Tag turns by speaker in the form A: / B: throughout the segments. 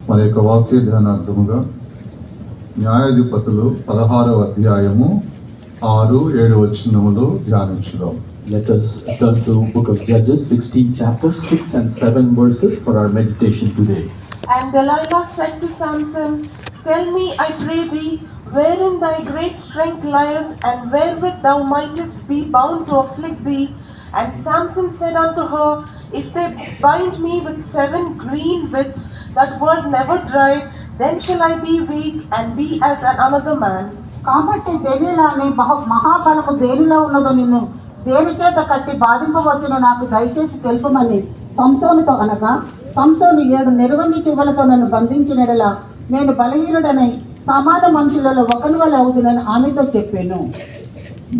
A: మన యొక్క వాక్య ధ్యానార్థముగా న్యాయాధిపతులు 16వ అధ్యాయము 6-7 వచనములు ధ్యానించుదాం.
B: Let us turn to book of Judges, 16 chapters, 6 and 7 verses for our meditation today.
C: And Delilah said to Samson, "Tell me, I pray thee, wherein thy great strength lieth, and wherewith thou mightest be bound to afflict thee." And Samson said unto her, "If they bind me with 7 green withs, that word never dried, then shall I be weak and be as another man."
D: కాబట్టి దెలీలాని మహాబలము దేనిలో ఉన్నదో నిన్ను దేని చేత కట్టి బాధింపవచ్చునో నాకు దయచేసి తెలుపమని సంసోనుతో అనగా, సంసోను 7 నిర్వంగి చువ్వలతో నన్ను బంధించినడలా నేను బలహీనుడనై సమాన మనుషులలో ఒకని వల్ల అవుదునని ఆమెతో చెప్పాను.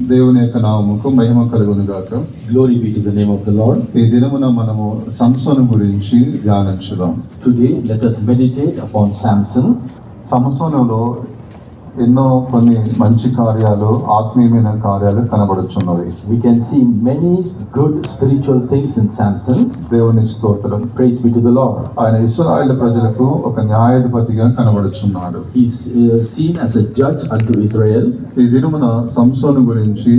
A: దేవుని యొక్క నామముకు మహిమ కలుగును గాక.
B: Glory be to the name of the Lord.
A: ఈ దినమున మనము సంసోను గురించి ధ్యానించుదాం.
B: Today let us meditate upon Samson.
A: సంసోనులో ఎన్నో కొన్ని మంచి కార్యాలు, ఆత్మీయమైన కార్యాలు కనబడుచున్నవి.
B: We can see many good spiritual things in Samson.
A: దేవుని స్తోత్రం.
B: Praise be to the Lord.
A: ఆయన ఇశ్రాయేలు ప్రజలకు ఒక న్యాయాధిపతిగా కనబడుచున్నాడు.
B: He is seen as a judge unto Israel.
A: ఈ దినమున సంసోను గురించి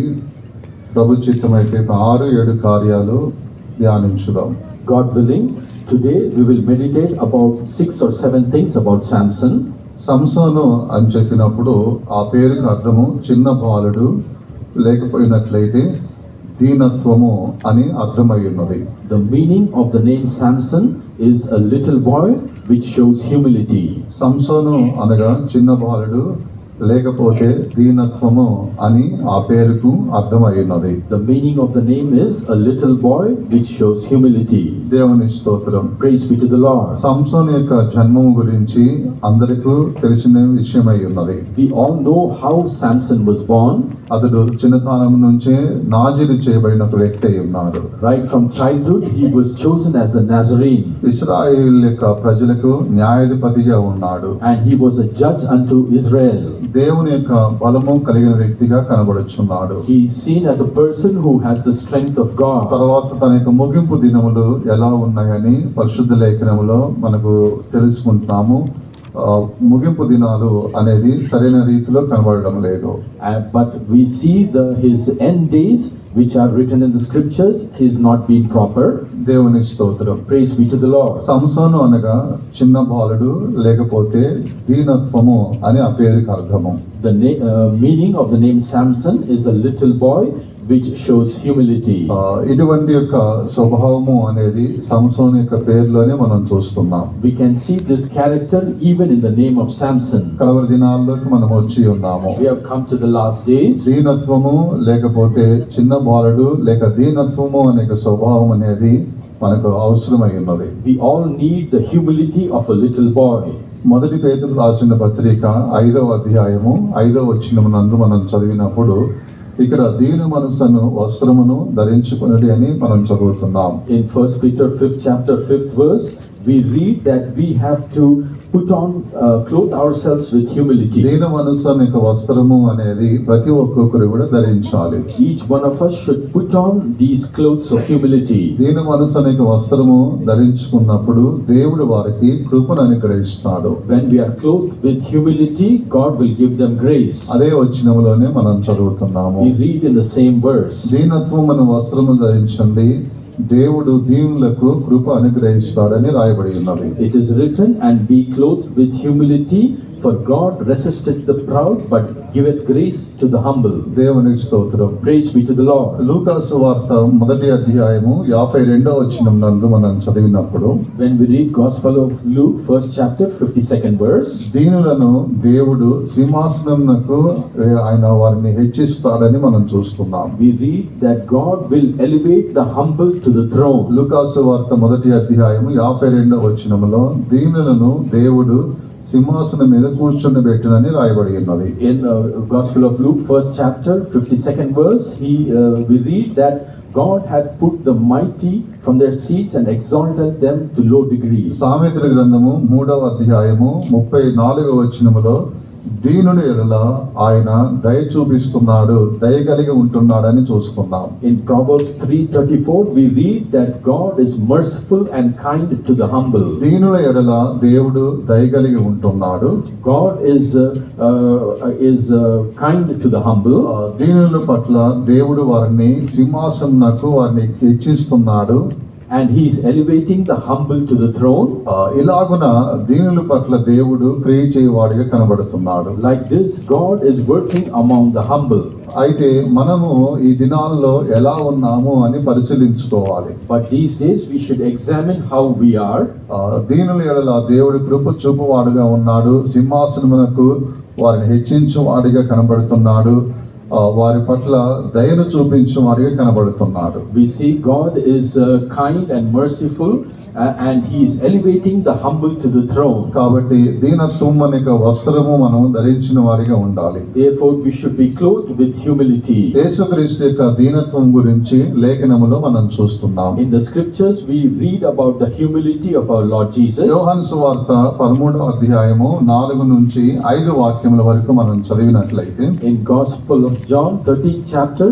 A: ప్రభు చిత్తమైతే 6-7 కార్యాలు ధ్యానించుదాం.
B: God willing, today we will meditate about 6 or 7 things about Samson.
A: సంసోను అని చెప్పినప్పుడు ఆ పేరుకి అర్థము చిన్న బాలుడు, లేకపోయినట్లయితే దీనత్వము అని అర్థమై ఉన్నది.
B: The meaning of the name Samson is a little boy which shows humility.
A: సంసోను అనగా చిన్న బాలుడు, లేకపోతే దీనత్వము అని ఆ పేరుకు అర్థమై ఉన్నది.
B: The meaning of the name is a little boy which shows humility.
A: దేవుని స్తోత్రం.
B: Praise be to the Lord.
A: సంసోను యొక్క జన్మము గురించి అందరికీ తెలిసిన విషయమై ఉన్నది.
B: We all know how Samson was born.
A: అతడు చిన్నతనం నుంచే నాజీరు చేయబడిన ఒక వ్యక్తి అయి ఉన్నాడు.
B: Right from childhood he was chosen as a Nazarene.
A: Israel యొక్క ప్రజలకు న్యాయాధిపతిగా ఉన్నాడు.
B: And he was a judge unto Israel.
A: దేవుని యొక్క బలము కలిగిన వ్యక్తిగా కనబడుచున్నాడు.
B: He is seen as a person who has the strength of God.
A: తర్వాత తన యొక్క ముగింపు దినములు ఎలా ఉన్నాయని పరిశుద్ధ లేఖనములో మనకు తెలుసుకుంటున్నాము. ముగింపు దినాలు అనేది సరైన రీతిలో కనబడడం లేదు.
B: But we see his end days which are written in the scriptures is not being proper.
A: దేవుని స్తోత్రం.
B: Praise be to the Lord.
A: సంసోను అనగా చిన్న బాలుడు, లేకపోతే దీనత్వము అని ఆ పేరుకి అర్థము.
B: The meaning of the name Samson is a little boy which shows humility.
A: ఇటువంటి యొక్క స్వభావము అనేది సంసోను యొక్క పేరులోనే మనం చూస్తున్నాం.
B: We can see this character even in the name of Samson.
A: కడవరి దినాల్లోకి మనం వచ్చి ఉన్నాము.
B: We have come to the last days.
A: దీనత్వము లేకపోతే చిన్న బాలుడు లేక దీనత్వము అనే స్వభావం అనేది మనకు అవసరమై ఉన్నది.
B: We all need the humility of a little boy.
A: మొదటి పేతురు రాసిన పత్రిక 5వ అధ్యాయము 5వ వచనమునందు మనం చదివినప్పుడు ఇక్కడ దీన మనసును వస్త్రమును ధరించుకొనుడి అని మనం చదువుతున్నాం.
B: In 1 Peter 5th chapter 5th verse we read that we have to put on clothe ourselves with humility.
A: దీన మనసు అనే వస్త్రము అనేది ప్రతి ఒక్కొక్కరు కూడా ధరించాలి.
B: Each one of us should put on these clothes of humility.
A: దీన మనసు అనే వస్త్రము ధరించుకున్నప్పుడు దేవుడు వారికి కృపను అనుగ్రహిస్తాడు.
B: When we are clothed with humility, God will give them grace.
A: అదే వచనములోనే మనం చదువుతున్నాము.
B: We read in the same verse.
A: దీనత్వం అనే వస్త్రము ధరించండి, దేవుడు దీనులకు కృప అనుగ్రహిస్తాడని రాయబడి ఉన్నది.
B: It is written, "And be clothed with humility, for God resisteth the proud, but giveth grace to the humble."
A: దేవుని స్తోత్రం.
B: Praise be to the Lord.
A: లూకాసు వార్త 1వ అధ్యాయము 52వ వచనం నందు మనం చదివినప్పుడు,
B: When we read Gospel of Luke 1st chapter 52nd verse,
A: దీనులను దేవుడు సింహాసనమునకు ఆయన వారిని హెచ్చిస్తాడని మనం చూస్తున్నాం.
B: we read that God will elevate the humble to the throne.
A: లూకాసు వార్త 1వ అధ్యాయము 52వ వచనములో దీనులను దేవుడు సింహాసనం మీద కూర్చుండబెట్టునని రాయబడి ఉన్నది.
B: In Gospel of Luke 1st chapter 52nd verse, we read that God had put the mighty from their seats and exalted them to low degrees.
A: సామెతల గ్రంథము 3వ అధ్యాయము 34వ వచనములో దీనుని ఎడల ఆయన దయ చూపిస్తున్నాడు, దయ కలిగి ఉంటున్నాడని చూస్తున్నాం.
B: In Proverbs 3:34, we read that God is merciful and kind to the humble.
A: దీనుల ఎడల దేవుడు దయ కలిగి ఉంటున్నాడు.
B: God is kind to the humble.
A: దీనుల పట్ల దేవుడు వారిని సింహాసనకు వారిని హెచ్చిస్తున్నాడు.
B: And he is elevating the humble to the throne.
A: ఇలాగున దీనుల పట్ల దేవుడు క్రియ చేయవాడిగా కనబడుతున్నాడు.
B: Like this, God is working among the humble.
A: అయితే మనము ఈ దినాల్లో ఎలా ఉన్నాము అని పరిశీలించుకోవాలి.
B: But these days, we should examine how we are.
A: దీనుల ఎడల దేవుడు కృప చూపువాడుగా ఉన్నాడు. సింహాసనమునకు వారిని హెచ్చించు వాడిగా కనబడుతున్నాడు. వారి పట్ల దయను చూపించు వాడిగా కనబడుతున్నాడు.
B: We see God is kind and merciful, and he is elevating the humble to the throne.
A: కాబట్టి దీనత్వం అనే వస్త్రము మనం ధరించిన వారిగా ఉండాలి.
B: Therefore, we should be clothed with humility.
A: యేసుక్రీస్తు యొక్క దీనత్వం గురించి లేఖనములో మనం చూస్తున్నాం.
B: In the scriptures, we read about the humility of our Lord Jesus.
A: యోహాను సువార్త 13వ అధ్యాయము 4 నుంచి 5 వాక్యముల వరకు మనం చదివినట్లయితే,
B: In Gospel of John, 13th chapter,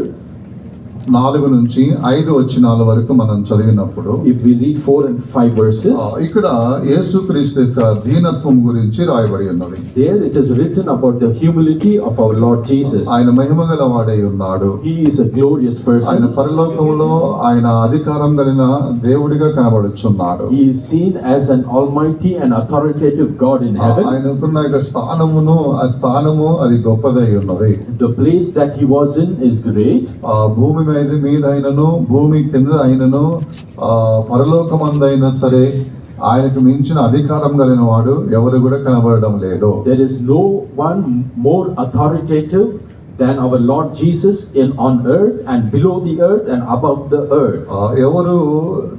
A: 4 నుంచి 5 వచనాల వరకు మనం చదివినప్పుడు
B: if we read 4 and 5 verses,
A: ఇక్కడ యేసుక్రీస్తు యొక్క దీనత్వం గురించి రాయబడి ఉన్నది.
B: there it is written about the humility of our Lord Jesus.
A: ఆయన మహిమగల వాడై ఉన్నాడు.
B: He is a glorious
A: ఆయన
B: person.
A: పరలోకములో ఆయన అధికారం కలిగిన దేవుడిగా కనబడుచున్నాడు.
B: He is seen as an almighty and authoritative God in heaven.
A: ఆయనకున్న యొక్క ఆ స్థానము అది గొప్పదై ఉన్నది.
B: The place that he was in is great.
A: భూమి మీద అయినను భూమి కింద అయినను పరలోకమందైనా సరే ఆయనకు మించిన అధికారం కలిగిన వాడు ఎవరు కూడా కనబడడం లేదు.
B: There is no one more authoritative than our Lord Jesus on earth and below the earth and above the earth.
A: ఎవరు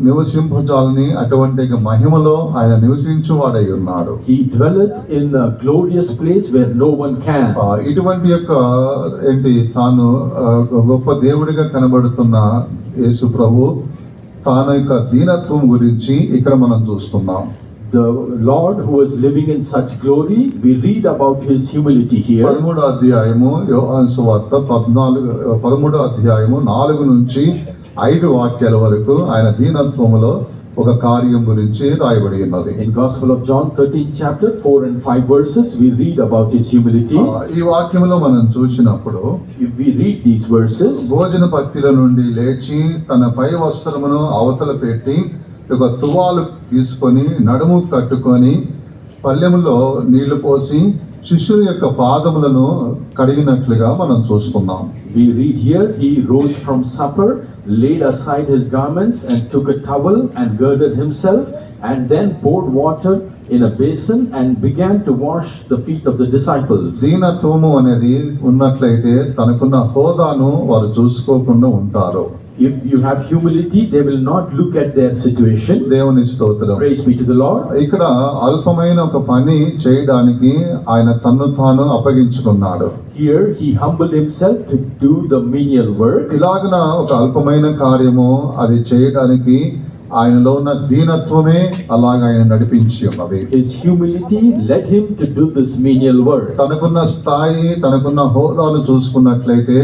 A: నివసింపజాలని అటువంటి మహిమలో ఆయన నివసించువాడై ఉన్నాడు.
B: He dwelleth in a glorious place where no one can.
A: ఇటువంటి యొక్క తాను గొప్ప దేవుడిగా కనబడుతున్న యేసు ప్రభు తాను యొక్క దీనత్వం గురించి ఇక్కడ మనం చూస్తున్నాం.
B: The Lord who is living in such glory, we read about his humility here.
A: 13వ అధ్యాయము యోహాను సువార్త 13వ అధ్యాయము 4 నుంచి 5 వాక్యాల వరకు ఆయన దీనత్వములో ఒక కార్యం గురించి రాయబడి ఉన్నది.
B: In Gospel of John, 13th chapter, 4 and 5 verses, we read about his humility.
A: ఈ వాక్యములో మనం చూసినప్పుడు,
B: if we read these verses,
A: భోజన పక్తిల నుండి లేచి తన పై వస్త్రమును అవతల పెట్టి ఒక తువాలు తీసుకొని నడుము కట్టుకొని పల్లెములో నీళ్లు పోసి శిష్యుల యొక్క పాదములను కడిగినట్లుగా మనం చూస్తున్నాం.
B: we read here, he rose from supper, laid aside his garments and took a towel and girded himself, and then poured water in a basin and began to wash the feet of the disciples.
A: దీనత్వము అనేది ఉన్నట్లయితే తనకున్న హోదాను వారు చూసుకోకుండా ఉంటారు.
B: If you have humility, they will not look at their situation.
A: దేవుని స్తోత్రం.
B: Praise be to the Lord.
A: ఇక్కడ అల్పమైన ఒక పని చేయడానికి ఆయన తన్ను తాను అప్పగించుకున్నాడు.
B: Here he humbled himself to do the menial work.
A: ఇలాగన ఒక అల్పమైన కార్యము అది చేయడానికి ఆయనలో ఉన్న దీనత్వమే అలాగ ఆయన నడిపించి ఉన్నది.
B: His humility led him to do this menial work.
A: తనకున్న స్థాయి, తనకున్న హోదాను చూసుకున్నట్లయితే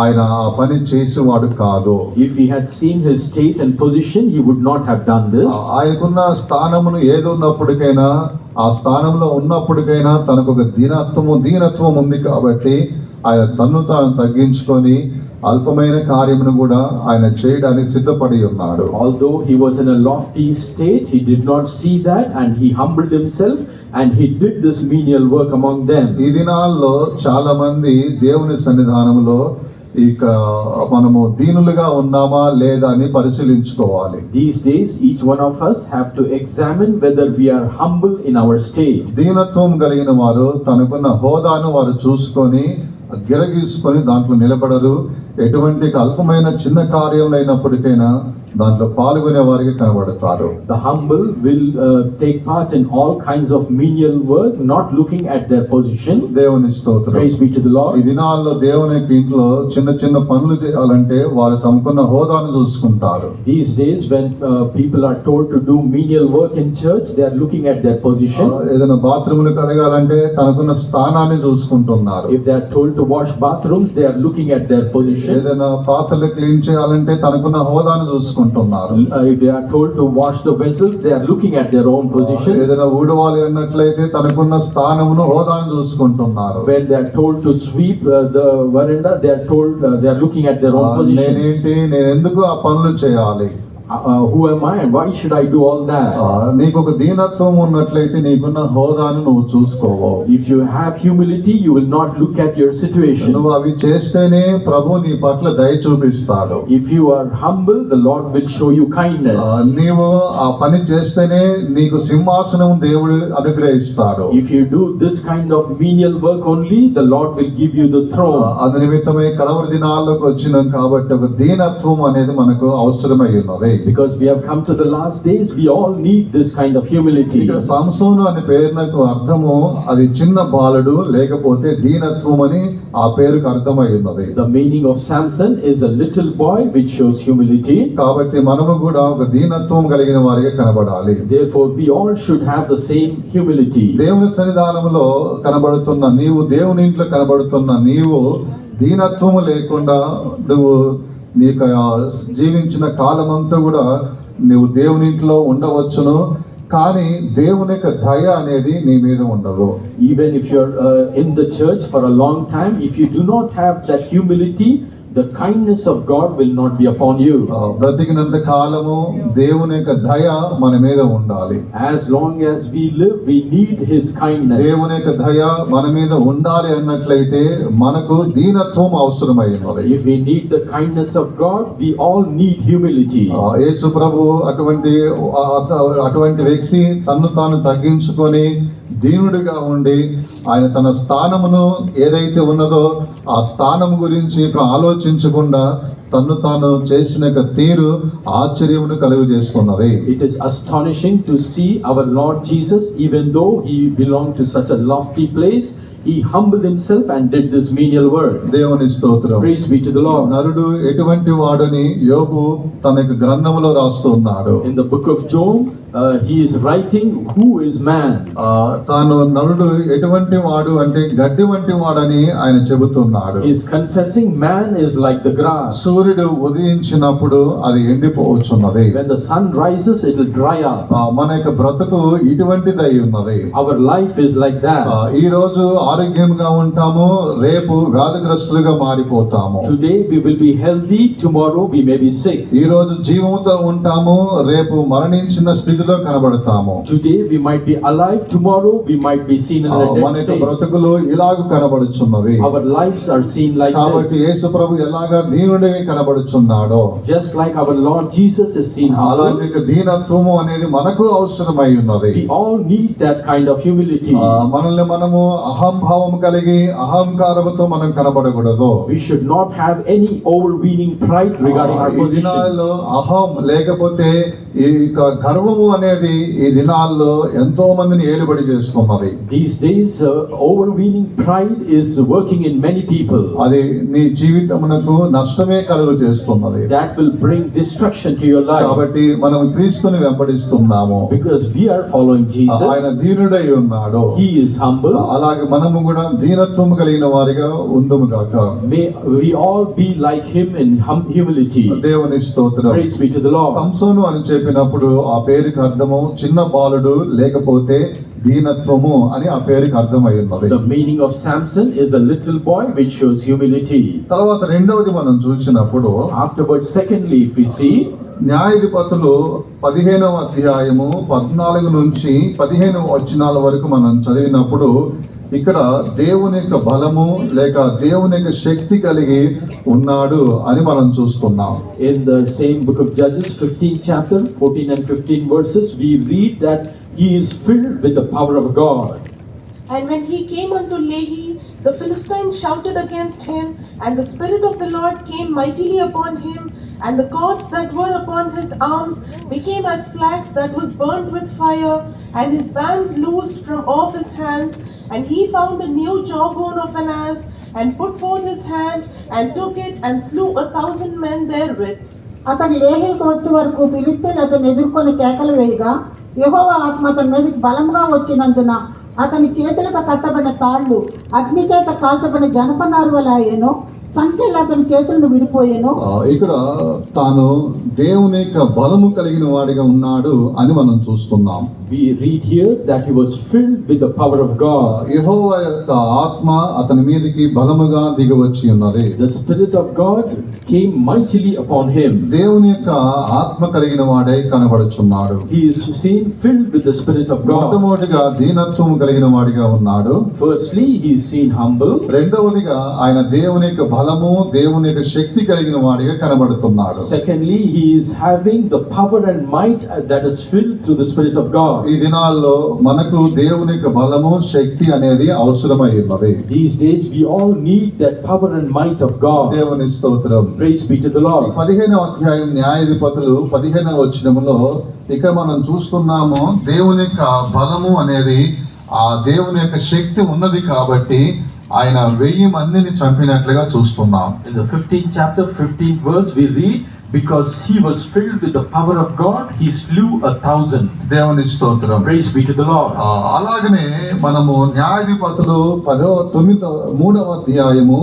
A: ఆయన ఆ పని చేసేవాడు కాదు.
B: If he had seen his state and position, he would not have done this.
A: ఆయనకున్న స్థానమును ఏదున్నప్పటికైనా ఆ స్థానంలో ఉన్నప్పటికైనా తనకు ఒక దీనత్వం ఉంది కాబట్టి ఆయన తన్ను తాను తగ్గించుకొని అల్పమైన కార్యమును కూడా ఆయన చేయడానికి సిద్ధపడి ఉన్నాడు.
B: Although he was in a lofty state, he did not see that, and he humbled himself and he did this menial work among them.
A: ఈ దినాల్లో చాలా మంది దేవుని సన్నిధానంలో ఇక మనము దీనులుగా ఉన్నామా లేదా అని పరిశీలించుకోవాలి.
B: These days, each one of us have to examine whether we are humble in our state.
A: దీనత్వం కలిగిన వారు తనకున్న హోదాను వారు చూసుకొని గిరగీసుకొని దాంట్లో నిలబడరు. ఎటువంటి అల్పమైన చిన్న కార్యములైనప్పటికైనా దాంట్లో పాల్గొనే వారికి కనబడతారు.
B: The humble will take part in all kinds of menial work, not looking at their position.
A: దేవుని స్తోత్రం.
B: Praise be to the
A: ఈ
B: Lord.
A: దినాల్లో దేవుని యొక్క ఇంట్లో చిన్న చిన్న పనులు చేయాలంటే వారు తమకున్న హోదాను చూసుకుంటారు.
B: These days, when people are told to do menial work in church, they are looking at their position.
A: ఏదైనా బాత్రూములు కడగాలంటే తనకున్న స్థానాన్ని చూసుకుంటున్నారు.
B: If they are told to wash bathrooms, they are looking at their position.
A: ఏదైనా పాత్రలు clean చేయాలంటే తనకున్న హోదాను చూసుకుంటున్నారు.
B: If they are told to wash the vessels, they are looking at their own positions.
A: ఏదైనా ఊడవాలి అన్నట్లయితే తనకున్న స్థానమును హోదాను చూసుకుంటున్నారు.
B: When they are told to sweep the veranda, they are told they are looking at their own positions.
A: నేను ఎందుకు ఆ పనులు చేయాలి?
B: Who am I and why should I do all that?
A: నీకు ఒక దీనత్వం ఉన్నట్లయితే నీకున్న హోదాను నువ్వు చూసుకోవు.
B: If you have humility, you will not look at your situation.
A: నువ్వు అవి చేస్తేనే ప్రభు నీ పట్ల దయ చూపిస్తాడు.
B: If you are humble, the Lord will show you kindness.
A: నీవు ఆ పని చేస్తేనే నీకు సింహాసనం దేవుడు అనుగ్రహిస్తాడు.
B: If you do this kind of menial work only, the Lord will give you the throne.
A: అందు నిమిత్తమే కడవరి దినాల్లోకి వచ్చినాం కాబట్టి ఒక దీనత్వం అనేది మనకు అవసరమై ఉన్నది.
B: Because we have come to the last days, we all need this kind of humility.
A: ఇక్కడ సంసోను అనే పేరునకు అర్థము అది చిన్న బాలుడు లేకపోతే దీనత్వం అని ఆ పేరుకు అర్థమై ఉన్నది.
B: The meaning of Samson is a little boy, which shows humility.
A: కాబట్టి మనము కూడా ఒక దీనత్వం కలిగిన వారిగా కనబడాలి.
B: Therefore, we all should have the same humility.
A: దేవుని సన్నిధానంలో కనబడుతున్న నీవు, దేవుని ఇంట్లో కనబడుతున్న నీవు దీనత్వము లేకుండా నువ్వు నీకు జీవించిన కాలమంతా కూడా నువ్వు దేవుని ఇంట్లో ఉండవచ్చును, కానీ దేవుని యొక్క దయ అనేది నీ మీద ఉండదు.
B: Even if you're in the church for a long time, if you do not have that humility, the kindness of God will not be upon you.
A: బ్రతికినంత కాలము దేవుని యొక్క దయ మన మీద ఉండాలి.
B: As long as we live, we need His kindness.
A: దేవుని యొక్క దయ మన మీద ఉండాలి అన్నట్లయితే మనకు దీనత్వం అవసరమైనది.
B: If we need the kindness of God, we all need humility.
A: యేసు ప్రభు అటువంటి వ్యక్తి తన్ను తాను తగ్గించుకొని దీనుడిగా ఉండి ఆయన తన స్థానమును ఏదైతే ఉన్నదో ఆ స్థానం గురించి ఆలోచించకుండా తన్ను తాను చేసిన తీరు ఆశ్చర్యమును కలుగజేస్తున్నది.
B: It is astonishing to see our Lord Jesus, even though He belonged to such a lofty place, He humbled Himself and did this menial work.
A: దేవుని స్తోత్రం.
B: Praise be to the Lord.
A: నరుడు ఎటువంటి వాడని యోబు తన యొక్క గ్రంథములో రాస్తున్నాడు.
B: In the book of Job, he is writing, who is man?
A: తాను నరుడు ఎటువంటి వాడు అంటే గడ్డి వంటి వాడని ఆయన చెబుతున్నాడు.
B: He is confessing man is like the grass.
A: సూర్యుడు ఉదయించినప్పుడు అది ఎండిపోవచ్చున్నది.
B: When the sun rises, it will dry up.
A: మన యొక్క బ్రతుకు ఇటువంటిదై ఉన్నది.
B: Our life is like that.
A: ఈ రోజు ఆరోగ్యంగా ఉంటాము, రేపు వ్యాధిగ్రస్తులుగా మారిపోతాము.
B: Today we will be healthy, tomorrow we may be sick.
A: ఈ రోజు జీవంతో ఉంటాము, రేపు మరణించిన స్థితిలో కనబడతాము.
B: Today we might be alive, tomorrow we might be seen in a
A: మన
B: dead
A: యొక్క
B: state.
A: బ్రతుకులు ఇలాగ కనబడుచున్నవి.
B: Our lives are seen like
A: కాబట్టి
B: this.
A: యేసు ప్రభు ఎలాగా దీనుడే కనబడుచున్నాడో
B: Just like our Lord Jesus is seen humble,
A: అలాంటి దీనత్వము అనేది మనకు అవసరమై ఉన్నది.
B: we all need that kind of humility.
A: మనల్ని మనము అహంభావం కలిగి అహంకారముతో మనం కనబడకూడదు.
B: We should not have any overweening pride regarding our
A: ఈ
B: position.
A: దినాల్లో అహం లేకపోతే ఈ గర్వము అనేది ఈ దినాల్లో ఎంతో మందిని ఏలుబడి చేస్తున్నది.
B: These days, overweening pride is working in many people.
A: అది నీ జీవితమునకు నష్టమే కలుగు చేస్తున్నది.
B: That will bring destruction to your life.
A: కాబట్టి మనం క్రీస్తుని వెంబడిస్తున్నాము.
B: Because we are following Jesus.
A: ఆయన దీనుడై ఉన్నాడు.
B: He is humble.
A: అలాగే మనము కూడా దీనత్వం కలిగిన వారిగా ఉందుము గాక.
B: May we all be like him in humility.
A: దేవుని స్తోత్రం.
B: Praise be to the Lord.
A: సంసోను అని చెప్పినప్పుడు ఆ పేరుకి అర్థము చిన్న బాలుడు లేకపోతే దీనత్వము అని ఆ పేరుకి అర్థమై ఉన్నది.
B: The meaning of Samson is a little boy, which shows humility.
A: తర్వాత రెండవది మనం చూసినప్పుడు
B: Afterwards, secondly, if we see,
A: న్యాయాధిపతులు 15వ అధ్యాయము 14 నుంచి 15 వచనాల వరకు మనం చదివినప్పుడు ఇక్కడ దేవుని యొక్క బలము లేక దేవుని యొక్క శక్తి కలిగి ఉన్నాడు అని మనం చూస్తున్నాం.
B: in the same book of Judges, 15th chapter, 14 and 15 verses, we read that he is filled with the power of God.
C: And when he came unto Lehi, the Philistines shouted against him, and the Spirit of the Lord came mightily upon him, and the cords that were upon his arms became as flax that was burnt with fire, and his bands loosed from off his hands. And he found a new jawbone of an ass, and put forth his hand, and took it, and slew 1,000 men therewith.
D: అతడు లేహీకి వచ్చే వరకు ఫిలిష్తీయులు అతన్ని ఎదుర్కొని కేకలు వేయగా యెహోవా ఆత్మ అతని మీదకి బలంగా వచ్చినందున అతని చేతులకు కట్టబడిన తాళ్ళు అగ్ని చేత కాల్చబడిన జనపనారు వలె అయ్యెను. సంఖ్యలు అతని చేతులను విడిపోయాను.
A: ఇక్కడ తాను దేవుని యొక్క బలము కలిగిన వాడిగా ఉన్నాడు అని మనం చూస్తున్నాం.
B: We read here that he was filled with the power of God.
A: యెహోవా యొక్క ఆత్మ అతని మీదకి బలముగా దిగవచ్చి ఉన్నది.
B: The Spirit of God came mightily upon him.
A: దేవుని యొక్క ఆత్మ కలిగిన వాడై కనబడుచున్నాడు.
B: He is seen filled with the Spirit of God.
A: మొట్టమొదటిగా దీనత్వం కలిగిన వాడిగా ఉన్నాడు.
B: Firstly, he is seen humble.
A: రెండవదిగా ఆయన దేవుని యొక్క బలము దేవుని యొక్క శక్తి కలిగిన వాడిగా కనబడుతున్నాడు.
B: Secondly, he is having the power and might that is filled through the Spirit of God.
A: ఈ దినాల్లో మనకు దేవుని యొక్క బలము శక్తి అనేది అవసరమై ఉన్నది.
B: These days we all need that power and might of God.
A: దేవుని స్తోత్రం.
B: Praise be to the Lord.
A: 15వ అధ్యాయం న్యాయాధిపతులు 15వ వచనములో ఇక్కడ మనం చూస్తున్నాము దేవుని యొక్క బలము అనేది ఆ దేవుని యొక్క శక్తి ఉన్నది కాబట్టి ఆయన 1000 మందిని చంపినట్లుగా చూస్తున్నాం.
B: In the 15th chapter, 15th verse, we read, because he was filled with the power of God, he slew 1,000.
A: దేవుని స్తోత్రం.
B: Praise be to the Lord.
A: అలాగనే మనము న్యాయాధిపతులు 3వ అధ్యాయము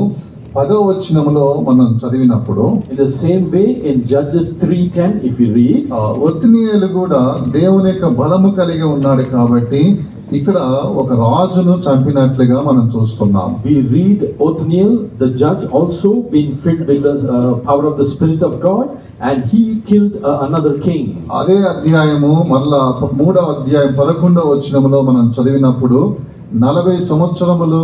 A: 10వ వచనములో మనం చదివినప్పుడు
B: In the same way, in Judges 3:10, if you read,
A: ఒత్నియేలు కూడా దేవుని యొక్క బలము కలిగి ఉన్నాడు కాబట్టి ఇక్కడ ఒక రాజును చంపినట్లుగా మనం చూస్తున్నాం.
B: we read Othniel, the judge, also being filled with the power of the Spirit of God, and he killed another king.
A: అదే అధ్యాయము మరలా 3వ అధ్యాయం 11వ వచనములో మనం చదివినప్పుడు 40 సంవత్సరములు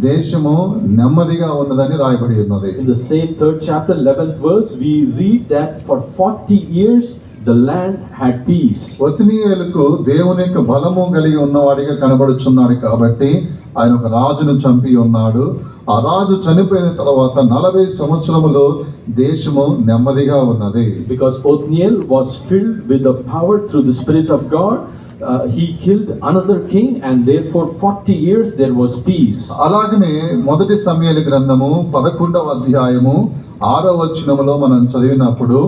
A: దేశము నెమ్మదిగా ఉన్నదని రాయబడి ఉన్నది.
B: In the same 3rd chapter, 11th verse, we read that for 40 years the land had peace.
A: ఒత్నియేలుకు దేవుని యొక్క బలము కలిగి ఉన్నవాడిగా కనబడుచున్నాడు కాబట్టి ఆయన ఒక రాజును చంపి ఉన్నాడు. ఆ రాజు చనిపోయిన తర్వాత 40 సంవత్సరములు దేశము నెమ్మదిగా ఉన్నది.
B: Because Othniel was filled with the power through the Spirit of God, he killed another king, and therefore 40 years there was peace.
A: అలాగనే మొదటి సమూయేలు గ్రంథము 11వ అధ్యాయము 6వ వచనములో మనం చదివినప్పుడు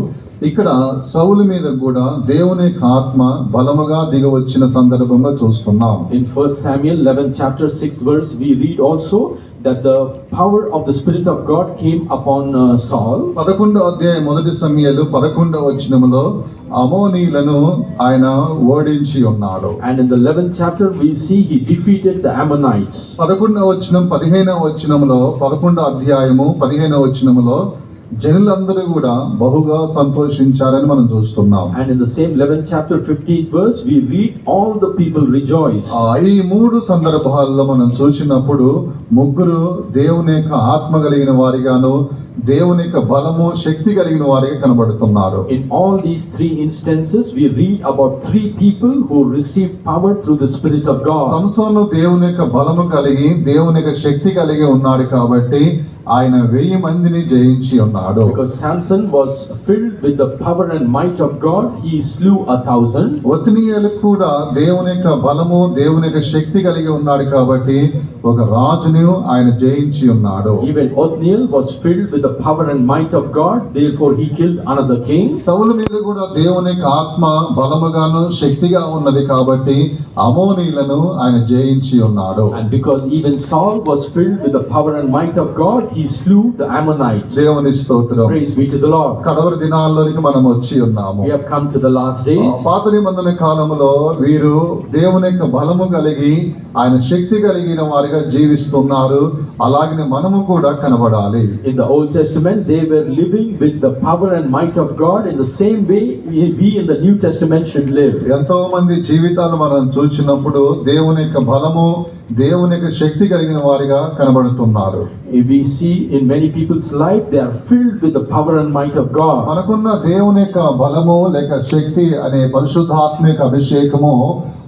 A: ఇక్కడ సౌలు మీద కూడా దేవుని యొక్క ఆత్మ బలముగా దిగవచ్చిన సందర్భంగా చూస్తున్నాం.
B: In 1 Samuel 11th chapter 6th verse, we read also that the power of the Spirit of God came upon Saul.
A: 11వ అధ్యాయం మొదటి సమూయేలు 11వ వచనములో అమోనీయులను ఆయన ఓడించి ఉన్నాడు.
B: And in the 11th chapter we see he defeated the Ammonites.
A: 11వ వచనం 15వ వచనములో 11వ అధ్యాయము 15వ వచనములో జనులందరూ కూడా బహుగా సంతోషించారని మనం చూస్తున్నాం.
B: And in the same 11th chapter 15th verse, we read all the people rejoice.
A: ఈ 3 సందర్భాల్లో మనం చూసినప్పుడు ముగ్గురు దేవుని యొక్క ఆత్మ కలిగిన వారిగాను దేవుని యొక్క బలము శక్తి కలిగిన వారిగా కనబడుతున్నారు.
B: In all these 3 instances, we read about 3 people who received power through the Spirit of God.
A: సంసోను దేవుని యొక్క బలము కలిగి దేవుని యొక్క శక్తి కలిగి ఉన్నాడు కాబట్టి ఆయన 1000 మందిని జయించి ఉన్నాడు.
B: Because Samson was filled with the power and might of God, he slew 1,000.
A: ఒత్నియేలు కూడా దేవుని యొక్క బలము దేవుని యొక్క శక్తి కలిగి ఉన్నాడు కాబట్టి ఒక రాజును ఆయన జయించి ఉన్నాడు.
B: Even Othniel was filled with the power and might of God, therefore he killed another king.
A: సౌలు మీద కూడా దేవుని యొక్క ఆత్మ బలముగాను శక్తిగా ఉన్నది కాబట్టి అమోనీయులను ఆయన జయించి ఉన్నాడు.
B: And because even Saul was filled with the power and might of God, he slew the Ammonites.
A: దేవుని స్తోత్రం.
B: Praise be to the Lord.
A: కడవరి దినాల్లోనికి మనం వచ్చి ఉన్నాము.
B: We have come to the last days.
A: పాత నిబంధన కాలంలో వీరు దేవుని యొక్క బలము కలిగి ఆయన శక్తి కలిగిన వారిగా జీవిస్తున్నారు. అలాగనే మనము కూడా కనబడాలి.
B: In the Old Testament, they were living with the power and might of God. In the same way, we in the New Testament should live.
A: ఎంతో మంది జీవితాలు మనం చూసినప్పుడు దేవుని యొక్క బలము దేవుని యొక్క శక్తి కలిగిన వారిగా కనబడుతున్నారు.
B: If we see in many people's life, they are filled with the power and might of God.
A: మనకున్న దేవుని యొక్క బలము లేక శక్తి అనే పరిశుద్ధాత్మిక అభిషేకము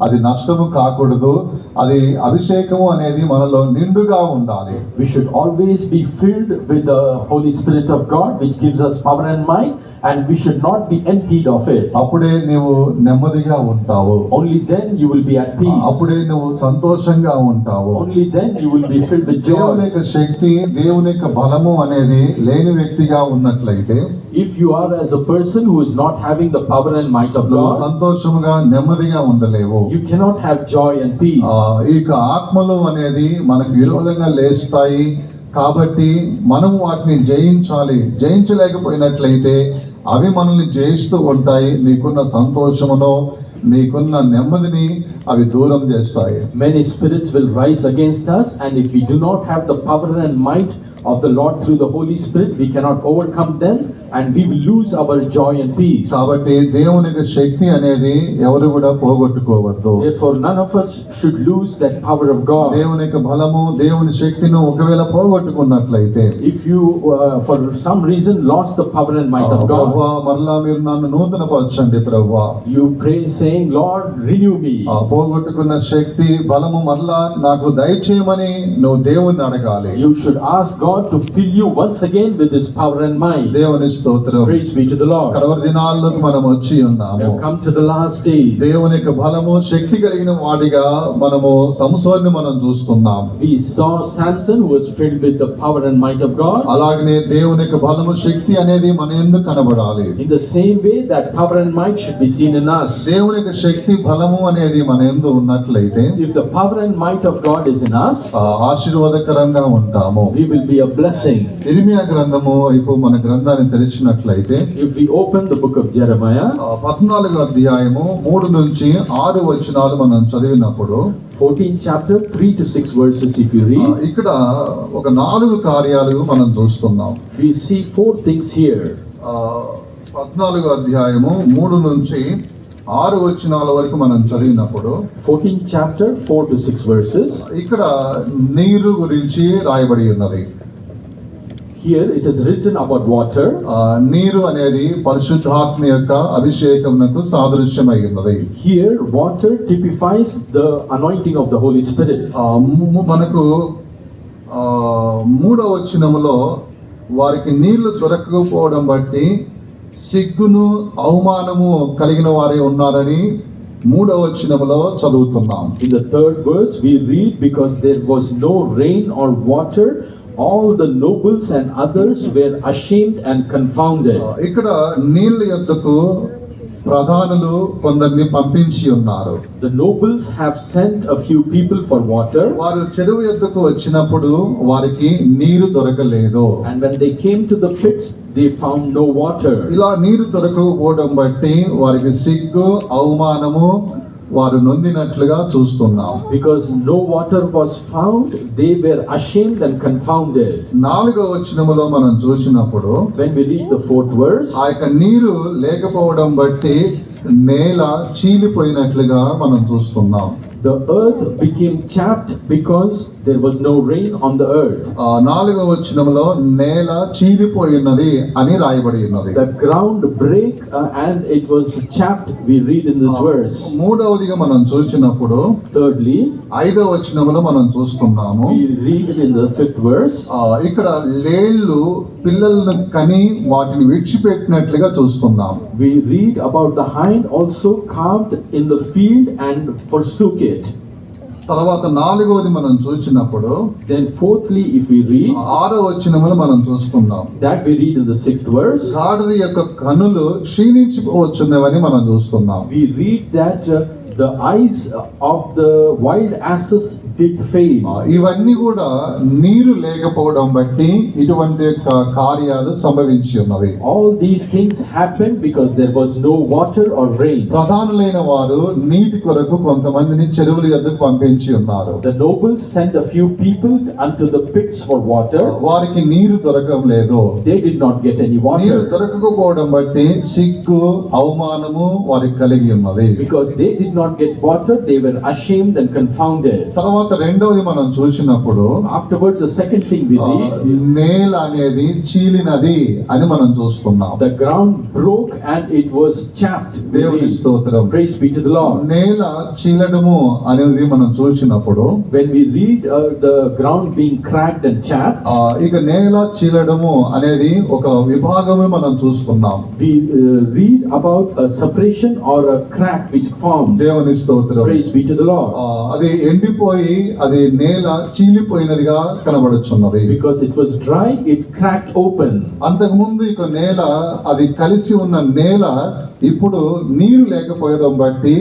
A: అది నష్టము కాకూడదు. అది అభిషేకము అనేది మనలో నిండుగా ఉండాలి.
B: We should always be filled with the Holy Spirit of God, which gives us power and might, and we should not be emptied of it.
A: అప్పుడే నీవు నెమ్మదిగా ఉంటావు.
B: Only then you will be at peace.
A: అప్పుడే నువ్వు సంతోషంగా ఉంటావు.
B: Only then you will be filled with
A: దేవుని
B: joy.
A: యొక్క శక్తి దేవుని యొక్క బలము అనేది లేని వ్యక్తిగా ఉన్నట్లయితే
B: If you are as a person who is not having the power and might of
A: నువ్వు
B: God,
A: సంతోషముగా నెమ్మదిగా ఉండలేవు.
B: you cannot have joy and peace.
A: ఈ యొక్క ఆత్మలు అనేది మనకు విరోధంగా లేస్తాయి కాబట్టి మనం వాటిని జయించాలి. జయించలేకపోయినట్లయితే అవి మనల్ని జయిస్తూ ఉంటాయి. నీకున్న సంతోషమును నీకున్న నెమ్మదిని అవి దూరం చేస్తాయి.
B: Many spirits will rise against us, and if we do not have the power and might of the Lord through the Holy Spirit, we cannot overcome them, and we will lose our joy and peace.
A: కాబట్టి దేవుని యొక్క శక్తి అనేది ఎవరు కూడా పోగొట్టుకోవద్దు.
B: Therefore, none of us should lose that power of God.
A: దేవుని యొక్క బలము దేవుని శక్తిని ఒకవేళ పోగొట్టుకున్నట్లయితే
B: If you, for some reason, lost the power and might of God,
A: ప్రభువా మరలా మీరు నన్ను నూతనపరచండి ప్రభువా.
B: you pray saying, Lord, renew me.
A: పోగొట్టుకున్న శక్తి బలము మరలా నాకు దయచేయమని నువ్వు దేవుణ్ణి అడగాలి.
B: You should ask God to fill you once again with His power and might.
A: దేవుని స్తోత్రం.
B: Praise be to the Lord.
A: కడవరి దినాల్లోకి మనం వచ్చి
B: We
A: ఉన్నాము.
B: have come to the last days.
A: దేవుని యొక్క బలము శక్తి కలిగిన వాడిగా మనము సంసోన్ని మనం చూస్తున్నాం.
B: We saw Samson, who was filled with the power and might of God.
A: అలాగనే దేవుని యొక్క బలము శక్తి అనేది మన యందు కనబడాలి.
B: In the same way, that power and might should be seen in us.
A: దేవుని యొక్క శక్తి బలము అనేది మన యందు ఉన్నట్లయితే
B: If the power and might of God is in us,
A: ఆశీర్వాదకరంగా ఉంటాము.
B: we will be a blessing.
A: ఇర్మియా గ్రంథము వైపు మన గ్రంథాన్ని తెరిచినట్లయితే
B: If we open the book of Jeremiah,
A: 14వ అధ్యాయము 3 నుంచి 6 వచనాలు మనం చదివినప్పుడు
B: 14th chapter, 3 to 6 verses, if you read,
A: ఇక్కడ ఒక 4 కార్యాలు మనం చూస్తున్నాం.
B: we see 4 things here.
A: 14వ అధ్యాయము 3 నుంచి 6 వచనాల వరకు మనం చదివినప్పుడు
B: 14th chapter, 4 to 6 verses.
A: ఇక్కడ నీరు గురించి రాయబడి ఉన్నది.
B: Here it is written about water.
A: నీరు అనేది పరిశుద్ధాత్మ యొక్క అభిషేకమునకు సాదృశ్యమై ఉన్నది.
B: Here water typifies the anointing of the Holy Spirit.
A: మనకు 3వ వచనములో వారికి నీళ్లు దొరకకపోవడం బట్టి సిగ్గును అవమానము కలిగిన వారే ఉన్నారని 3వ వచనములో చదువుతున్నాం.
B: In the 3rd verse we read, because there was no rain or water, all the nobles and others were ashamed and confounded.
A: ఇక్కడ నీళ్ళ యొద్దకు ప్రధానులు కొందరిని పంపించి ఉన్నారు.
B: The nobles have sent a few people for water,
A: వారు చెరువు యొద్దకు వచ్చినప్పుడు వారికి నీరు దొరకలేదు.
B: and when they came to the pits, they found no water.
A: ఇలా నీరు దొరకకపోవడం బట్టి వారికి సిగ్గు అవమానము వారు నొందినట్లుగా చూస్తున్నాం.
B: Because no water was found, they were ashamed and confounded.
A: 4వ వచనములో మనం చూసినప్పుడు
B: When we read the 4th verse,
A: ఆ యొక్క నీరు లేకపోవడం బట్టి నేల చీలిపోయినట్లుగా మనం చూస్తున్నాం.
B: the earth became chapped because there was no rain on the earth.
A: 4వ వచనములో నేల చీలిపోయినది అని రాయబడి ఉన్నది.
B: The ground break and it was chapped, we read in this verse.
A: 3వదిగా మనం చూసినప్పుడు
B: Thirdly,
A: 5వ వచనములో మనం చూస్తున్నాము.
B: we read it in the 5th verse.
A: ఇక్కడ లేళ్లు పిల్లలను కని వాటిని విడిచిపెట్టినట్లుగా చూస్తున్నాం.
B: We read about the hind also calved in the field and forsook it.
A: తర్వాత 4వది మనం చూసినప్పుడు
B: Then fourthly, if we read,
A: 6వ వచనములో మనం చూస్తున్నాం.
B: that we read in the 6th verse,
A: గాడిద యొక్క కనులు క్షీణించిపోవచ్చున్నవని మనం చూస్తున్నాం.
B: we read that the eyes of the wild asses did fail.
A: ఇవన్నీ కూడా నీరు లేకపోవడం బట్టి ఇటువంటి యొక్క కార్యాలు సంభవించి ఉన్నవి.
B: All these things happened because there was no water or rain.
A: ప్రధానులైన వారు నీటి కొరకు కొంతమందిని చెరువుల యొద్దకు పంపించి ఉన్నారు.
B: The nobles sent a few people unto the pits for water.
A: వారికి నీరు దొరకలేదు.
B: They did not get any
A: నీరు
B: water
A: దొరకకపోవడం బట్టి సిగ్గు అవమానము వారికి కలిగి ఉన్నది.
B: because they did not not get water, they were ashamed and confounded.
A: తర్వాత రెండవది మనం చూసినప్పుడు
B: Afterwards, the second thing we read,
A: నేల అనేది చీలినది అని మనం చూస్తున్నాం.
B: the ground broke and it was chapped. We
A: దేవుని
B: read.
A: స్తోత్రం.
B: Praise be to the Lord.
A: నేల చీలడము అనేది మనం చూసినప్పుడు
B: When we read the ground being cracked and chapped,
A: ఇక నేల చీలడము అనేది ఒక విభాగమే మనం చూసుకున్నాం.
B: we read about a separation or a crack which forms.
A: దేవుని స్తోత్రం.
B: Praise be to the Lord.
A: అది ఎండిపోయి అది నేల చీలిపోయినదిగా కనబడుచున్నది.
B: Because it was dry, it cracked open.
A: అంతకుముందు ఇక నేల అది కలిసి ఉన్న నేల ఇప్పుడు నీరు లేకపోయడం బట్టి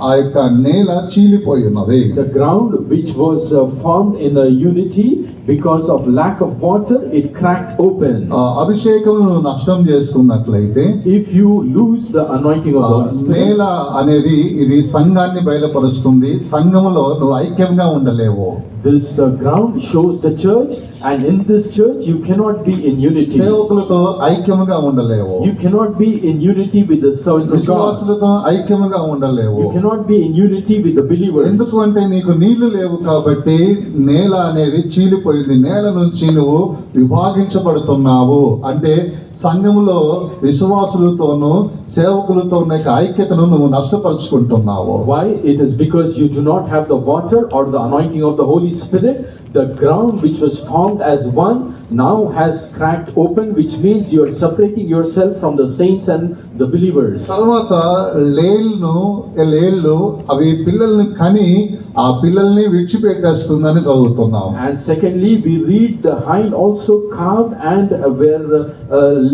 A: ఆ యొక్క నేల చీలిపోయి ఉన్నది.
B: The ground which was formed in a unity because of lack of water, it cracked open.
A: అభిషేకమును నష్టం చేసుకున్నట్లయితే
B: If you lose the anointing of the Holy Spirit,
A: నేల అనేది ఇది సంఘాన్ని బయలుపరుస్తుంది. సంఘములో నువ్వు ఐక్యంగా ఉండలేవు.
B: this ground shows the church, and in this church you cannot be in unity.
A: సేవకులతో ఐక్యముగా ఉండలేవు.
B: You cannot be in unity with the servants of God.
A: విశ్వాసులతో ఐక్యముగా ఉండలేవు.
B: You cannot be in unity with the believers.
A: ఎందుకు అంటే నీకు నీళ్లు లేవు కాబట్టి నేల అనేది చీలిపోయింది. నేల నుంచి నువ్వు విభాగించబడుతున్నావు. అంటే సంఘములో విశ్వాసులతోనూ సేవకులతో ఉన్న యొక్క ఐక్యతను నువ్వు నష్టపరుచుకుంటున్నావు.
B: Why? It is because you do not have the water or the anointing of the Holy Spirit. The ground which was formed as one now has cracked open, which means you are separating yourself from the saints and the believers.
A: తర్వాత లేళ్ళు అవి పిల్లల్ని కని ఆ పిల్లల్ని విడిచిపెట్టేస్తుందని చదువుతున్నాం.
B: And secondly, we read the hind also calved and were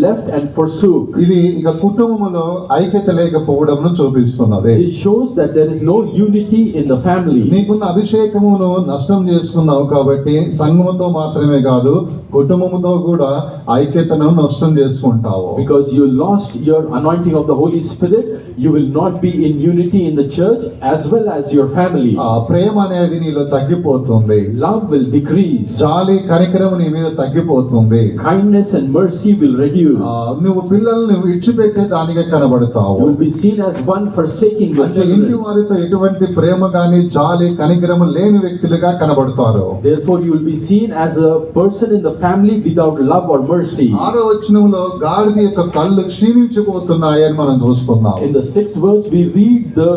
B: left and forsook.
A: ఇది ఇక కుటుంబములో ఐక్యత లేకపోవడంను చూపిస్తున్నది.
B: It shows that there is no unity in the family.
A: నీకున్న అభిషేకమును నష్టం చేసుకున్నావు కాబట్టి సంఘముతో మాత్రమే కాదు కుటుంబముతో కూడా ఐక్యతను నష్టం చేసుకుంటావు.
B: Because you lost your anointing of the Holy Spirit, you will not be in unity in the church as well as your family.
A: ఆ ప్రేమ అనేది నీలో తగ్గిపోతుంది.
B: Love will decrease.
A: జాలి కనికరం నీ మీద తగ్గిపోతుంది.
B: Kindness and mercy will reduce.
A: నువ్వు పిల్లల్ని విడిచిపెట్టే దానిగా కనబడతావు.
B: You will be seen as one forsaking your
A: అంటే ఇంటి
B: children.
A: వారితో ఎటువంటి ప్రేమ గాని జాలి కనికరం లేని వ్యక్తులుగా కనబడతారు.
B: Therefore, you will be seen as a person in the family without love or mercy.
A: 6వ వచనంలో గాడిద యొక్క కళ్ళు క్షీణించిపోతున్నాయని మనం చూస్తున్నాం.
B: In the 6th verse, we read the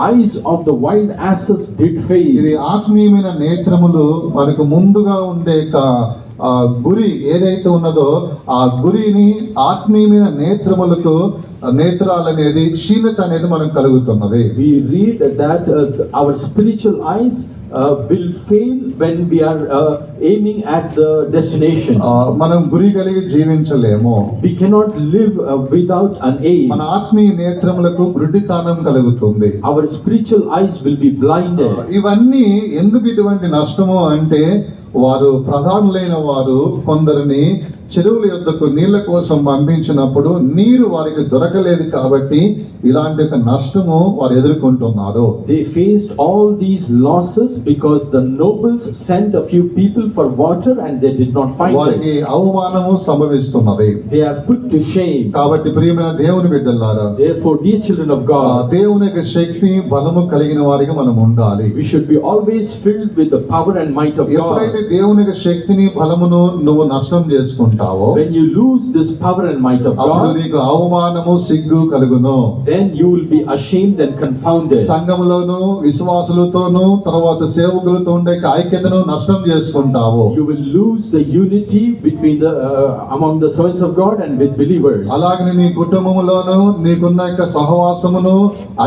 B: eyes of the wild asses did
A: ఇది
B: fail.
A: ఆత్మీయమైన నేత్రములు మనకు ముందుగా ఉండే గురి ఏదైతే ఉన్నదో ఆ గురిని ఆత్మీయమైన నేత్రములకు నేత్రాలనేది క్షీణత అనేది మనకు కలుగుతున్నది.
B: We read that our spiritual eyes will fail when we are aiming at the destination.
A: మనం గురి కలిగి జీవించలేము.
B: We cannot live without an aim.
A: మన ఆత్మీయ నేత్రములకు గుడ్డితనం కలుగుతుంది.
B: Our spiritual eyes will be blinded.
A: ఇవన్నీ ఎందుకు ఇటువంటి నష్టము అంటే వారు ప్రధానులైన వారు కొందరిని చెరువుల యొద్దకు నీళ్ల కోసం పంపించినప్పుడు నీరు వారికి దొరకలేదు కాబట్టి ఇలాంటి ఒక నష్టము వారు ఎదుర్కొంటున్నారు.
B: They faced all these losses because the nobles sent a few people for water and they did not find it.
A: వారికి అవమానము సంభవిస్తున్నది.
B: They are put to shame.
A: కాబట్టి ప్రియమైన దేవుని బిడ్డలారా,
B: Therefore, dear children of God,
A: దేవుని యొక్క శక్తి బలము కలిగిన వారికి మనం ఉండాలి.
B: we should be always filled with the power and might of
A: ఎప్పుడైతే
B: God.
A: దేవుని యొక్క శక్తిని బలమును నువ్వు నష్టం చేసుకుంటావో
B: When you lose this power and might of
A: అప్పుడు
B: God,
A: నీకు అవమానము సిగ్గు కలుగును.
B: then you will be ashamed and confounded.
A: సంఘములోను విశ్వాసులతోనూ తర్వాత సేవకులతో ఉండే ఐక్యతను నష్టం చేసుకుంటావు.
B: You will lose the unity between the among the servants of God and with believers.
A: అలాగని నీ కుటుంబములోను నీకున్న యొక్క సహవాసమును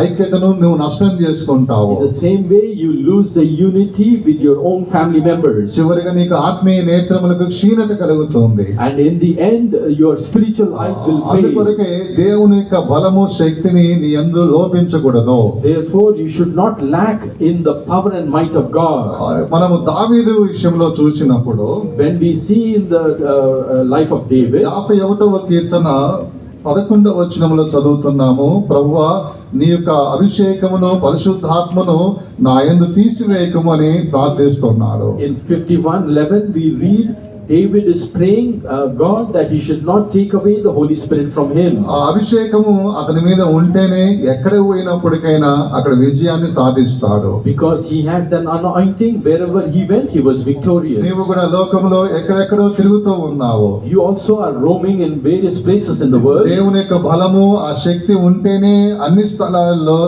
A: ఐక్యతను నువ్వు నష్టం చేసుకుంటావు.
B: In the same way, you lose the unity with your own family members.
A: చివరిగా నీకు ఆత్మీయ నేత్రములకు క్షీణత కలుగుతుంది.
B: And in the end, your spiritual eyes will fail.
A: అందుకొరకే దేవుని యొక్క బలము శక్తిని నీ యందు లోపించకూడదు.
B: Therefore, you should not lack in the power and might of God.
A: మనము దావీదు విషయంలో చూసినప్పుడు
B: When we see in the life of David,
A: 51వ కీర్తన 11వ వచనంలో చదువుతున్నాము, ప్రభువా నీ యొక్క అభిషేకమును పరిశుద్ధాత్మను నా యందు తీసివేయకము అని ప్రార్థిస్తున్నాడు.
B: in 51:11, we read, David is praying God that he should not take away the Holy Spirit from him.
A: ఆ అభిషేకము అతని మీద ఉంటేనే ఎక్కడ పోయినప్పటికైనా అక్కడ విజయాన్ని సాధిస్తాడు.
B: Because he had an anointing, wherever he went, he was victorious.
A: నీవు కూడా లోకంలో ఎక్కడెక్కడో తిరుగుతూ ఉన్నావు.
B: You also are roaming in various places in the world.
A: దేవుని యొక్క బలము ఆ శక్తి ఉంటేనే అన్ని స్థలాల్లో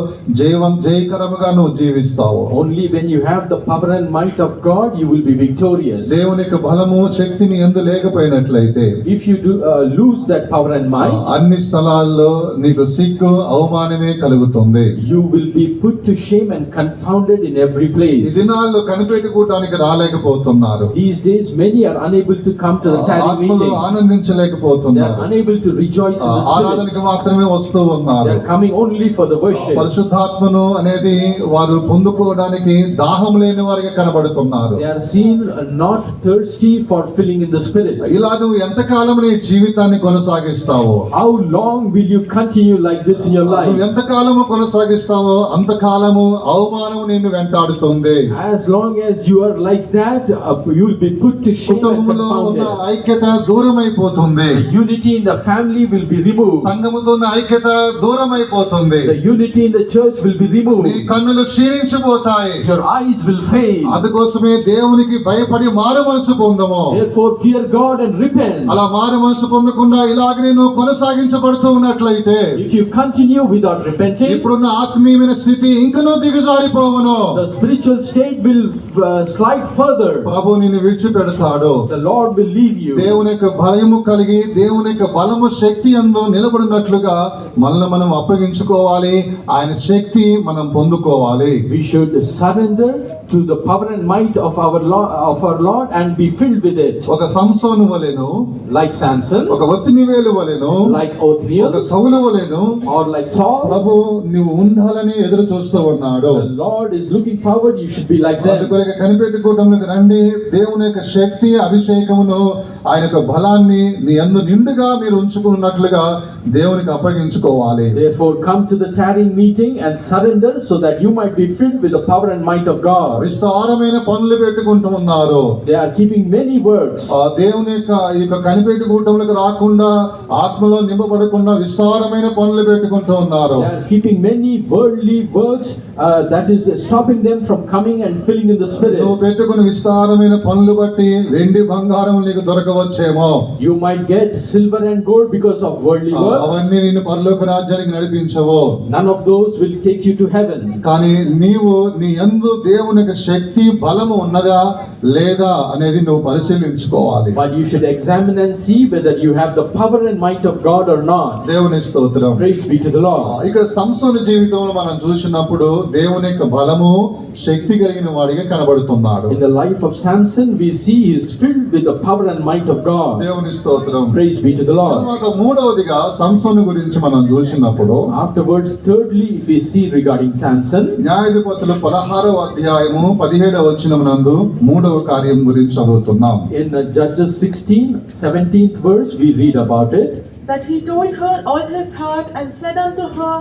A: జయకరముగా నువ్వు జీవిస్తావు.
B: Only when you have the power and might of God, you will be victorious.
A: దేవుని యొక్క బలము శక్తిని ఎందు లేకపోయినట్లయితే
B: If you do lose that power and might,
A: అన్ని స్థలాల్లో నీకు సిగ్గు అవమానమే కలుగుతుంది.
B: you will be put to shame and confounded in every
A: ఈ
B: place.
A: దినాల్లో కనిపెట్టుకోవడానికి రాలేకపోతున్నారు.
B: These days, many are unable to come to the tarry
A: ఆత్మలో
B: meeting. They
A: ఆనందించలేకపోతున్నారు.
B: are unable to rejoice in the Spirit.
A: ఆరాధనకి మాత్రమే వస్తూ
B: They
A: ఉన్నారు.
B: are coming only for the worship.
A: పరిశుద్ధాత్మను అనేది వారు పొందుకోవడానికి దాహం లేని వారికి కనబడుతున్నారు.
B: They are seen not thirsty for filling in the Spirit.
A: ఇలా నువ్వు ఎంతకాలం నీ జీవితాన్ని కొనసాగిస్తావో,
B: How long will you continue like this in your
A: నువ్వు
B: life?
A: ఎంతకాలము కొనసాగిస్తావో అంతకాలము అవమానం నిన్ను వెంటాడుతుంది.
B: As long as you are like that, you will be put to shame and
A: కుటుంబంలో ఉన్న
B: confounded.
A: ఐక్యత దూరం అయిపోతుంది.
B: The unity in the family will be removed.
A: సంఘముతో ఉన్న ఐక్యత దూరం అయిపోతుంది.
B: The unity in the church will be
A: నీ
B: removed.
A: కన్నులు క్షీణించిపోతాయి.
B: Your eyes will fade.
A: అందుకోసమే దేవునికి భయపడి మారు మనసు పొందము.
B: Therefore, fear God and repent.
A: అలా మారు మనసు పొందకుండా ఇలాగనే నువ్వు కొనసాగించబడుతూ ఉన్నట్లయితే
B: If you continue without repenting,
A: ఇప్పుడున్న ఆత్మీయమైన స్థితి ఇంకనూ దిగజారిపోవును.
B: the spiritual state will slide further.
A: ప్రభు నిన్ను విడిచిపెడతాడు.
B: The Lord will leave you.
A: దేవుని యొక్క భయము కలిగి దేవుని యొక్క బలము శక్తి అందు నిలబడినట్లుగా మనల్ని మనం అప్పగించుకోవాలి. ఆయన శక్తి మనం పొందుకోవాలి.
B: We should surrender to the power and might of our Lord and be filled with it.
A: ఒక సంసోను వలెను,
B: Like Samson,
A: ఒక ఒత్తినివేలు వలెను,
B: like
A: ఒక
B: Othniel,
A: సౌలు వలెను
B: or like Saul.
A: ప్రభు నువ్వు ఉండాలని ఎదురు చూస్తూ ఉన్నాడు.
B: The Lord is looking forward. You should be like them.
A: అందుకొరకు కనిపెట్టుకోవడానికి రండి. దేవుని యొక్క శక్తి అభిషేకమును ఆయన యొక్క బలాన్ని నీ యందు నిండుగా మీరు ఉంచుకున్నట్లుగా దేవునికి అప్పగించుకోవాలి.
B: Therefore, come to the tarrying meeting and surrender so that you might be filled with the power and might of God.
A: విస్తారమైన పనులు పెట్టుకుంటూ ఉన్నారు.
B: They are keeping many works.
A: ఆ దేవుని యొక్క ఈ యొక్క కనిపెట్టు కూటములకు రాకుండా ఆత్మలో నింపబడకుండా విస్తారమైన పనులు పెట్టుకుంటూ ఉన్నారు.
B: They are keeping many worldly works that is stopping them from coming and filling in the Spirit.
A: నువ్వు పెట్టుకున్న విస్తారమైన పనులు బట్టి వెండి బంగారం నీకు దొరకవచ్చేమో.
B: You might get silver and gold because of worldly works.
A: అవన్నీ నిన్ను పరలోక రాజ్యానికి నడిపించవు.
B: None of those will take you to heaven.
A: కానీ నీవు నీ యందు దేవుని యొక్క శక్తి బలము ఉన్నదా లేదా అనేది నువ్వు పరిశీలించుకోవాలి.
B: But you should examine and see whether you have the power and might of God or not.
A: దేవుని స్తోత్రం.
B: Praise be to the Lord.
A: ఇక్కడ సంసోను జీవితంలో మనం చూసినప్పుడు దేవుని యొక్క బలము శక్తి కలిగిన వాడిగా కనబడుతున్నాడు.
B: In the life of Samson, we see he is filled with the power and might of God.
A: దేవుని స్తోత్రం.
B: Praise be to the Lord.
A: తర్వాత మూడవదిగా సంసోను గురించి మనం చూసినప్పుడు
B: Afterwards, thirdly, if we see regarding Samson,
A: న్యాయాధిపతులు 16వ అధ్యాయము 17వ వచనమునందు మూడవ కార్యం గురించి చదువుతున్నాం.
B: in Judges 16, 17th verse, we read about it.
C: That he told her all his heart and said unto her,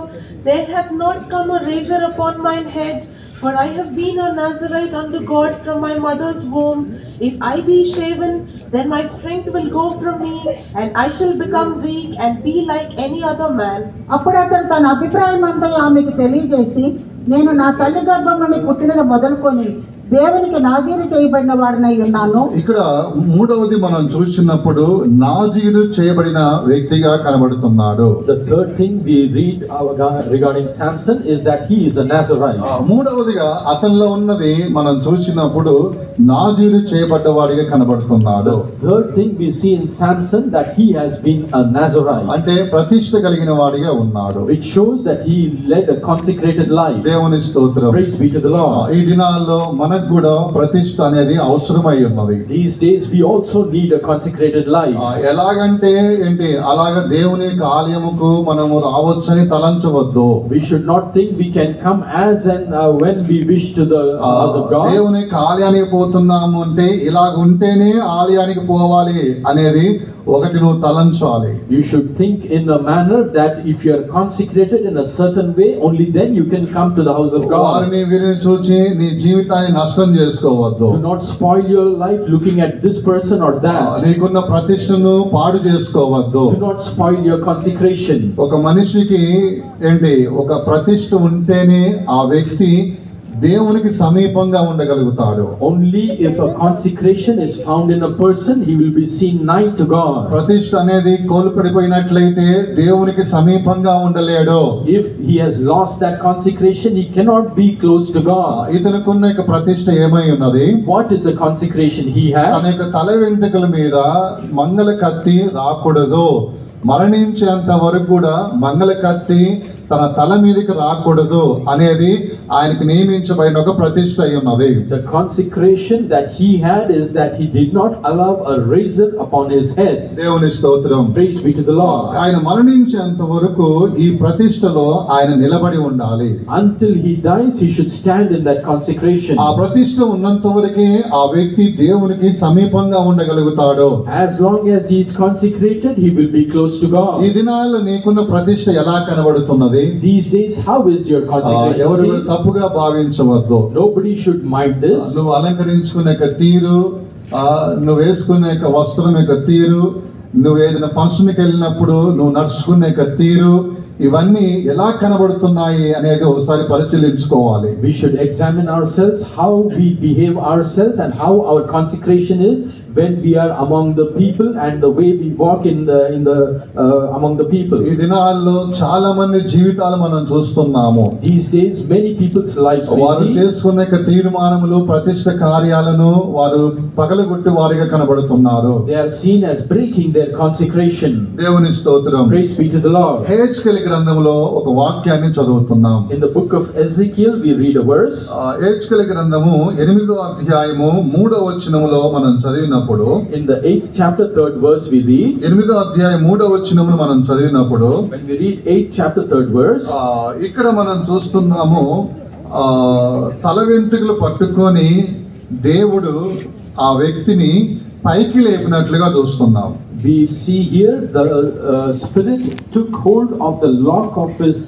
C: There hath not come a razor upon mine head, for I have been a Nazarite unto God from my mother's womb. If I be shaven, then my strength will go from me, and I shall become weak and be like any other man.
D: అప్పుడు అతను తన అభిప్రాయం అంతా ఆమెకు తెలియజేసి, నేను నా తల్లి గర్భం నుండి పుట్టినది మొదలుకొని దేవునికి నాజీరు చేయబడిన వాడినై ఉన్నాను.
A: ఇక్కడ మూడవది మనం చూసినప్పుడు నాజీరు చేయబడిన వ్యక్తిగా కనబడుతున్నాడు.
B: The third thing we read regarding Samson is that he is a Nazarite.
A: మూడవదిగా అతనిలో ఉన్నది మనం చూసినప్పుడు నాజీరు చేయబడ్డవాడిగా కనబడుతున్నాడు.
B: The third thing we see in Samson that he has been a Nazarite,
A: అంటే ప్రతిష్ఠ కలిగిన వాడిగా ఉన్నాడు.
B: which shows that he led a consecrated life.
A: దేవుని స్తోత్రం.
B: Praise be to the Lord.
A: ఈ దినాల్లో మనకు కూడా ప్రతిష్ఠ అనేది అవసరమై ఉన్నది.
B: These days we also need a consecrated life.
A: ఎలాగంటే ఏంటి అలాగ దేవుని యొక్క ఆలయముకు మనము రావచ్చని తలంచవద్దు.
B: We should not think we can come as and when we wish to the house of God.
A: దేవుని యొక్క ఆలయానికి పోతున్నాము అంటే ఇలాగ ఉంటేనే ఆలయానికి పోవాలి అనేది ఒకటి నువ్వు తలంచాలి.
B: You should think in a manner that if you are consecrated in a certain way, only then you can come to the house of God.
A: వారిని వీరిని చూచి నీ జీవితాన్ని నష్టం చేసుకోవద్దు.
B: Do not spoil your life looking at this person or that.
A: నీకున్న ప్రతిష్టను పాడు చేసుకోవద్దు.
B: Do not spoil your consecration.
A: ఒక మనిషికి ఒక ప్రతిష్ట ఉంటేనే ఆ వ్యక్తి దేవునికి సమీపంగా ఉండగలుగుతాడు.
B: Only if a consecration is found in a person, he will be seen nigh to God.
A: ప్రతిష్ట అనేది కోల్పడిపోయినట్లయితే దేవునికి సమీపంగా ఉండలేడు.
B: If he has lost that consecration, he cannot be close to God.
A: ఇతనుకున్న ప్రతిష్ట ఏమై ఉన్నది?
B: What is the consecration he has?
A: తన తల వెంట్రుకల మీద మంగళ కత్తి రాకూడదు. మరణించేంత వరకు కూడా మంగళ కత్తి తన తల మీదకి రాకూడదు అనేది ఆయనకు నియమించబడిన ఒక ప్రతిష్ట అయి ఉన్నది.
B: The consecration that he had is that he did not allow a razor upon his head.
A: దేవుని స్తోత్రం.
B: Praise be to the Lord.
A: ఆయన మరణించేంత వరకు ఈ ప్రతిష్టలో ఆయన నిలబడి ఉండాలి.
B: Until he dies, he should stand in that consecration.
A: ఆ ప్రతిష్ట ఉన్నంత వరకే ఆ వ్యక్తి దేవునికి సమీపంగా ఉండగలుగుతాడు.
B: As long as he is consecrated, he will be close to God.
A: ఈ దినాల్లో నీకున్న ప్రతిష్ట ఎలా కనబడుతున్నది?
B: These days, how is your consecration?
A: ఎవరు
B: seen?
A: తప్పుగా భావించవద్దు.
B: Nobody should mind this.
A: నువ్వు అలంకరించుకునే తీరు, నువ్వు వేసుకునే వస్త్రం తీరు, నువ్వు ఏదైనా ఫంక్షన్కి వెళ్ళినప్పుడు నువ్వు నడుచుకునే తీరు, ఇవన్నీ ఎలా కనబడుతున్నాయి అనేది ఒకసారి పరిశీలించుకోవాలి.
B: We should examine ourselves, how we behave ourselves and how our consecration is when we are among the people and the way we walk in the among the people.
A: ఈ దినాల్లో చాలా మంది జీవితాలు మనం చూస్తున్నాము.
B: These days many people's lives we
A: వారు
B: see,
A: చేసుకునే తీర్మానములు, ప్రతిష్ట కార్యాలను వారు పగలగొట్టి వారిగా కనబడుతున్నారు.
B: they are seen as breaking their consecration.
A: దేవుని స్తోత్రం.
B: Praise be to the Lord.
A: హెజ్కేలు గ్రంథంలో ఒక వాక్యాన్ని చదువుతున్నాం.
B: In the book of Ezekiel we read a verse.
A: హెజ్కేలు గ్రంథము 8వ అధ్యాయము 3వ వచనములో మనం చదివినప్పుడు,
B: In the 8th chapter 3rd verse we read.
A: 8వ అధ్యాయం 3వ వచనమును మనం చదివినప్పుడు,
B: When we read 8th chapter 3rd verse,
A: ఇక్కడ మనం చూస్తున్నాము, తల వెంట్రుకలు పట్టుకొని దేవుడు ఆ వ్యక్తిని పైకి లేపినట్లుగా చూస్తున్నాం.
B: we see here the spirit took hold of the lock of his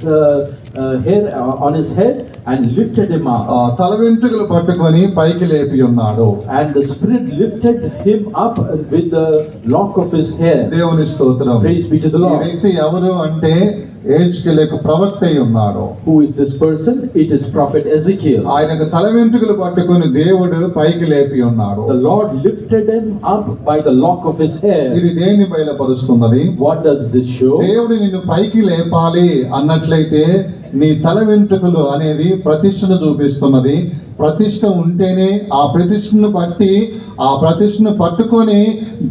B: hair on his head and lifted him up.
A: తల వెంట్రుకలు పట్టుకొని పైకి లేపి ఉన్నాడు.
B: And the spirit lifted him up with the lock of his hair.
A: దేవుని స్తోత్రం.
B: Praise be to the
A: ఈ
B: Lord.
A: వ్యక్తి ఎవరు అంటే హెజ్కేలు ప్రవక్త అయి ఉన్నాడు.
B: Who is this person? It is prophet Ezekiel.
A: ఆయనకు తల వెంట్రుకలు పట్టుకొని దేవుడు పైకి లేపి ఉన్నాడు.
B: The Lord lifted him up by the lock of his hair.
A: ఇది దేన్ని బయలుపరుస్తున్నది?
B: What does this show?
A: దేవుడు నిన్ను పైకి లేపాలి అన్నట్లయితే నీ తల వెంట్రుకలు అనేది ప్రతిష్టను చూపిస్తున్నది. ప్రతిష్ట ఉంటేనే ఆ ప్రతిష్టను బట్టి ఆ ప్రతిష్టను పట్టుకొని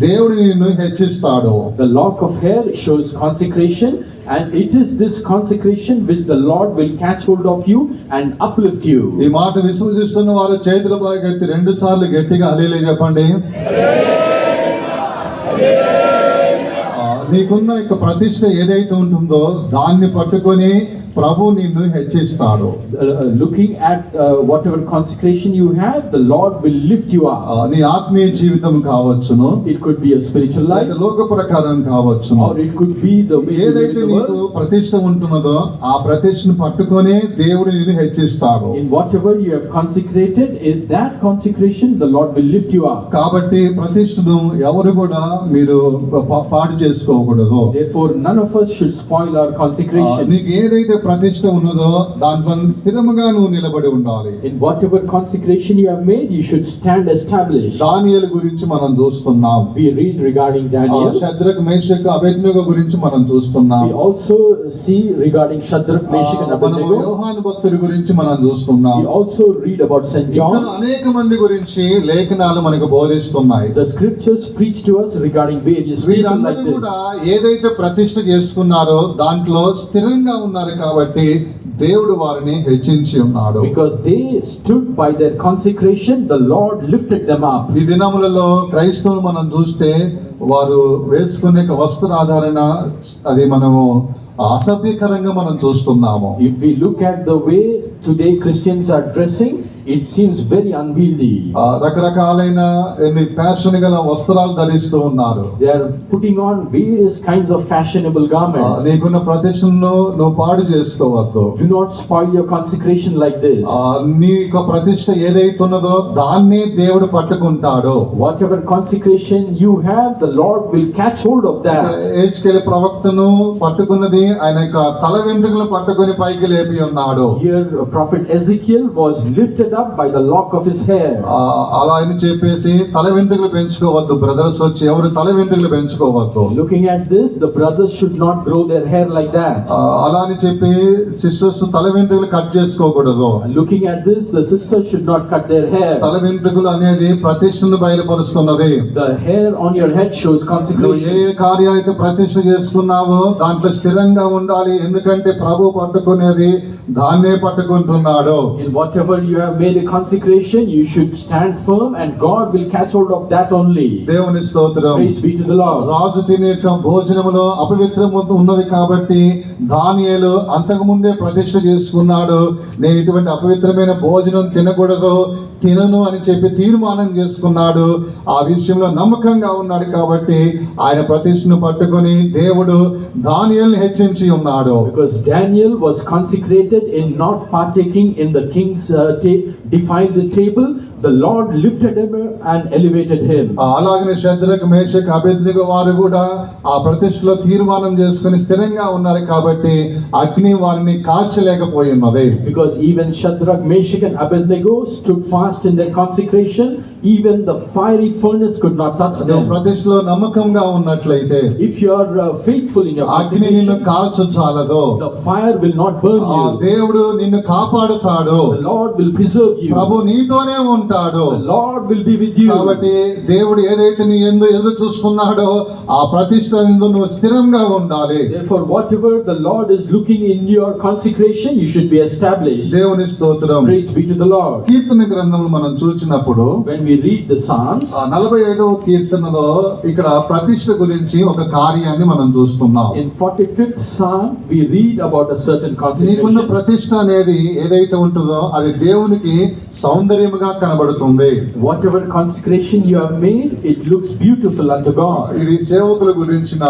A: దేవుడు నిన్ను హెచ్చిస్తాడు.
B: The lock of hair shows consecration, and it is this consecration which the Lord will catch hold of you and uplift you.
A: ఈ మాట విశ్వసిస్తున్న వారు చేతుల బాగెత్తి 2 సార్లు గట్టిగా హల్లెలూయా చెప్పండి. నీకున్న ప్రతిష్ట ఏదైతే ఉంటుందో దాన్ని పట్టుకొని ప్రభు నిన్ను హెచ్చిస్తాడు.
B: Looking at whatever consecration you have, the Lord will lift you up.
A: నీ ఆత్మీయ జీవితం కావచ్చును,
B: It could be a spiritual life,
A: లేక లోక ప్రకారం కావచ్చును.
B: or it could be the way you live in
A: ఏదైతే
B: the
A: నీకు
B: world.
A: ప్రతిష్ట ఉంటున్నదో ఆ ప్రతిష్టను పట్టుకొని దేవుడు నిన్ను హెచ్చిస్తాడు.
B: In whatever you have consecrated, in that consecration, the Lord will lift you up.
A: కాబట్టి ప్రతిష్టను ఎవరు కూడా మీరు పాడు చేసుకోకూడదు.
B: Therefore, none of us should spoil our consecration.
A: నీకు ఏదైతే ప్రతిష్ట ఉన్నదో దాంట్లో స్థిరముగా నువ్వు నిలబడి ఉండాలి.
B: In whatever consecration you have made, you should stand established.
A: దానియేలు గురించి మనం చూస్తున్నాం.
B: We read regarding Daniel.
A: Shadrach Meshach Abednego గురించి మనం చూస్తున్నాం.
B: We also see regarding Shadrach, Meshach and
A: మనం
B: Abednego.
A: యోహాను భక్తుడి గురించి మనం చూస్తున్నాం.
B: We also read about Saint
A: ఇంకా
B: John.
A: అనేక మంది గురించి లేఖనాలు మనకు బోధిస్తున్నాయి.
B: The scriptures preach to us regarding various people like
A: వీరందరూ
B: this.
A: కూడా ఏదైతే ప్రతిష్ఠ చేసుకున్నారో దాంట్లో స్థిరంగా ఉన్నారు కాబట్టి దేవుడు వారిని హెచ్చించి ఉన్నాడు.
B: Because they stood by their consecration, the Lord lifted them up.
A: ఈ దినములలో క్రైస్తవులు మనం చూస్తే వారు వేసుకునే వస్త్రాధారణ అది మనము అసభ్యకరంగా మనం చూస్తున్నాము.
B: If we look at the way today Christians are dressing, it seems very unwieldy.
A: రకరకాలైన ఫ్యాషన్ గల వస్త్రాలు ధరిస్తూ ఉన్నారు.
B: They are putting on various kinds of fashionable garments.
A: నీకున్న ప్రతిష్టను నువ్వు పాడు చేసుకోవద్దు.
B: Do not spoil your consecration like this.
A: నీ యొక్క ప్రతిష్ట ఏదైతున్నదో దాన్ని దేవుడు పట్టుకుంటాడు.
B: Whatever consecration you have, the Lord will catch hold of that.
A: హెజ్కేలు ప్రవక్తను పట్టుకున్నది ఆయన యొక్క తల వెంట్రుకలు పట్టుకొని పైకి లేపి ఉన్నాడు.
B: Here prophet Ezekiel was lifted up by the lock of his hair.
A: అలా అని చెప్పేసి తల వెంట్రుకలు పెంచుకోవద్దు. బ్రదర్స్ వచ్చి ఎవరు తల వెంట్రుకలు పెంచుకోవద్దు.
B: Looking at this, the brothers should not grow their hair like that.
A: అలా అని చెప్పి సిస్టర్స్ తల వెంట్రుకలు కట్ చేసుకోకూడదు.
B: Looking at this, the sisters should not cut their hair.
A: తల వెంట్రుకలు అనేది ప్రతిష్టను బయలుపరుస్తున్నది.
B: The hair on your head shows
A: నువ్వు
B: consecration.
A: ఏ కార్యాలైతే ప్రతిష్ట చేసుకున్నావో దాంట్లో స్థిరంగా ఉండాలి. ఎందుకంటే ప్రభు పట్టుకునేది దాన్నే పట్టుకుంటున్నాడు.
B: In whatever you have made a consecration, you should stand firm and God will catch hold of that only.
A: దేవుని స్తోత్రం.
B: Praise be to the Lord.
A: రాజు తినే యొక్క భోజనములో అపవిత్రం ఉన్నది కాబట్టి దానియేలు అంతకు ముందే ప్రతిష్ట చేసుకున్నాడు. నేను ఇటువంటి అపవిత్రమైన భోజనం తినకూడదు, తినను అని చెప్పి తీర్మానం చేసుకున్నాడు. ఆ విషయంలో నమ్మకంగా ఉన్నాడు కాబట్టి ఆయన ప్రతిష్టను పట్టుకొని దేవుడు దానియేలుని హెచ్చించి ఉన్నాడు.
B: Because Daniel was consecrated in not partaking in the king's defiled the table, the Lord lifted him and elevated him.
A: అలాగనే షద్రక్ మేషక్ అబేద్నెగో వారు కూడా ఆ ప్రతిష్టలో తీర్మానం చేసుకుని స్థిరంగా ఉన్నారు కాబట్టి అగ్ని వారిని కాల్చలేకపోయి ఉన్నది.
B: Because even Shadrach, Meshach and Abednego stood fast in their consecration, even the fiery furnace could not touch them.
A: ప్రతిష్టలో నమ్మకంగా ఉన్నట్లయితే
B: If you are faithful in your
A: అగ్ని నిన్ను
B: consecration,
A: కాల్చచాలదు.
B: the fire will not burn
A: ఆ
B: you.
A: దేవుడు నిన్ను కాపాడుతాడు.
B: The Lord will preserve you.
A: ప్రభు నీతోనే ఉంటాడు.
B: The Lord will be with you.
A: కాబట్టి దేవుడు ఏదైతే నీ యందు ఎదురు చూస్తున్నాడో ఆ ప్రతిష్ట యందు నువ్వు స్థిరంగా ఉండాలి.
B: Therefore, whatever the Lord is looking in your consecration, you should be established.
A: దేవుని స్తోత్రం.
B: Praise be to the Lord.
A: కీర్తన గ్రంథములు మనం చూసినప్పుడు
B: When we read the Psalms,
A: 45వ కీర్తనలో ఇక్కడ ప్రతిష్ట గురించి ఒక కార్యాన్ని మనం చూస్తున్నాం.
B: in 45th Psalm, we read about a certain
A: నీకున్న
B: consecration.
A: ప్రతిష్ట అనేది ఏదైతే ఉంటుందో అది దేవునికి సౌందర్యముగా కనబడుతుంది.
B: Whatever consecration you have made, it looks beautiful unto God.
A: ఇది సేవకుల గురించిన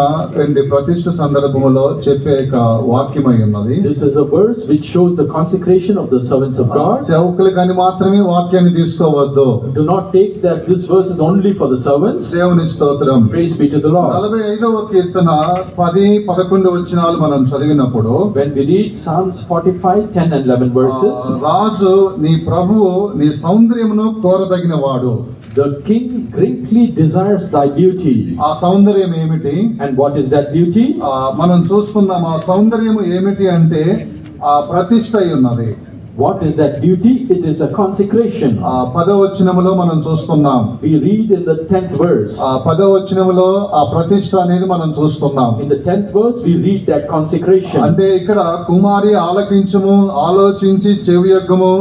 A: ప్రతిష్ట సందర్భంలో చెప్పే ఒక వాక్యమై ఉన్నది.
B: This is a verse which shows the consecration of the servants of God.
A: సేవకులు కానీ మాత్రమే వాక్యాన్ని తీసుకోవద్దు.
B: Do not take that this verse is only for the servants.
A: దేవుని స్తోత్రం.
B: Praise be to the Lord.
A: 45వ కీర్తన 10-11 వచనాలు మనం చదివినప్పుడు
B: When we read Psalms 45, 10 and 11 verses,
A: రాజు నీ ప్రభువు నీ సౌందర్యమును కోరదగిన వాడు.
B: the king greatly desires thy beauty.
A: ఆ సౌందర్యం ఏమిటి?
B: And what is that beauty?
A: మనం చూసుకుందాం. ఆ సౌందర్యం ఏమిటి అంటే ఆ ప్రతిష్ట అయి ఉన్నది.
B: What is that beauty? It is a consecration.
A: 10వ వచనములో మనం చూస్తున్నాం.
B: We read in the 10th verse.
A: 10వ వచనములో ఆ ప్రతిష్ట అనేది మనం చూస్తున్నాం.
B: In the 10th verse, we read that consecration.
A: అంటే ఇక్కడ కుమారి ఆలకించుము, ఆలోచించి చెవియొగ్గము,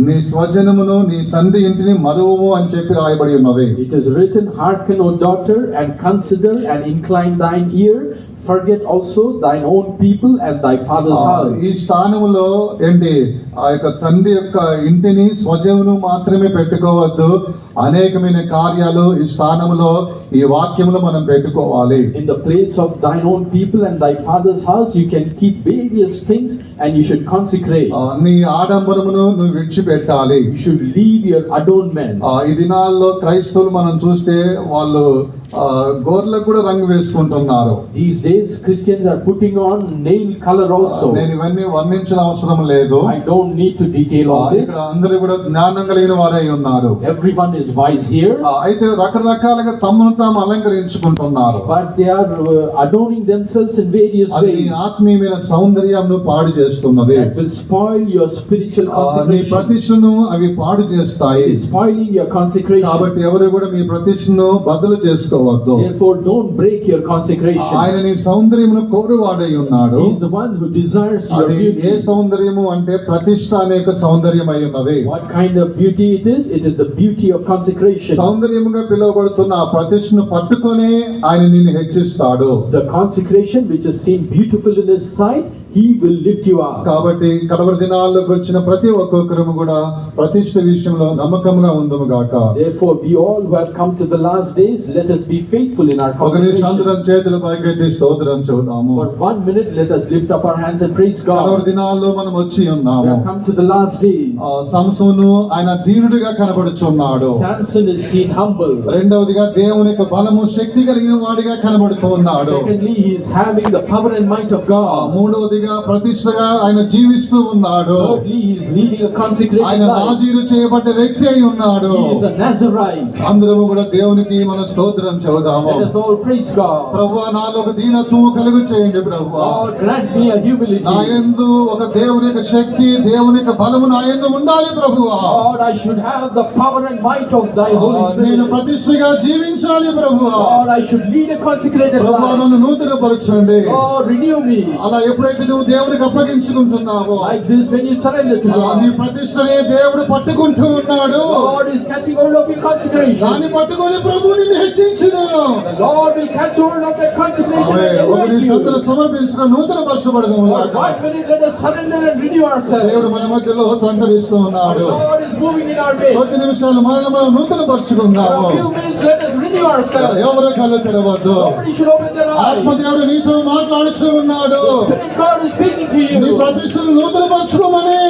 A: నీ స్వజనమును నీ తండ్రి ఇంటిని మరువము అని చెప్పి రాయబడి ఉన్నది.
B: It is written, hearken, O daughter, and consider and incline thine ear. Forget also thine own people and thy father's house.
A: ఈ స్థానములో ఏంటి ఆ యొక్క తండ్రి యొక్క ఇంటిని స్వజమును మాత్రమే పెట్టుకోవద్దు. అనేకమైన కార్యాలు ఈ స్థానములో ఈ వాక్యములో మనం పెట్టుకోవాలి.
B: In the place of thine own people and thy father's house, you can keep various things and you should consecrate.
A: నీ ఆడంబరమును నువ్వు విడిచిపెట్టాలి.
B: You should leave your adornment.
A: ఈ దినాల్లో క్రైస్తవులు మనం చూస్తే వాళ్ళు గోర్లకు కూడా రంగు వేసుకుంటున్నారు.
B: These days, Christians are putting on nail color also.
A: నేను ఇవన్నీ వర్ణించిన అవసరం లేదు.
B: I don't need to detail all this.
A: ఇక్కడ అందరూ కూడా జ్ఞానం కలిగిన వారై ఉన్నారు.
B: Everyone is wise here.
A: అయితే రకరకాలుగా తమను తాము అలంకరించుకుంటున్నారు.
B: But they are adorning themselves in various
A: అది నీ
B: ways.
A: ఆత్మీయమైన సౌందర్యంను పాడు చేస్తున్నది.
B: That will spoil your spiritual
A: నీ
B: consecration.
A: ప్రతిష్టను అవి పాడు చేస్తాయి.
B: It's spoiling your consecration.
A: కాబట్టి ఎవరు కూడా మీ ప్రతిష్టను బదులు చేసుకోవద్దు.
B: Therefore, don't break your consecration.
A: ఆయన నీ సౌందర్యమును కోరువాడై ఉన్నాడు.
B: He is the one who desires your
A: అది ఏ
B: beauty.
A: సౌందర్యము అంటే ప్రతిష్ట అనేక సౌందర్యమై ఉన్నది.
B: What kind of beauty it is? It is the beauty of consecration.
A: సౌందర్యముగా పిలువబడుతున్న ఆ ప్రతిష్టను పట్టుకొని ఆయన నిన్ను హెచ్చిస్తాడు.
B: The consecration which is seen beautiful in his sight, He will lift you up.
A: కాబట్టి కడవరి దినాల్లోకి వచ్చిన ప్రతి ఒక్కొక్కరము కూడా ప్రతిష్ఠ విషయంలో నమ్మకంగా ఉందము గాక.
B: Therefore, we all who have come to the last days, let us be faithful in our
A: ఒక నిమిషం అందరం
B: consecration.
A: చేతుల పైకెత్తి స్తోత్రం చెబుదాము.
B: For 1 minute, let us lift up our hands and praise
A: కడవరి
B: God.
A: దినాల్లో మనం వచ్చి
B: We
A: ఉన్నాము.
B: have come to the last days.
A: సంసోను ఆయన దీనుడిగా కనబడుచున్నాడు.
B: Samson is seen humble.
A: రెండవదిగా దేవుని యొక్క బలము శక్తి కలిగిన వాడిగా కనబడుతూ ఉన్నాడు.
B: Secondly, he is having the power and might of God.
A: మూడవదిగా ప్రతిష్టగా ఆయన జీవిస్తూ ఉన్నాడు.
B: Thirdly, he is leading a consecrated
A: ఆయన
B: life.
A: నాజీరు చేయబడ్డ వ్యక్తి అయి ఉన్నాడు.
B: He is a Nazarite.
A: అందరము కూడా దేవునికి మన స్తోత్రం చెబుదాము.
B: Let us all praise God.
A: ప్రభువా నాలో ఒక దీనత్వము కలుగు చేయండి ప్రభువా.
B: Lord, grant me a humility.
A: నా యందు ఒక దేవుని యొక్క శక్తి దేవుని యొక్క బలము నా యందు ఉండాలి ప్రభువా.
B: Lord, I should have the power and might of thy Holy
A: నేను
B: Spirit.
A: ప్రతిష్టగా జీవించాలి ప్రభువా.
B: Lord, I should lead a consecrated
A: ప్రభువా
B: life.
A: నన్ను నూతన పరచండి.
B: Lord, renew me.
A: అలా ఎప్పుడైతే నువ్వు దేవునికి అప్పగించుకుంటున్నావో
B: Like this, when you surrender to
A: నీ
B: God,
A: ప్రతిష్టనే దేవుడు పట్టుకుంటూ ఉన్నాడు.
B: Lord is catching hold of your consecration.
A: దాన్ని పట్టుకొని ప్రభు నిన్ను హెచ్చించును.
B: The Lord will catch hold of that consecration and
A: ఒక
B: elevate
A: నీ
B: you.
A: సంతలు సమర్పించుకొని నూతన పరచబడదాము
B: For
A: గాక.
B: 1 minute, let us surrender and renew ourselves.
A: దేవుడు మన మధ్యలో సంచరిస్తూ ఉన్నాడు.
B: The Lord is moving in our midst.
A: కొద్ది నిమిషాలు మనల్ని మనం నూతన
B: For
A: పరుచుకుందాము.
B: a few minutes, let us renew ourselves.
A: ఎవరు కళ్ళు తెరవద్దు.
B: Nobody should open their eyes.
A: ఆత్మదేవుడు నీతో మాట్లాడుచూ ఉన్నాడు.
B: The Spirit God is speaking to
A: నీ
B: you.
A: ప్రతిష్టను నూతన పరచుకోమని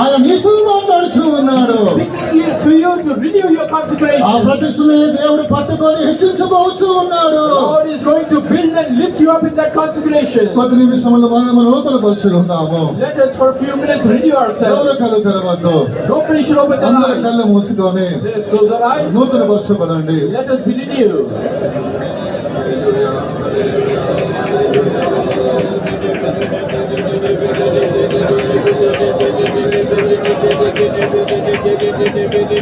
A: ఆయన నీతో మాట్లాడుచూ ఉన్నాడు.
B: Speaking to you to renew your
A: ఆ
B: consecration.
A: ప్రతిష్టని దేవుడు పట్టుకొని హెచ్చించబోచూ ఉన్నాడు.
B: The Lord is going to build and lift you up in that consecration.
A: కొద్ది నిమిషంలో మనల్ని మనం నూతన పరుచుకుందాము.
B: Let us for a few minutes renew
A: ఎవరు
B: ourselves.
A: కళ్ళు తెరవద్దు.
B: Nobody should open their
A: అందరి
B: eyes.
A: కళ్ళు మూసుకొని
B: Let us close our eyes.
A: నూతన పరచబడండి.
B: Let us be renewed.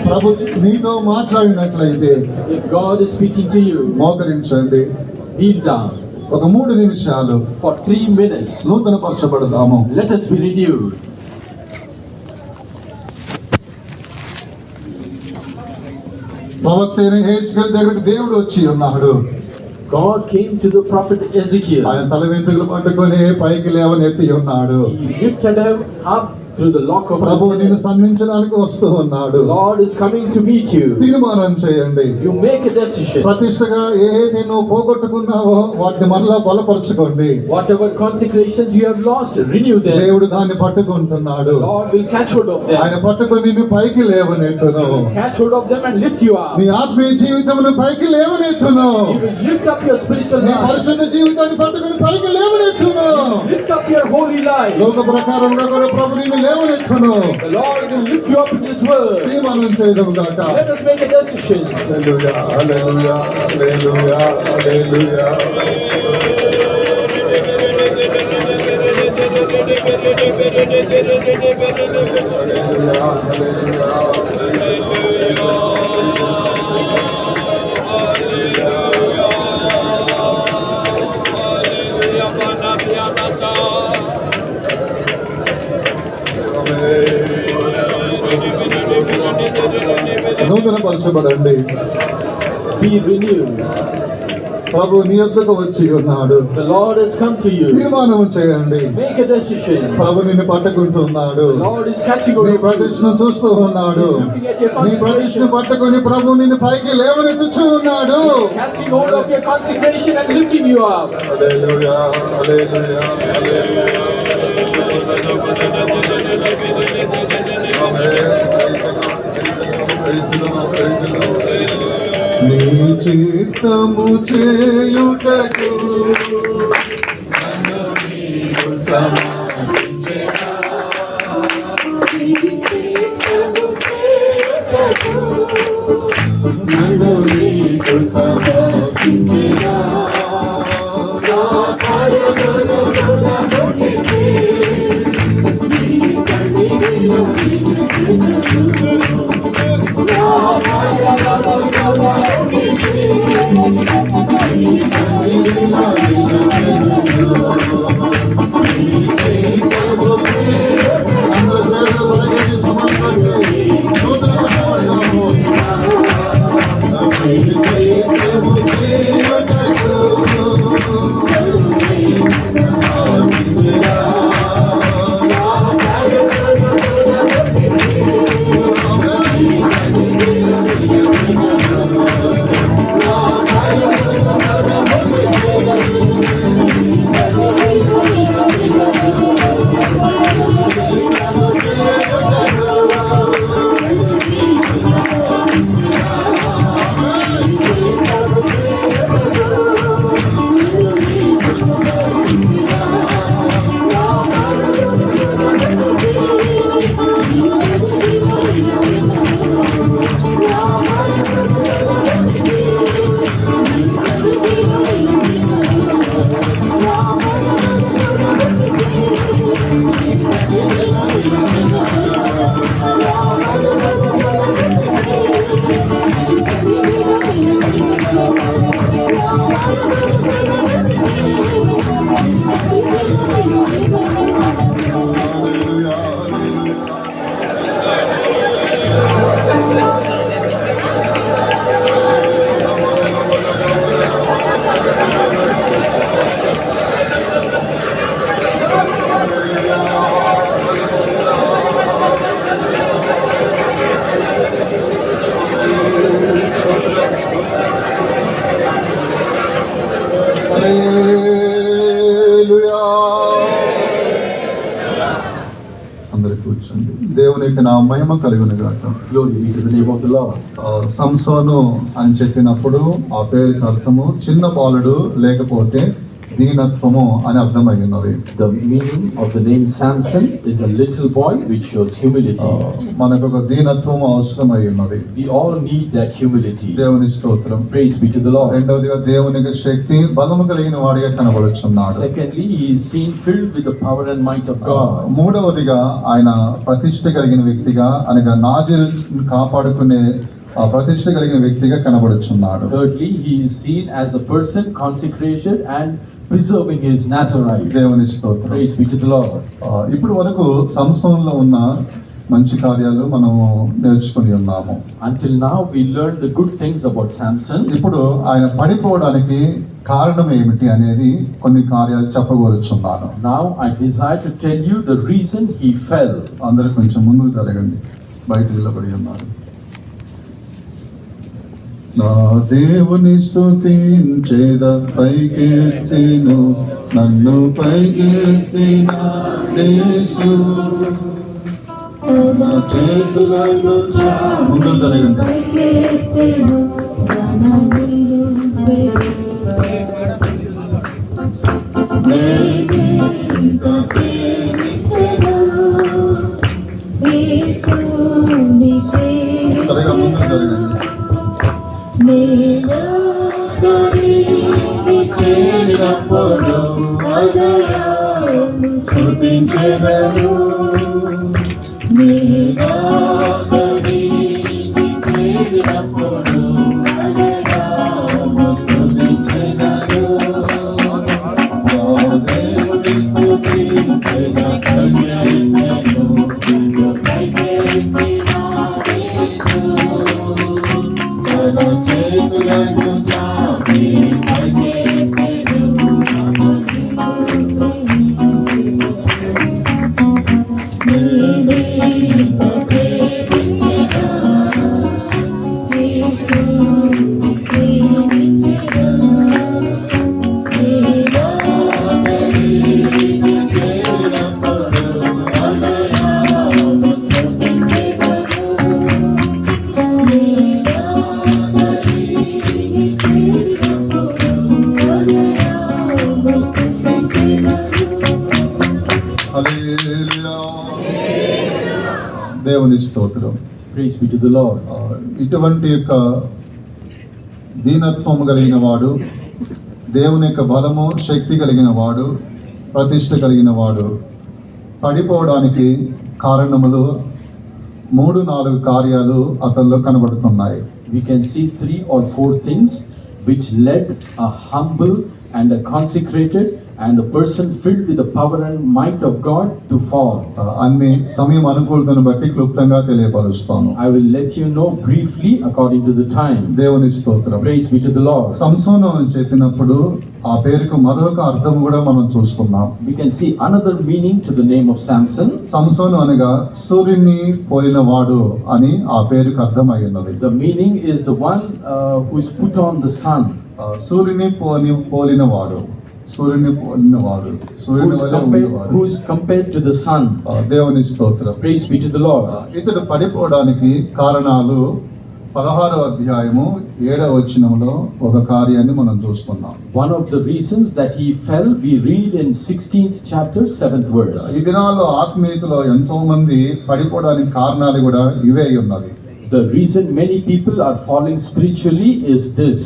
A: ప్రభు నీతో మాట్లాడినట్లయితే
B: If God is speaking to you,
A: మోకరించండి.
B: kneel down.
A: ఒక 3 నిమిషాలు
B: For 3 minutes,
A: నూతన పరచబడదాము.
B: let us be renewed.
A: ప్రవక్త అయిన హెజ్కేలు దగ్గరికి దేవుడు వచ్చి ఉన్నాడు.
B: God came to the prophet Ezekiel.
A: ఆయన తల వెంట్రుకలు పట్టుకొని పైకి లేవనెత్తి ఉన్నాడు.
B: He lifted him up through the lock of
A: Prabhu
B: his
A: నిన్ను
B: head.
A: సంధించడానికి వస్తూ ఉన్నాడు.
B: Lord is coming to meet you.
A: తీర్మానం చేయండి.
B: You make a decision.
A: ప్రతిష్టగా ఏది నువ్వు పోగొట్టుకున్నావో వాటిని మరలా బలపరచుకోండి.
B: Whatever consecrations you have lost, renew them.
A: దేవుడు దాన్ని పట్టుకుంటున్నాడు.
B: Lord will catch hold of them.
A: ఆయన పట్టుకొని నిన్ను పైకి లేవనెత్తును.
B: Catch hold of them and lift you up.
A: నీ ఆత్మీయ జీవితమును పైకి లేవనెత్తును.
B: He will lift up your spiritual
A: నీ
B: life.
A: పరిశుద్ధ జీవితాన్ని పట్టుకొని పైకి లేవనెత్తును.
B: Lift up your holy life.
A: లోక ప్రకారంగా కూడా ప్రభు నిన్ను లేవనెత్తును.
B: The Lord will lift you up in His word.
A: తీర్మానం చేయదము గాక.
B: Let us make a decision.
A: హల్లెలూయా, హల్లెలూయా, హల్లెలూయా, హల్లెలూయా. హల్లెలూయా, హల్లెలూయా. నూతన పరచబడండి.
B: Be renewed.
A: ప్రభు నీ యొద్దకు వచ్చి ఉన్నాడు.
B: The Lord has come to you.
A: తీర్మానం చేయండి.
B: Make a decision.
A: ప్రభు నిన్ను పట్టుకుంటున్నాడు.
B: The Lord is catching hold
A: నీ
B: of you.
A: ప్రతిష్టను చూస్తూ ఉన్నాడు. నీ ప్రతిష్టను పట్టుకొని ప్రభు నిన్ను పైకి లేవనెత్తుచూ ఉన్నాడు.
B: Catching hold of your consecration and lifting you up.
A: Hallelujah, hallelujah, hallelujah. Praise the Lord, praise the Lord, praise the Lord. నీ చిత్తము చేయుటకు నన్ను నీవు సమర్పించెదా. నన్ను నీవు సమర్పించెదా. అందరూ చేతులు పైకెత్తి సమర్పించి నూతన పరచబడదాము. నీ చిత్తము చేయుటకు నన్ను నీవు సమర్పించెదా. హల్లెలూయా, హల్లెలూయా. అందరూ కూర్చోండి. దేవునికి నా మహిమ కలుగును గాక.
B: Glory be to the name of the Lord.
A: సంసోను అని చెప్పినప్పుడు ఆ పేరుకి అర్థము చిన్న బాలుడు లేకపోతే దీనత్వము అని అర్థమై ఉన్నది.
B: The meaning of the name Samson is a little boy, which shows humility.
A: మనకు ఒక దీనత్వము అవసరమై ఉన్నది.
B: We all need that humility.
A: దేవుని స్తోత్రం.
B: Praise be to the Lord.
A: రెండవదిగా దేవునికి శక్తి బలము కలిగిన వాడిగా కనబడుచున్నాడు.
B: Secondly, he is seen filled with the power and might of God.
A: మూడవదిగా ఆయన ప్రతిష్ఠ కలిగిన వ్యక్తిగా అనగా నాజీరు కాపాడుకునే ప్రతిష్ఠ కలిగిన వ్యక్తిగా కనబడుచున్నాడు.
B: Thirdly, he is seen as a person consecrated and preserving his Nazarite.
A: దేవుని స్తోత్రం.
B: Praise be to the Lord.
A: ఇప్పుడు వరకు సంసోనులో ఉన్న మంచి కార్యాలు మనము నేర్చుకుని ఉన్నాము.
B: Until now, we learned the good things about Samson.
A: ఇప్పుడు ఆయన పడిపోవడానికి కారణం ఏమిటి అనేది కొన్ని కార్యాలు చెప్పగోరుచున్నాను.
B: Now, I desire to tell you the reason he fell.
A: అందరూ కొంచెం ముందుకు జరగండి, బయట నిలబడి ఉన్నారు. నా దేవుని స్తుతించేద పైకెత్తెను నన్ను పైకెత్తిన యేసు నా చేతులను ముందు జరగండి. త్వరగా ముందు జరగండి. చేరినప్పుడు స్తుతించెదను చేరినప్పుడు స్తుతించెదను నా దేవుని స్తుతించెద పైకెత్తెను పైకెత్తిన యేసు తన చేతులను చాపి పైకెత్తెను హల్లెలూయా. దేవుని స్తోత్రం.
B: Praise be to the Lord.
A: ఇటువంటి యొక్క దీనత్వము కలిగిన వాడు, దేవుని యొక్క బలము శక్తి కలిగిన వాడు, ప్రతిష్ఠ కలిగిన వాడు పడిపోవడానికి కారణములు 3-4 కార్యాలు అతనిలో కనబడుతున్నాయి.
B: We can see 3 or 4 things which led a humble and a consecrated and a person filled with the power and might of God to fall.
A: అన్ని సమయం అనుకూలతను బట్టి క్లుప్తంగా తెలియపరుస్తాను.
B: I will let you know briefly according to the time.
A: దేవుని స్తోత్రం.
B: Praise be to the Lord.
A: సంసోను అని చెప్పినప్పుడు ఆ పేరుకు మరొక అర్థం కూడా మనం చూస్తున్నాం.
B: We can see another meaning to the name of Samson.
A: సంసోను అనగా సూర్యుని పోలిన వాడు అని ఆ పేరుకు అర్థమై ఉన్నది.
B: The meaning is the one who is put on the sun.
A: సూర్యుని పోలిన వాడు, సూర్యుని పోలిన వాడు, సూర్యుని వలె ఉండేవాడు.
B: Who is compared to the sun.
A: దేవుని స్తోత్రం.
B: Praise be to the Lord.
A: ఇతడు పడిపోవడానికి కారణాలు 16వ అధ్యాయము 7వ వచనములో ఒక కార్యాన్ని మనం చూస్తున్నాం.
B: One of the reasons that he fell, we read in 16th chapter, 7th verse.
A: ఈ దినాల్లో ఆత్మీయతలో ఎంతో మంది పడిపోవడానికి కారణాలు కూడా ఇవే ఉన్నది.
B: The reason many people are falling spiritually is this.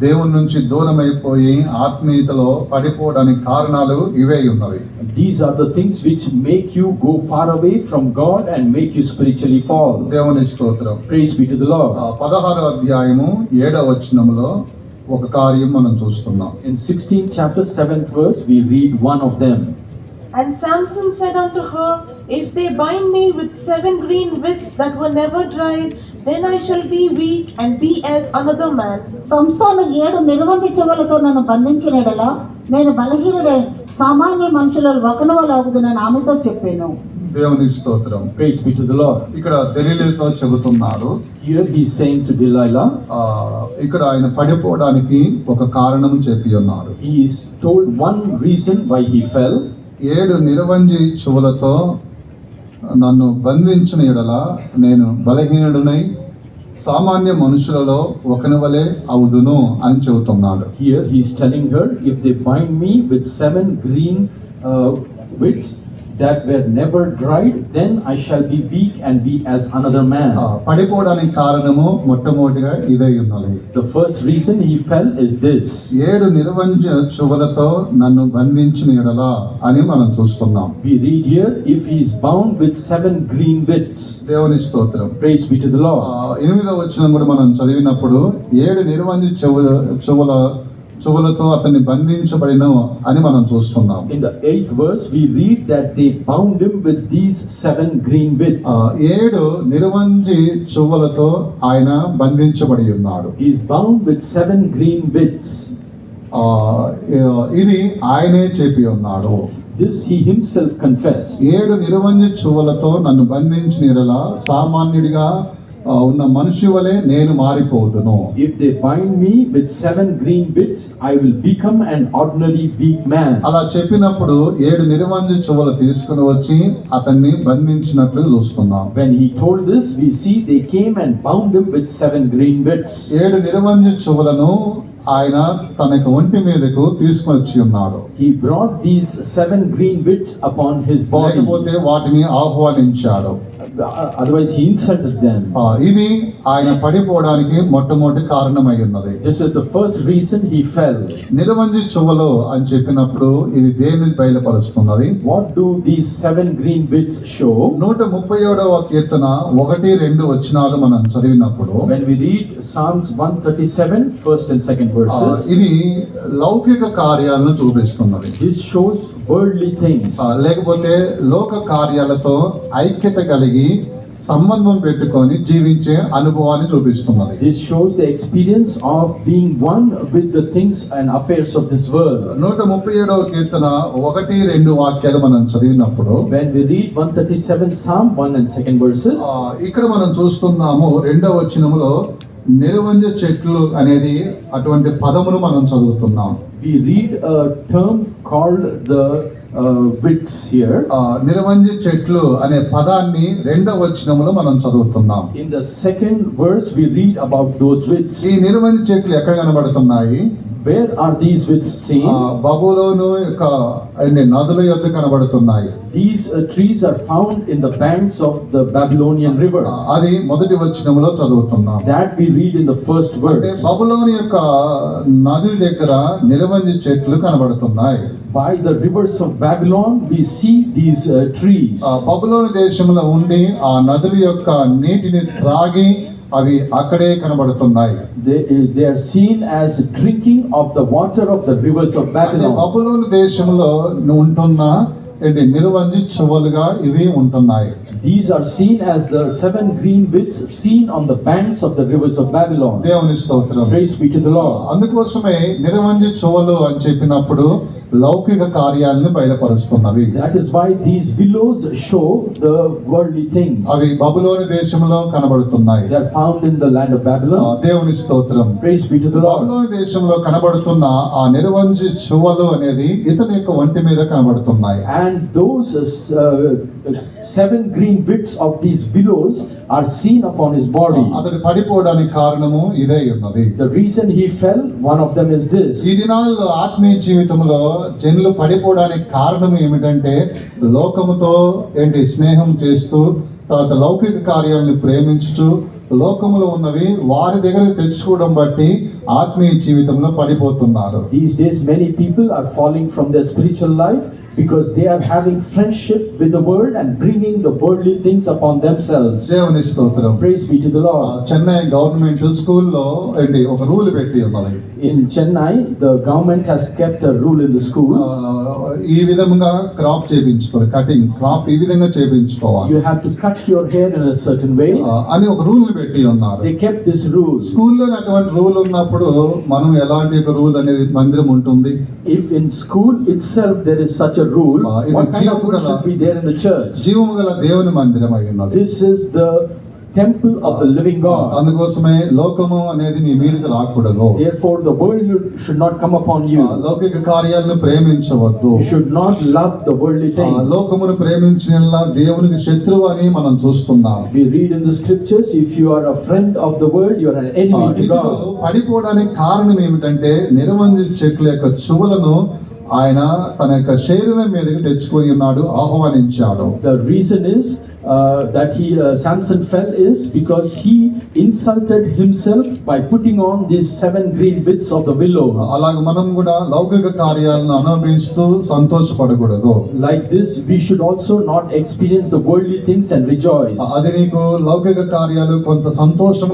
A: దేవుని నుంచి దూరం అయిపోయి ఆత్మీయతలో పడిపోవడానికి కారణాలు ఇవే ఉన్నవి.
B: These are the things which make you go far away from God and make you spiritually fall.
A: దేవుని స్తోత్రం.
B: Praise be to the Lord.
A: 16వ అధ్యాయము 7వ వచనములో ఒక కార్యం మనం చూస్తున్నాం.
B: In 16th chapter 7th verse, we read one of them.
C: And Samson said unto her, If they bind me with 7 green withs that were never dried, then I shall be weak and be as another man.
D: సంసోను 7 నిర్వంధి చెవులతో నన్ను బంధించిన యెడల నేను బలహీనుడే సామాన్య మనుషులలో ఒకని వలె అగుదునని ఆమెతో చెప్పాను.
A: దేవుని స్తోత్రం.
B: Praise be to the Lord.
A: ఇక్కడ దెలీలాతో చెబుతున్నాడు.
B: Here he is saying to Delilah,
A: ఇక్కడ ఆయన పడిపోవడానికి ఒక కారణం చెప్పి ఉన్నాడు.
B: he is told one reason why he fell.
A: 7 నిరవంజి చెవులతో నన్ను బంధించిన యెడల నేను బలహీనుడనై సామాన్య మనుషులలో ఒకని వలె అవుదును అని చెబుతున్నాడు.
B: Here he is telling her, if they bind me with 7 green withs that were never dried, then I shall be weak and be as another man.
A: పడిపోవడానికి కారణము మొట్టమొదటిగా ఇదే ఉన్నది.
B: The first reason he fell is this.
A: 7 నిరవంజ చెవులతో నన్ను బంధించిన యెడల అని మనం చూస్తున్నాం.
B: We read here, if he is bound with 7 green withs.
A: దేవుని స్తోత్రం.
B: Praise be to the Lord.
A: 8వ వచనం కూడా మనం చదివినప్పుడు 7 నిరవంజ చెవులతో అతన్ని బంధించబడిన అని మనం చూస్తున్నాం.
B: In the 8th verse, we read that they bound him with these 7 green withs.
A: 7 నిరవంజి చెవులతో ఆయన బంధించబడి ఉన్నాడు.
B: He is bound with 7 green withs.
A: ఇది ఆయనే చెప్పి ఉన్నాడు.
B: This he himself confessed.
A: 7 నిరవంజి చెవులతో నన్ను బంధించిన యెడల సామాన్యుడిగా ఉన్న మనిషి వలె నేను మారిపోదును.
B: If they bind me with 7 green withs, I will become an ordinary weak man.
A: అలా చెప్పినప్పుడు 7 నిరవంజి చెవులు తీసుకుని వచ్చి అతన్ని బంధించినట్లు చూస్తున్నాం.
B: When he told this, we see they came and bound him with 7 green withs.
A: 7 నిరవంజి చెవులను ఆయన తన ఒంటి మీదకు తీసుకొని వచ్చి ఉన్నాడు.
B: He brought these 7 green withs upon his body.
A: లేకపోతే వాటిని ఆహ్వానించాడు.
B: Otherwise he insulted them.
A: ఇది ఆయన పడిపోవడానికి మొట్టమొదటి కారణమై ఉన్నది.
B: This is the first reason he fell.
A: నిరవంజి చెవులు అని చెప్పినప్పుడు ఇది దేనిని బయలుపరుస్తున్నది?
B: What do these 7 green withs show?
A: 137వ కీర్తన 1-2 వచనాలు మనం చదివినప్పుడు
B: When we read Psalms 137, first and second verses,
A: ఇది లౌకిక కార్యాలను చూపిస్తున్నది.
B: this shows worldly things.
A: లేకపోతే లోక కార్యాలతో ఐక్యత కలిగి సంబంధం పెట్టుకొని జీవించే అనుభవాన్ని చూపిస్తున్నది.
B: This shows the experience of being one with the things and affairs of this world.
A: 137వ కీర్తన 1-2 వాక్యాలు మనం చదివినప్పుడు
B: When we read 137 Psalm 1 and 2 verses,
A: ఇక్కడ మనం చూస్తున్నాము 2వ వచనములో నిరవంజ చెట్లు అనేది అటువంటి పదమును మనం చదువుతున్నాం.
B: we read a term called the withs here.
A: నిరవంజ చెట్లు అనే పదాన్ని 2వ వచనములో మనం చదువుతున్నాం.
B: In the second verse, we read about those withs.
A: ఈ నిరవంజ చెట్లు ఎక్కడ కనబడుతున్నాయి?
B: Where are these withs seen?
A: బబులోను యొక్క నదుల యొద్ద కనబడుతున్నాయి.
B: These trees are found in the banks of the Babylonian river.
A: అది మొదటి వచనములో చదువుతున్నాం.
B: That we read in the first
A: అంటే
B: verse.
A: బబులోను యొక్క నది దగ్గర నిరవంజ చెట్లు కనబడుతున్నాయి.
B: By the rivers of Babylon, we see these trees.
A: బబులోను దేశంలో ఉండి ఆ నదుల యొక్క నీటిని త్రాగి అవి అక్కడే కనబడుతున్నాయి.
B: They are seen as drinking of the water of the rivers of Babylon.
A: బబులోను దేశంలో ఉంటున్న నిరవంజి చెవులుగా ఇవి ఉంటున్నాయి.
B: These are seen as the 7 green withs seen on the banks of the rivers of Babylon.
A: దేవుని స్తోత్రం.
B: Praise be to the Lord.
A: అందుకోసమే నిరవంజి చెవులు అని చెప్పినప్పుడు లౌకిక కార్యాలను బయలుపరుస్తున్నవి.
B: That is why these willows show the worldly things.
A: అవి బబులోను దేశంలో కనబడుతున్నాయి.
B: They are found in the land of Babylon.
A: దేవుని స్తోత్రం.
B: Praise be to the Lord.
A: బబులోను దేశంలో కనబడుతున్న ఆ నిరవంజి చెవులు అనేది ఇతని యొక్క ఒంటి మీద కనబడుతున్నాయి.
B: And those 7 green bits of these willows are seen upon his body.
A: అతడు పడిపోవడానికి కారణము ఇదే ఉన్నది.
B: The reason he fell, one of them is this.
A: ఈ దినాల్లో ఆత్మీయ జీవితంలో జనులు పడిపోవడానికి కారణం ఏమిటంటే లోకముతో స్నేహం చేస్తూ తర్వాత లౌకిక కార్యాలను ప్రేమించుచు లోకములో ఉన్నవి వారి దగ్గర తెచ్చుకోవడం బట్టి ఆత్మీయ జీవితంలో పడిపోతున్నారు.
B: These days many people are falling from their spiritual life because they are having friendship with the world and bringing the worldly things upon themselves.
A: దేవుని స్తోత్రం.
B: Praise be to the Lord.
A: Chennai government స్కూల్లో ఏంటి ఒక rule పెట్టి ఉన్నది.
B: In Chennai, the government has kept a rule in the schools.
A: ఈ విధంగా crop చేయించుకోవాలి, కటింగ్ క్రాప్ ఈ విధంగా చేయించుకోవాలి
B: You have to cut your hair in a certain way.
A: అని ఒక రూల్ పెట్టి ఉన్నారు.
B: They kept this rule.
A: స్కూల్లో అటువంటి రూల్ ఉన్నప్పుడు మనం ఎలాంటి ఒక రూల్ అనేది మందిరం ఉంటుంది.
B: If in school itself there is such a rule, what kind of rule should be there in the church?
A: జీవము గల దేవుని మందిరం అయి ఉన్నది.
B: This is the temple of the living God.
A: అందుకోసమే లోకము అనేది నీ మీదకి రాకూడదు.
B: Therefore, the world should not come upon you.
A: లౌకిక కార్యాలను ప్రేమించవద్దు.
B: You should not love the worldly things.
A: లోకమును ప్రేమించిన దేవునికి శత్రువు అని మనం చూస్తున్నాం.
B: We read in the scriptures, if you are a friend of the world, you are an enemy to
A: ఇదిగో
B: God.
A: పడిపోవడానికి కారణం ఏమిటంటే నిరవంజి చెట్ల యొక్క చువలను ఆయన తన యొక్క శరీరం మీదకి తెచ్చుకొని ఉన్నాడు, ఆహ్వానించాడు.
B: The reason is that Samson fell is because he insulted himself by putting on these 7 green bits of the willow.
A: అలాగే మనం కూడా లౌకిక కార్యాలను అనుభవిస్తూ సంతోషపడకూడదు.
B: Like this, we should also not experience the worldly things and rejoice.
A: అది నీకు లౌకిక కార్యాలు కొంత సంతోషం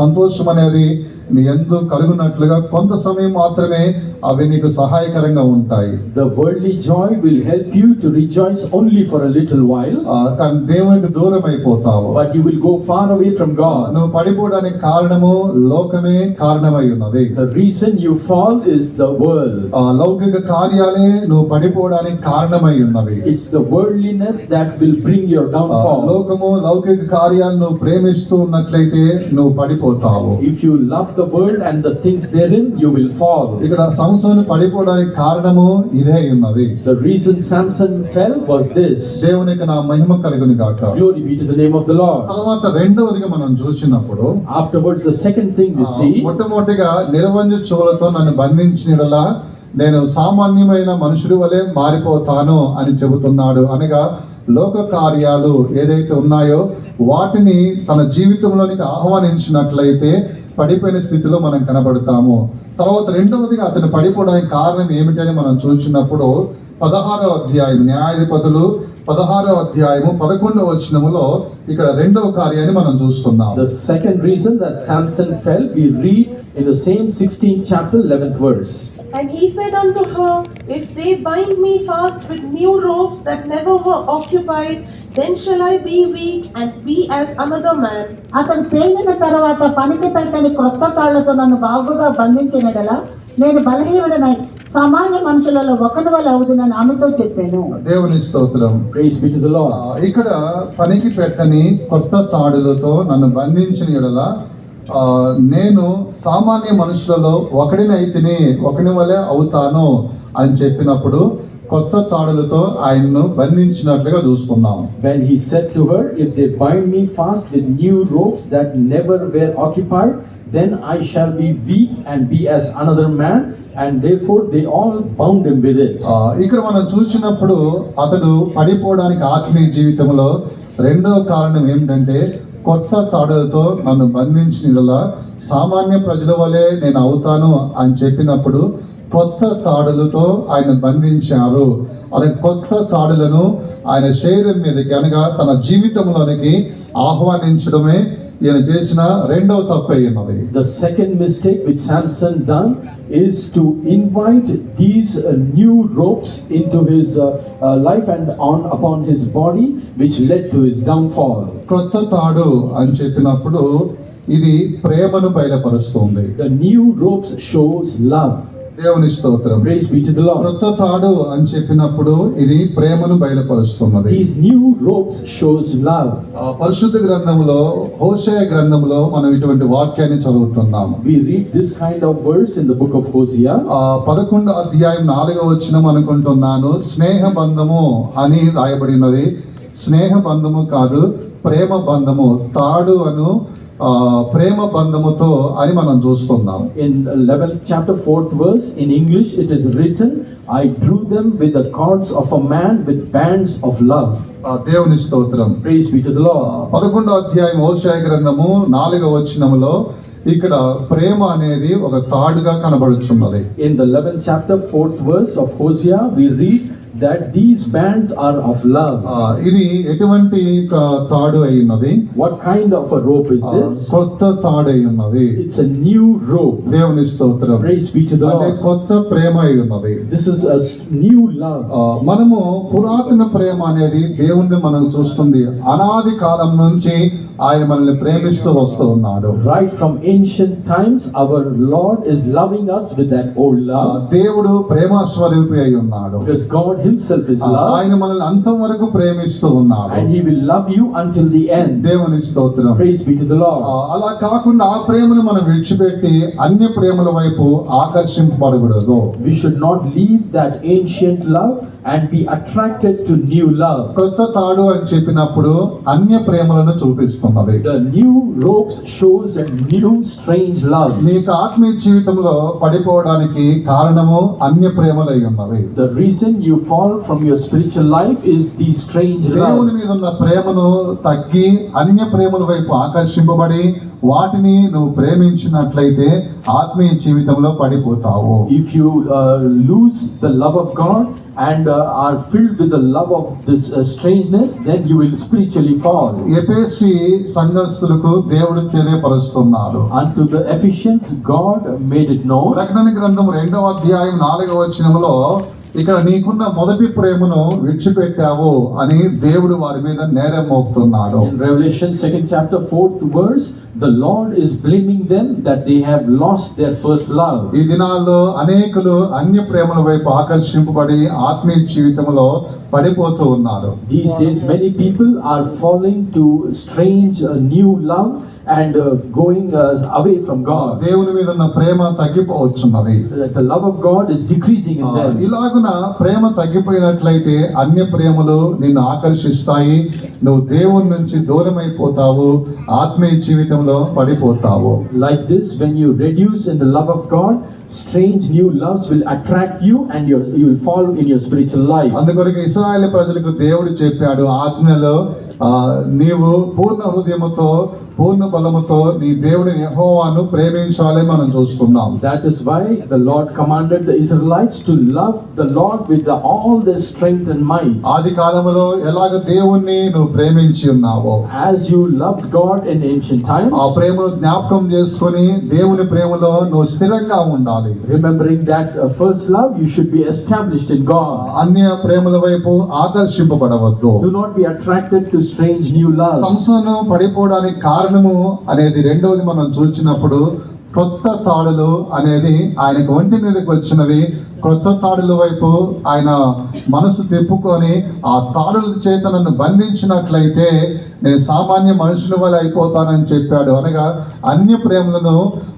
A: సంతోషం అనేది నీ యందు కలుగునట్లుగా కొంత సమయం మాత్రమే అవి నీకు సహాయకరంగా ఉంటాయి.
B: The worldly joy will help you to rejoice only for a little while.
A: కానీ దేవునికి దూరం అయిపోతావు.
B: But you will go far away from God.
A: నువ్వు పడిపోవడానికి కారణము లోకమే కారణమై ఉన్నది.
B: The reason you fall is the world.
A: లౌకిక కార్యాలే నువ్వు పడిపోవడానికి కారణమై ఉన్నవి.
B: It's the worldliness that will bring your downfall.
A: లోకము లౌకిక కార్యాలను నువ్వు ప్రేమిస్తూ ఉన్నట్లయితే నువ్వు పడిపోతావు.
B: If you love the world and the things therein, you will fall.
A: ఇక్కడ సంసోను పడిపోవడానికి కారణము ఇదే ఉన్నది.
B: The reason Samson fell was this.
A: దేవునికి నా మహిమ కలుగును గాక.
B: Glory be to the name of the Lord.
A: తర్వాత రెండవదిగా మనం చూసినప్పుడు
B: Afterwards, the second thing we see,
A: మొట్టమొదటిగా నిరవంజ చెవులతో నన్ను బంధించినలా నేను సామాన్యమైన మనుషుడి వలె మారిపోతాను అని చెబుతున్నాడు. అనగా లోక కార్యాలు ఏదైతే ఉన్నాయో వాటిని తన జీవితంలోనికి ఆహ్వానించినట్లయితే పడిపోయిన స్థితిలో మనం కనబడతాము. తర్వాత రెండవదిగా అతను పడిపోవడానికి కారణం ఏమిటని మనం చూసినప్పుడు 16వ అధ్యాయం న్యాయాధిపతులు 16వ అధ్యాయము 11వ వచనములో ఇక్కడ రెండవ కార్యాన్ని మనం చూస్తున్నాం.
B: the second reason that Samson fell, we read in the same 16th chapter, 11th verse.
C: And he said unto her, If they bind me fast with new ropes that never were occupied, then shall I be weak and be as another man.
D: అతను పేలిన తర్వాత పనికి పెట్టని క్రొత్త తాళ్లతో నన్ను బాగుగా బంధించినడలా నేను బలహీనుడనై సామాన్య మనుషులలో ఒకరి వల్ల అవుదునని ఆమెతో చెప్పాను.
A: దేవుని స్తోత్రం.
B: Praise be to the Lord.
A: ఇక్కడ పనికి పెట్టని కొత్త తాడులతో నన్ను బంధించిన యెడల నేను సామాన్య మనుషులలో ఒకని వలె అవుతాను అని చెప్పినప్పుడు కొత్త తాడులతో ఆయన్ను బంధించినట్లుగా చూస్తున్నాం.
B: When he said to her, If they bind me fast with new ropes that never were occupied, then I shall be weak and be as another man, and therefore they all bound him with it.
A: ఇక్కడ మనం చూసినప్పుడు అతడు పడిపోవడానికి ఆత్మీయ జీవితంలో రెండవ కారణం ఏమిటంటే కొత్త తాడులతో నన్ను బంధించిన సామాన్య ప్రజల వలె నేను అవుతాను అని చెప్పినప్పుడు కొత్త తాడులతో ఆయన బంధించారు. అదే కొత్త తాడులను ఆయన శరీరం మీదకి అనగా తన జీవితంలోనికి ఆహ్వానించడమే ఈయన చేసిన రెండవ తప్పు అయ్యినది.
B: The second mistake which Samson done is to invite these new ropes into his life and upon his body, which led to his downfall.
A: కొత్త తాడు అని చెప్పినప్పుడు ఇది ప్రేమను బయలుపరుస్తుంది.
B: The new ropes shows love.
A: దేవుని స్తోత్రం.
B: Praise be to the Lord.
A: కొత్త తాడు అని చెప్పినప్పుడు ఇది ప్రేమను బయలుపరుస్తున్నది.
B: These new ropes shows love.
A: పరిశుద్ధ గ్రంథంలో హోషేయ గ్రంథంలో మనం ఇటువంటి వాక్యాన్ని చదువుతున్నాం.
B: We read this kind of verse in the book of Hosea.
A: 11వ అధ్యాయం 4వ వచనం అనుకుంటున్నాను. స్నేహ బంధము అని రాయబడినది. స్నేహ బంధము కాదు, ప్రేమ బంధము. తాడు అను ప్రేమ బంధముతో అని మనం చూస్తున్నాం.
B: In 11th chapter 4th verse in English it is written, I drew them with the cords of a man with bands of love.
A: దేవుని స్తోత్రం.
B: Praise be to the Lord.
A: 11వ అధ్యాయం హోషేయ గ్రంథము 4వ వచనములో ఇక్కడ ప్రేమ అనేది ఒక తాడుగా కనబడుచున్నది.
B: In the 11th chapter, 4th verse of Hosea, we read that these bands are of love.
A: ఇది ఎటువంటి తాడు అయి ఉన్నది?
B: What kind of a rope is this?
A: కొత్త తాడు అయి ఉన్నది.
B: It's a new rope.
A: దేవుని స్తోత్రం.
B: Praise be to the
A: అంటే
B: Lord.
A: కొత్త ప్రేమ అయి ఉన్నది.
B: This is a new love.
A: మనము పురాతన ప్రేమ అనేది దేవుణ్ణి మనం చూస్తుంది. అనాది కాలం నుంచి ఆయన మనల్ని ప్రేమిస్తూ వస్తూ ఉన్నాడు.
B: Right from ancient times, our Lord is loving us with that old love.
A: దేవుడు ప్రేమ స్వరూపి అయి ఉన్నాడు.
B: Because God Himself is love.
A: ఆయన మనల్ని అంతం వరకు ప్రేమిస్తూ ఉన్నాడు.
B: And He will love you until the end.
A: దేవుని స్తోత్రం.
B: Praise be to the Lord.
A: అలా కాకుండా ఆ ప్రేమను మనం విడిచిపెట్టి అన్య ప్రేమల వైపు ఆకర్షింపబడకూడదు.
B: We should not leave that ancient love and be attracted to new love.
A: కొత్త తాడు అని చెప్పినప్పుడు అన్య ప్రేమలను చూపిస్తున్నది.
B: The new ropes shows a new strange love.
A: నీకు ఆత్మీయ జీవితంలో పడిపోవడానికి కారణము అన్య ప్రేమలై ఉన్నవి.
B: The reason you fall from your spiritual life is these strange
A: దేవుని
B: loves.
A: మీద ఉన్న ప్రేమను తగ్గి అన్య ప్రేమల వైపు ఆకర్షింపబడి వాటిని నువ్వు ప్రేమించినట్లయితే ఆత్మీయ జీవితంలో పడిపోతావు.
B: If you lose the love of God and are filled with the love of this strangeness, then you will spiritually fall.
A: ఎఫెసీ సంఘస్థులకు దేవుడు తెలియపరుస్తున్నాడు.
B: Unto the Ephesians, God made it known.
A: ప్రకటన గ్రంథం 2వ అధ్యాయం 4వ వచనంలో ఇక్కడ నీకున్న మొదటి ప్రేమను విడిచిపెట్టావు అని దేవుడు వారి మీద నేరం మోపుతున్నాడు.
B: In Revelation 2nd chapter 4th verse, the Lord is blaming them that they have lost their first love.
A: ఈ దినాల్లో అనేకులు అన్య ప్రేమల వైపు ఆకర్షింపబడి ఆత్మీయ జీవితంలో పడిపోతూ ఉన్నారు.
B: These days many people are falling to strange new love and going away from God.
A: దేవుని మీద ఉన్న ప్రేమ తగ్గిపోవచ్చున్నది.
B: The love of God is decreasing in them.
A: ఇలాగున ప్రేమ తగ్గిపోయినట్లయితే అన్య ప్రేమలు నిన్ను ఆకర్షిస్తాయి. నువ్వు దేవుని నుంచి దూరం అయిపోతావు, ఆత్మీయ జీవితంలో పడిపోతావు.
B: Like this, when you reduce in the love of God, strange new loves will attract you and you will fall in your spiritual life.
A: అందుకొరకు ఇశ్రాయేలు ప్రజలకు దేవుడు చెప్పాడు ఆజ్ఞలో, నీవు పూర్ణ హృదయముతో పూర్ణ బలముతో నీ దేవుడిని యెహోవాను ప్రేమించాలని మనం చూస్తున్నాం.
B: That is why the Lord commanded the Israelites to love the Lord with all their strength and might.
A: ఆది కాలములో ఎలాగ దేవుణ్ణి నువ్వు ప్రేమించి ఉన్నావో,
B: As you loved God in ancient times,
A: ఆ ప్రేమను జ్ఞాపకం చేసుకొని దేవుని ప్రేమలో నువ్వు స్థిరంగా ఉండాలి.
B: remembering that first love, you should be established in God.
A: అన్య ప్రేమల వైపు ఆకర్షింపబడవద్దు.
B: Do not be attracted to strange new love.
A: సంసోను పడిపోవడానికి కారణము అనేది రెండవది మనం చూసినప్పుడు కొత్త తాడులు అనేది ఆయనకు ఒంటి మీదకి వచ్చినవి. కొత్త తాడుల వైపు ఆయన మనసు తిప్పుకొని ఆ తాడుల చేత నన్ను బంధించినట్లయితే నేను సామాన్య మనుషుల వల్ల అయిపోతానని చెప్పాడు. అనగా అన్య ప్రేమలను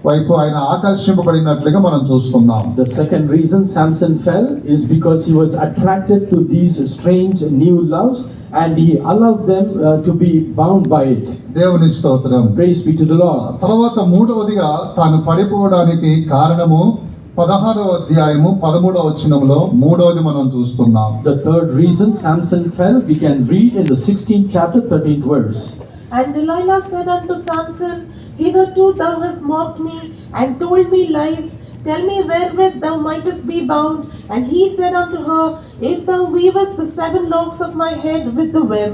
A: వైపు ఆయన ఆకర్షింపబడినట్లుగా మనం చూస్తున్నాం.
B: The second reason Samson fell is because he was attracted to these strange new loves and he allowed them to be bound by it.
A: దేవుని స్తోత్రం.
B: Praise be to the Lord.
A: తర్వాత మూడవదిగా తాను పడిపోవడానికి కారణము 16వ అధ్యాయము 13వ వచనంలో మూడవది మనం చూస్తున్నాం.
B: The third reason Samson fell, we can read in the 16th chapter, 13th verse.
C: And Delilah said unto Samson, Hitherto thou hast mocked me and told me lies. Tell me wherewith thou mightest be bound. And he said unto her, If thou weavest the 7 locks of my head with the web.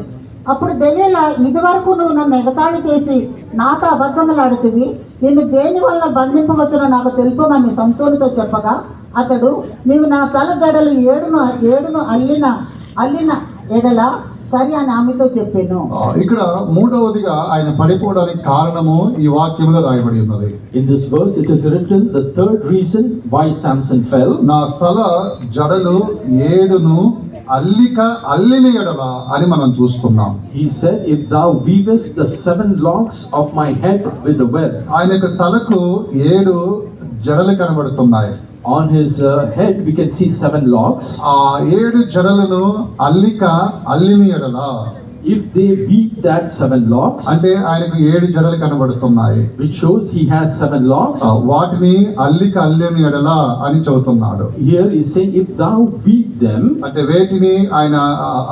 D: అప్పుడు దెలీలా, ఇదివరకు నువ్వు నన్ను ఎగతాళి చేసి నాతో అబద్ధములాడుతివి, నిన్ను దేని వల్ల బంధింపవచ్చునో నాకు తెలుపమని సంసోనుతో చెప్పగా అతడు, నీవు నా తల జడలు ఏడును అల్లిన ఎడల సరి అని ఆమెతో చెప్పాను.
A: ఇక్కడ మూడవదిగా ఆయన పడిపోవడానికి కారణము ఈ వాక్యంలో రాయబడి ఉన్నది.
B: In this verse it is written the third reason why Samson fell.
A: నా తల జడలు 7 అల్లిన ఎడల అని మనం చూస్తున్నాం.
B: He said, if thou weavest the 7 locks of my head with the web.
A: ఆయనకు తలకు 7 జడలు కనబడుతున్నాయి.
B: On his head we can see 7 locks.
A: ఆ 7 జడలను అల్లిన ఎడల,
B: If they weave that 7 locks,
A: అంటే ఆయనకు 7 జడలు కనబడుతున్నాయి,
B: which shows he has 7 locks.
A: వాటిని అల్లిన ఎడల అని చెబుతున్నాడు.
B: Here is saying, if thou weave them,
A: అంటే వేటిని ఆయన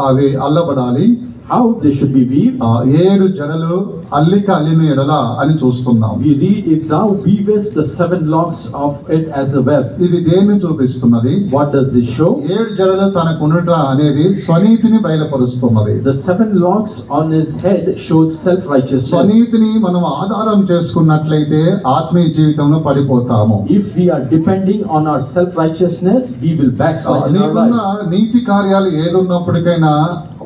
A: అవి అల్లబడాలి.
B: how they should be weaved.
A: 7 జడలు అల్లిక అల్లిన ఎడల అని చూస్తున్నాం.
B: We read, if thou weavest the 7 locks of it as a web.
A: ఇది దేన్ని చూపిస్తున్నది?
B: What does this show?
A: 7 జడలు తనకునుట అనేది స్వనీతిని బయలుపరుస్తున్నది.
B: The 7 locks on his head shows self-righteousness.
A: స్వనీతిని మనం ఆధారం చేసుకున్నట్లయితే ఆత్మీయ జీవితంలో పడిపోతాము.
B: If we are depending on our self-righteousness, we will backslide in our
A: నీకున్న
B: life.
A: నీతి కార్యాలు ఏదున్నప్పటికైనా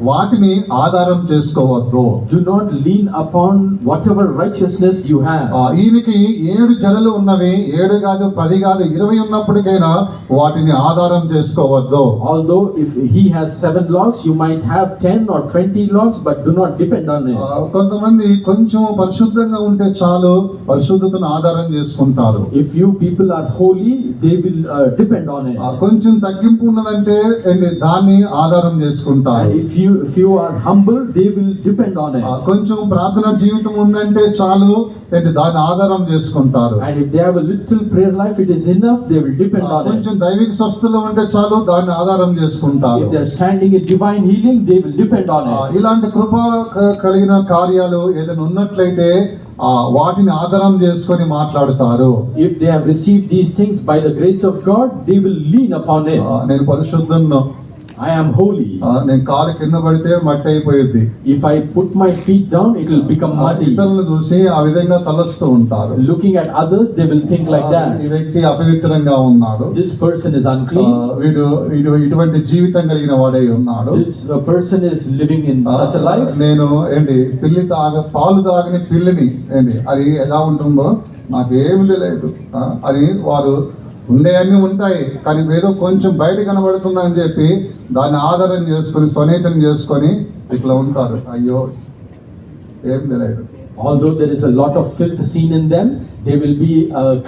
A: వాటిని ఆధారం చేసుకోవద్దు.
B: Do not lean upon whatever righteousness you have.
A: ఈయనకి 7 జడలు ఉన్నవి, 7 కాదు 10 కాదు 20 ఉన్నప్పటికైనా వాటిని ఆధారం చేసుకోవద్దు.
B: Although if he has 7 locks, you might have 10 or 20 locks, but do not depend on it.
A: కొంతమంది కొంచెం పరిశుద్ధంగా ఉంటే చాలు పరిశుద్ధతను ఆధారం చేసుకుంటారు.
B: If you people are holy, they will depend on it.
A: కొంచెం తగ్గింపు ఉన్నదంటే దాన్ని ఆధారం చేసుకుంటారు.
B: And if you are humble, they will depend on it.
A: కొంచెం ప్రార్థన జీవితం ఉందంటే చాలు దాన్ని ఆధారం చేసుకుంటారు.
B: And if they have a little prayer life, it is enough, they will depend on it.
A: కొంచెం దైవిక స్వస్థలో ఉంటే చాలు దాన్ని ఆధారం చేసుకుంటారు.
B: If they are standing in divine healing, they will depend on it.
A: ఇలాంటి కృప కలిగిన కార్యాలు ఏదైనా ఉన్నట్లయితే వాటిని ఆధారం చేసుకొని మాట్లాడతారు.
B: If they have received these things by the grace of God, they will lean upon it.
A: నేను పరిశుద్ధులను,
B: I am holy.
A: నేను కాలు కింద పడితే మట్టి అయిపోయింది.
B: If I put my feet down, it will become muddy.
A: ఇతరులను చూసి ఆ విధంగా తలస్తూ ఉంటారు.
B: Looking at others, they will think like
A: ఈ
B: that.
A: వ్యక్తి అపవిత్రంగా ఉన్నాడు,
B: This person is unclean.
A: వీడు ఇటువంటి జీవితం కలిగిన వాడై ఉన్నాడు.
B: This person is living in such a life.
A: నేను పాలు తాగని పిల్లిని అది ఎలా ఉంటుందో నాకేమి లేదు అని వారు ఉండే అన్ని ఉంటాయి, కానీ ఏదో కొంచెం బయట కనబడుతుందని చెప్పి దాన్ని ఆధారం చేసుకొని స్వనీతం చేసుకొని ఇట్లా ఉంటారు. అయ్యో ఏం తెలియదు.
B: Although there is a lot of filth seen in them, they will be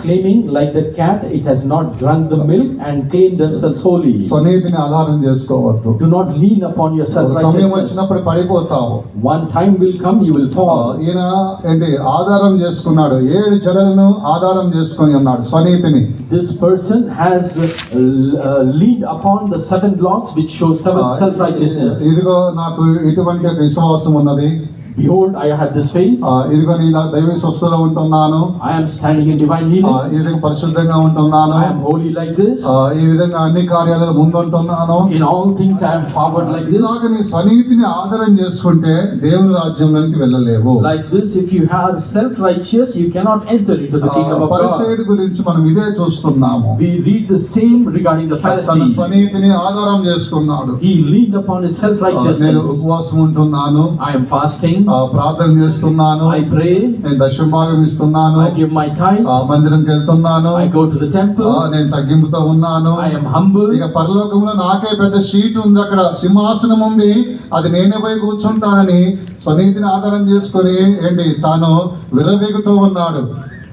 B: claiming like the cat, it has not drunk the milk, and claim themselves holy.
A: స్వనీతిని ఆధారం చేసుకోవద్దు.
B: Do not lean upon your
A: సమయం
B: self-righteousness.
A: వచ్చినప్పుడు పడిపోతావు.
B: One time will come, you will fall.
A: ఈయన ఆధారం చేసుకున్నాడు, 7 జడలను ఆధారం చేసుకొని ఉన్నాడు స్వనీతిని.
B: This person has leaned upon the 7 locks which show self-righteousness.
A: ఇదిగో నాకు ఇటువంటి ఒక విశ్వాసం ఉన్నది,
B: Behold, I have this faith.
A: ఇదిగో నేను దైవ స్వస్థలో ఉంటున్నాను,
B: I am standing in divine healing.
A: ఈ విధంగా పరిశుద్ధంగా ఉంటున్నాను,
B: I am holy like this.
A: ఈ విధంగా అన్ని కార్యాలలో ముందుంటున్నాను.
B: In all things I am forward like this.
A: ఇలాగ నీ స్వనీతిని ఆధారం చేసుకుంటే దేవుని రాజ్యంలోనికి వెళ్ళలేవు.
B: Like this, if you are self-righteous, you cannot enter into the kingdom of God.
A: పరిసయ్యుడి గురించి మనం ఇదే చూస్తున్నాము.
B: We read the same regarding the
A: తన
B: Pharisee.
A: స్వనీతిని ఆధారం చేసుకున్నాడు.
B: He leaned upon his
A: నేను
B: self-righteousness.
A: ఉపవాసం ఉంటున్నాను,
B: I am fasting.
A: ప్రార్థన చేస్తున్నాను,
B: I pray.
A: నేను దశమభాగం ఇస్తున్నాను,
B: I give my tithe.
A: మందిరంకి వెళ్తున్నాను,
B: I go to the temple.
A: నేను తగ్గింపుతో ఉన్నాను.
B: I am humble.
A: ఇక పరలోకంలో నాకే పెద్ద షీట్ ఉంది, అక్కడ సింహాసనం ఉంది, అది నేనే పోయి కూర్చుంటానని స్వనీతిని ఆధారం చేసుకొని తాను విర్రవీగుతూ ఉన్నాడు.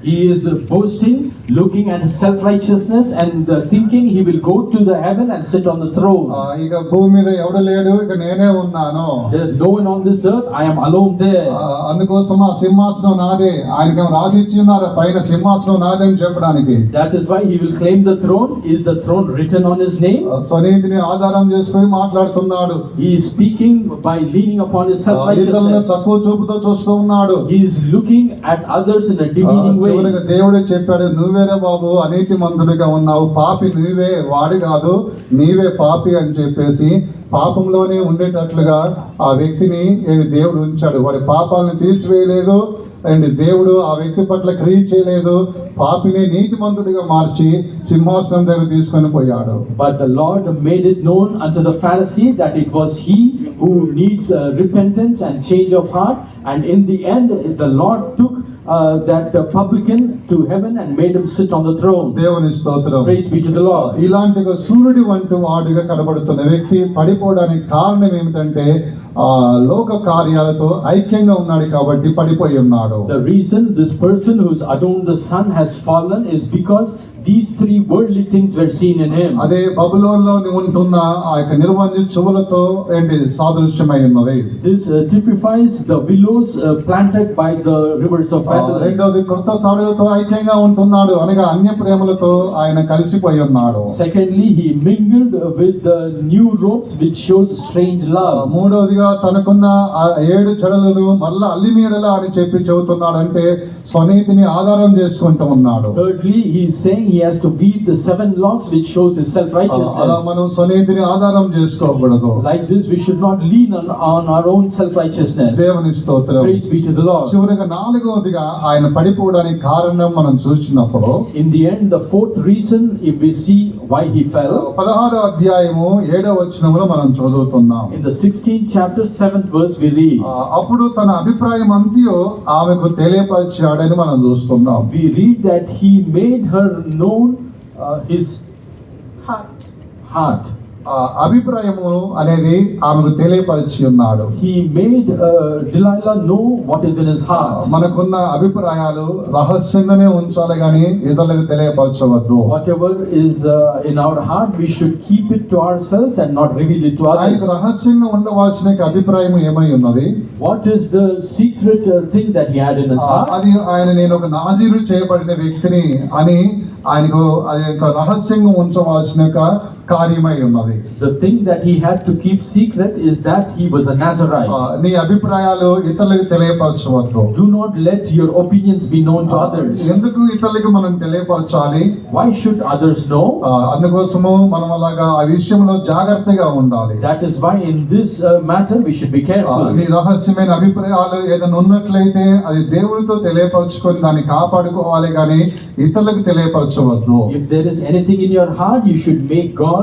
B: He is boasting, looking at his self-righteousness and thinking he will go to the heaven and sit on the throne.
A: ఇక భూమి మీద ఎవడు లేడు, ఇక నేనే ఉన్నాను.
B: There is no one on this earth. I am alone there.
A: అందుకోసం ఆ సింహాసనం నాదే, ఆయనకి రాసి ఇచ్చిన్నారు పైన సింహాసనం నాదే అని చెప్పడానికి.
B: That is why he will claim the throne. Is the throne written on his name?
A: స్వనీతిని ఆధారం చేసుకొని మాట్లాడుతున్నాడు.
B: He is speaking by leaning upon his
A: ఇతరులను
B: self-righteousness.
A: తక్కువ చూపుతో చూస్తూ ఉన్నాడు.
B: He is looking at others in a demeaning way.
A: చివరిగా దేవుడే చెప్పాడు, నువ్వేరే బాబు అనీతి మంతుడిగా ఉన్నావు, పాపి నువ్వే, వాడి కాదు, నీవే పాపి అని చెప్పేసి పాపంలోనే ఉండేటట్లుగా ఆ వ్యక్తిని దేవుడు ఉంచాడు. వాడి పాపాలను తీసివేయలేదు, దేవుడు ఆ వ్యక్తి పట్ల క్రియ చేయలేదు, పాపిని నీతిమంతుడిగా మార్చి సింహాసనం దగ్గర తీసుకొని పోయాడు.
B: But the Lord made it known unto the Pharisee that it was he who needs repentance and change of heart, and in the end the Lord took that publican to heaven and made him sit on the throne.
A: దేవుని స్తోత్రం.
B: Praise be to the Lord.
A: ఇలాంటి సూర్యుడి వంటి వాడిగా కనబడుతున్న వ్యక్తి పడిపోవడానికి కారణం ఏమిటంటే లోక కార్యాలతో ఐక్యంగా ఉన్నాడు కాబట్టి పడిపోయి ఉన్నాడు.
B: The reason this person who's adorned the sun has fallen is because these three worldly things were seen in him.
A: అదే బబులోనులో ఉంటున్న ఆ యొక్క నిర్వంజి చెవులతో ఏంటి సాదృశ్యమై ఉన్నది.
B: This typifies the willows planted by the rivers of Babylon.
A: రెండోది కృత తాడులతో ఐక్యంగా ఉంటున్నాడు అనగా అన్య ప్రేమలతో ఆయన కలిసిపోయి ఉన్నాడు.
B: Secondly, he mingled with the new ropes which shows strange love.
A: మూడోదిగా తనకున్న ఆ 7 జడలను మళ్ళా అల్లినీడలా అని చెప్పి చెబుతున్నాడు, అంటే స్వనీతిని ఆధారం చేసుకుంటూ ఉన్నాడు.
B: Thirdly, he is saying he has to weave the 7 locks which shows his
A: అలా
B: self-righteousness.
A: మనం స్వనీతిని ఆధారం చేసుకోకూడదు.
B: Like this, we should not lean on our own self-righteousness.
A: దేవుని స్తోత్రం.
B: Praise be to the Lord.
A: చివరిగా 4వదిగా ఆయన పడిపోవడానికి కారణం మనం చూసినప్పుడు
B: In the end, the fourth reason, if we see why he fell,
A: 16వ అధ్యాయము 7వ వచనంలో మనం చదువుతున్నాం.
B: in the 16th chapter, 7th verse, we read.
A: అప్పుడు తన అభిప్రాయం అంతయు ఆమెకు తెలియపరిచాడని మనం చూస్తున్నాం.
B: We read that he made her known his heart.
A: అభిప్రాయము అనేది ఆమెకు తెలియపరిచి ఉన్నాడు.
B: He made Delilah know what is in his heart.
A: మనకున్న అభిప్రాయాలు రహస్యంగానే ఉంచాలి కానీ ఇతరులకు తెలియపరచవద్దు.
B: Whatever is in our heart, we should keep it to ourselves and not reveal it to
A: ఆయనకు
B: others.
A: రహస్యంగా ఉండవలసిన అభిప్రాయం ఏమై ఉన్నది?
B: What is the secret thing that he had in his heart?
A: అది నేను ఒక నాజీరు చేయబడిన వ్యక్తిని అని ఆయనకు అది ఒక రహస్యంగా ఉంచవలసిన కార్యమై ఉన్నది.
B: The thing that he had to keep secret is that he was a Nazarite.
A: నీ అభిప్రాయాలు ఇతరులకు తెలియపరచవద్దు.
B: Do not let your opinions be known to others.
A: ఎందుకు ఇతరులకు మనం తెలియపరచాలి?
B: Why should others know?
A: అందుకోసము మనం అలాగా ఆ విషయంలో జాగ్రత్తగా ఉండాలి.
B: That is why in this matter we should be careful.
A: నీ రహస్యమైన అభిప్రాయాలు ఏదైనా ఉన్నట్లయితే అది దేవుడితో తెలియపరచుకొని దాన్ని కాపాడుకోవాలి కానీ ఇతరులకు తెలియపరచవద్దు.
B: If there is anything in your heart, you should make God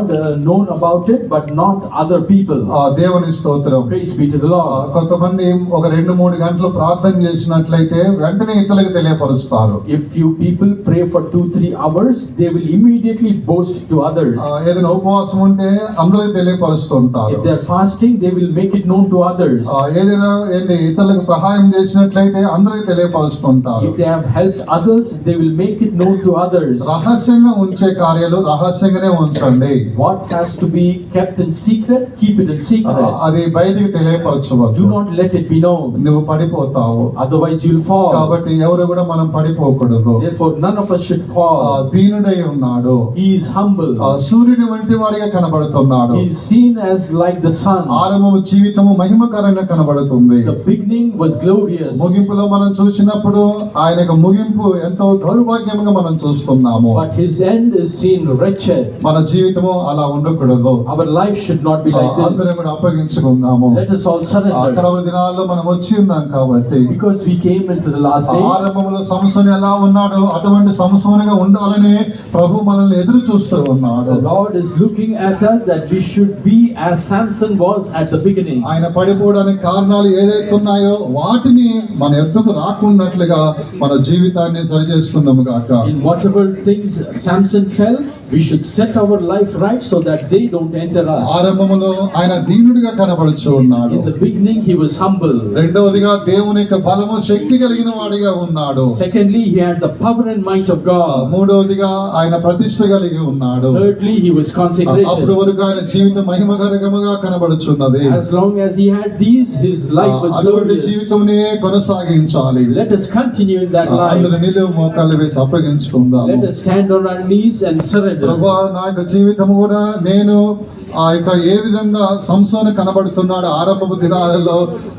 B: known about it, but not other people.
A: దేవుని స్తోత్రం.
B: Praise be to the Lord.
A: కొంతమంది ఒక 2-3 గంటలు ప్రార్థన చేసినట్లయితే వెంటనే ఇతరులకు తెలియపరుస్తారు.
B: If few people pray for 2-3 hours, they will immediately boast to others.
A: ఏదైనా ఉపవాసం ఉంటే అందరికి తెలియపరుస్తుంటారు.
B: If they are fasting, they will make it known to others.
A: ఏదైనా ఇతరులకు సహాయం చేసినట్లయితే అందరికి తెలియపరుస్తుంటారు.
B: If they have helped others, they will make it known to others.
A: రహస్యంగా ఉంచే కార్యాలు రహస్యంగానే ఉంచండి.
B: What has to be kept in secret, keep it in secret.
A: అది బయటికి తెలియపరచవద్దు.
B: Do not let it be known.
A: నువ్వు పడిపోతావు.
B: Otherwise you'll fall.
A: కాబట్టి ఎవరు కూడా మనం పడిపోకూడదు.
B: Therefore none of us should fall.
A: దీనుడై ఉన్నాడు.
B: He is humble.
A: సూర్యుని వంటి వాడిగా కనబడుతున్నాడు.
B: He is seen as like the sun.
A: ఆరంభము జీవితము మహిమకరంగా కనబడుతుంది.
B: The beginning was glorious.
A: ముగింపులో మనం చూసినప్పుడు ఆయన యొక్క ముగింపు ఎంతో దౌర్భాగ్యంగా మనం చూస్తున్నాము.
B: But his end is seen wretched.
A: మన జీవితము అలా ఉండకూడదు.
B: Our life should not be like
A: అందరం
B: this.
A: కూడా అప్పగించుకుందాము.
B: Let us all surrender.
A: అక్కడ దినాల్లో మనం వచ్చి ఉన్నాం కాబట్టి
B: Because we came into the last days.
A: ఆరంభంలో సంసోను ఎలా ఉన్నాడో అటువంటి సంసోనుగా ఉండాలని ప్రభు మనల్ని ఎదురు చూస్తూ ఉన్నాడు.
B: The Lord is looking at us that we should be as Samson was at the beginning.
A: ఆయన పడిపోవడానికి కారణాలు ఏదైతే ఉన్నాయో వాటిని మన ఎద్దుకు రాకున్నట్లుగా మన జీవితాన్ని సరిచేసుకుందాము గాక.
B: In whatever things Samson fell, we should set our life right so that they don't enter us.
A: ఆరంభములో ఆయన దీనుడిగా కనబడుచు ఉన్నాడు.
B: In the beginning he was humble.
A: రెండవదిగా దేవుని యొక్క బలము శక్తి కలిగిన వాడిగా ఉన్నాడు.
B: Secondly, he had the power and might of God.
A: మూడవదిగా ఆయన ప్రతిష్ఠ కలిగి ఉన్నాడు.
B: Thirdly, he was
A: అప్పుడు
B: consecrated.
A: వరకు ఆయన జీవితం మహిమకరంగా కనబడుచున్నది.
B: As long as he had these, his life was
A: అటువంటి
B: glorious.
A: జీవితంనే కొనసాగించాలి.
B: Let us continue in that
A: అందరూ
B: life.
A: నిలువు మోకాళ్ళు వేసి అప్పగించుకుందాం.
B: Let us stand on our knees and surrender.
A: ప్రభువా, నా యొక్క జీవితం కూడా నేను ఆ యొక్క ఏ విధంగా సంసోను కనబడుతున్నాడు ఆరంభపు దినాలలో